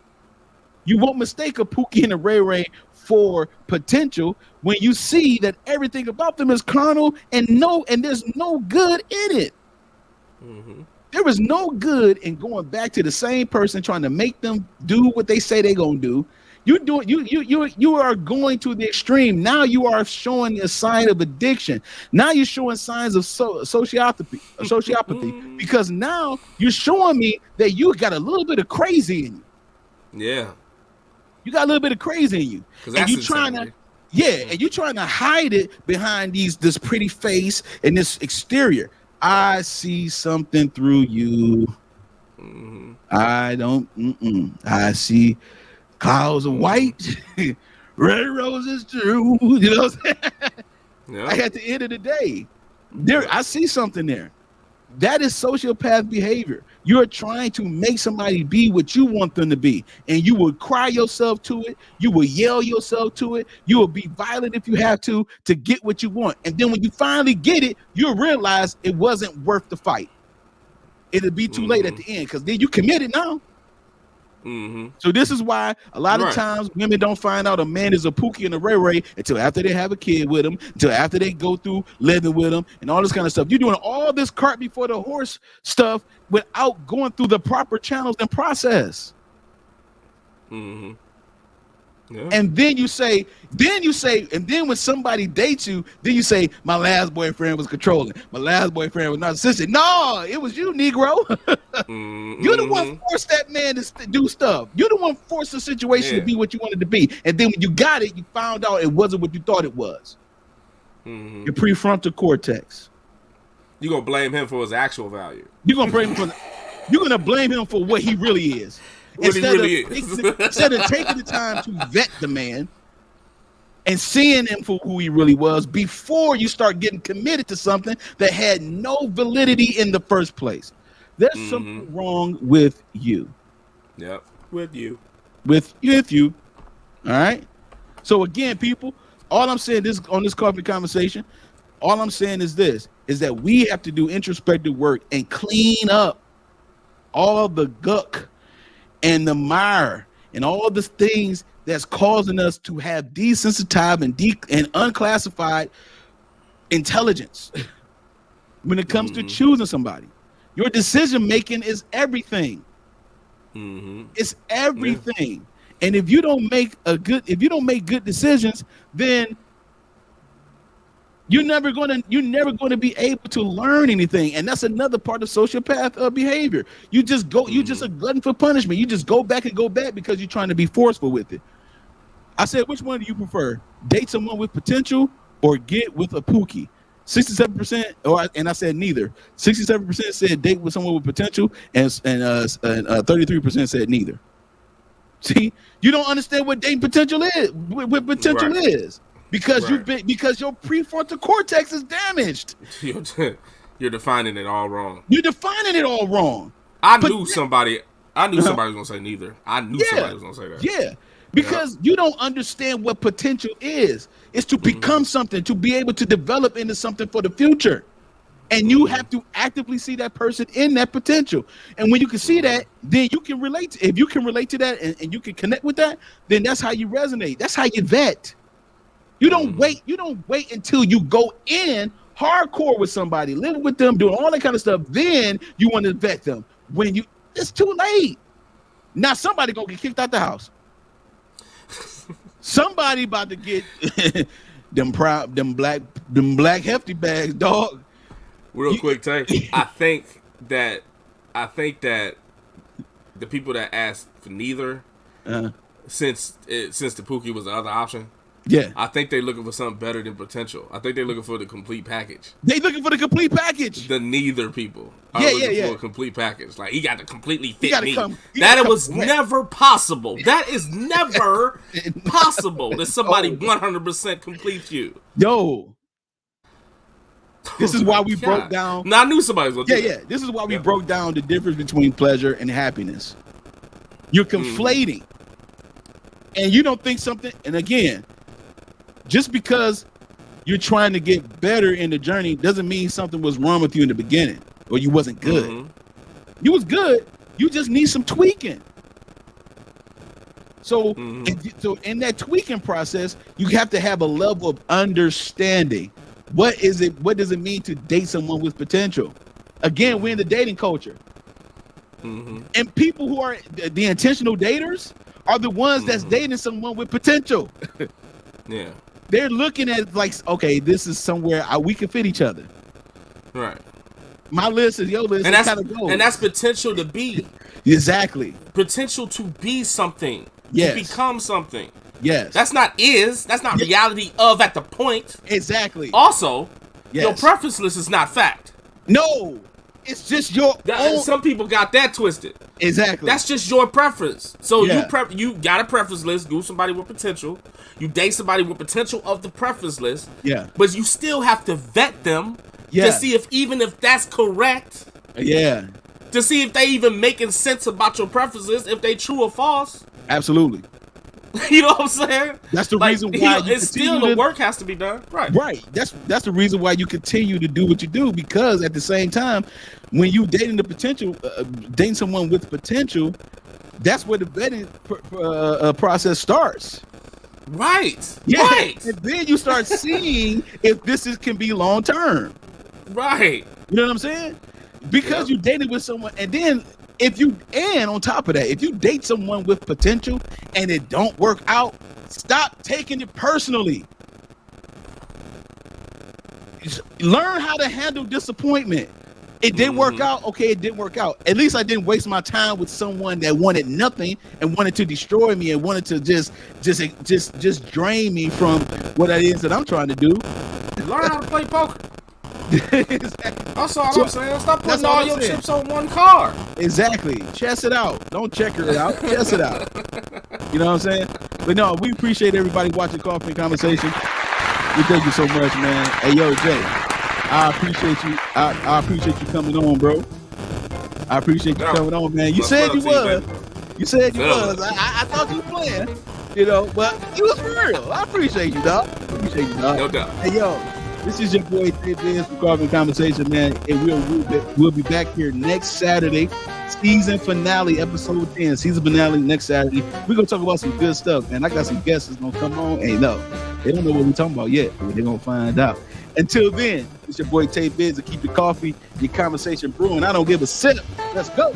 You won't mistake a Pookie and a Ray Ray for potential when you see that everything about them is carnal and there's no good in it.
Mm-hmm.
There is no good in going back to the same person trying to make them do what they say they're gonna do. You are going to the extreme. Now you are showing a sign of addiction. Now you're showing signs of sociopathy because now you're showing me that you got a little bit of crazy in you.
Yeah.
You got a little bit of crazy in you. And you trying to, and you're trying to hide it behind this pretty face and this exterior. I see something through you.
Mm-hmm.
I don't. I see clouds of white, red roses too. You know what I'm saying?
Yeah.
Like at the end of the day, I see something there. That is sociopath behavior. You're trying to make somebody be what you want them to be, and you will cry yourself to it. You will yell yourself to it. You will be violent if you have to get what you want. And then when you finally get it, you'll realize it wasn't worth the fight. It'll be too late at the end because then you committed now.
Mm-hmm.
So this is why a lot of times women don't find out a man is a Pookie and a Ray Ray until after they have a kid with him, until after they go through living with him and all this kind of stuff. You're doing all this cart before the horse stuff without going through the proper channels and process.
Mm-hmm. Yeah.
And then you say, and then when somebody dates you, then you say, my last boyfriend was controlling. My last boyfriend was narcissistic. No, it was you, Negro. You're the one forced that man to do stuff. You're the one forced the situation to be what you wanted to be. And then when you got it, you found out it wasn't what you thought it was.
Mm-hmm.
Your prefrontal cortex.
You're gonna blame him for his actual value.
You're gonna blame him for what he really is. Instead of taking the time to vet the man and seeing him for who he really was before you start getting committed to something that had no validity in the first place. There's something wrong with you.
Yep. With you.
With you. All right. So again, people, all I'm saying on this coffee conversation, all I'm saying is this, is that we have to do introspective work and clean up all the guck and the mire and all the things that's causing us to have desensitized and unclassified intelligence when it comes to choosing somebody. Your decision making is everything. It's everything. And if you don't make good decisions, then You're never gonna be able to learn anything, and that's another part of sociopath behavior. You just go, you just a glutton for punishment. You just go back and go back because you're trying to be forceful with it. I said, which one do you prefer? Date someone with potential or get with a Pookie? 67%, and I said neither. 67% said date with someone with potential, and 33% said neither. See, you don't understand what dating potential is. What potential is. Because because your prefrontal cortex is damaged.
You're defining it all wrong.
You're defining it all wrong.
I knew somebody was gonna say neither. I knew somebody was gonna say that.
Yeah. Because you don't understand what potential is. It's to become something, to be able to develop into something for the future. And you have to actively see that person in that potential. And when you can see that, then you can relate. If you can relate to that and you can connect with that, then that's how you resonate. That's how you vet. You don't wait. You don't wait until you go in hardcore with somebody, living with them, doing all that kind of stuff. Then you want to vet them. It's too late. Now somebody gonna get kicked out the house. Somebody about to get them black hefty bags, dog.
Real quick take. I think that the people that asked for neither, since the Pookie was the other option.
Yeah,
I think they're looking for something better than potential. I think they're looking for the complete package.
They looking for the complete package.
The neither people are looking for a complete package. Like, he got to completely fit me. That was never possible. That is never possible that somebody 100% completes you.
Yo, this is why we broke down.
Now, I knew somebody was going to do that.
This is why we broke down the difference between pleasure and happiness. You're conflating, and you don't think something. And again, just because you're trying to get better in the journey doesn't mean something was wrong with you in the beginning or you wasn't good. You was good. You just need some tweaking. So, so in that tweaking process, you have to have a level of understanding. What is it? What does it mean to date someone with potential? Again, we're in the dating culture. And people who are the intentional daters are the ones that's dating someone with potential.
Yeah.
They're looking at it like, okay, this is somewhere we can fit each other.
Right.
My list is your list.
And that's potential to be.
Exactly.
Potential to be something.
Yes.
To become something.
Yes.
That's not reality of at the point.
Exactly.
Also, your preference list is not fact.
No. It's just your own.
Some people got that twisted.
Exactly.
That's just your preference. So you got a preference list, do somebody with potential. You date somebody with potential of the preference list.
Yeah.
But you still have to vet them to see if that's correct.
Yeah.
To see if they even making sense about your preferences, if they true or false.
Absolutely.
You know what I'm saying?
That's the reason why
it's still the work has to be done. Right.
That's the reason why you continue to do what you do, because at the same time, when you dating dating someone with potential, that's where the vetting process starts.
Right.
Yeah.
Right.
And then you start seeing if this can be long term.
Right.
You know what I'm saying? Because you dated with someone, and then on top of that, if you date someone with potential and it don't work out, stop taking it personally. Learn how to handle disappointment. It didn't work out. Okay, it didn't work out. At least I didn't waste my time with someone that wanted nothing and wanted to destroy me and wanted to just drain me from what it is that I'm trying to do.
Learn how to play poker. That's all I'm saying. Stop putting
all
all your chips on one card.
Exactly. Chess it out. Don't checker it out. Chess it out. You know what I'm saying? But no, we appreciate everybody watching Coffee and Conversation. We thank you so much, man. Hey, yo, Jay, I appreciate you. I appreciate you coming on, bro. I appreciate you coming on, man. You said you was. You said you was. I thought you were playing, you know, but you was for real. I appreciate you, dog.
No doubt.
Hey, yo. This is your boy Dave Biz for Coffee and Conversation, man, and we'll be back here next Saturday, season finale, episode 10, season finale next Saturday. We're gonna talk about some good stuff, man. I got some guests that's gonna come on. Hey, no, they don't know what we're talking about yet, but they're gonna find out. Until then, it's your boy Tay Biz to keep your coffee, your conversation brewing. I don't give a sip. Let's go.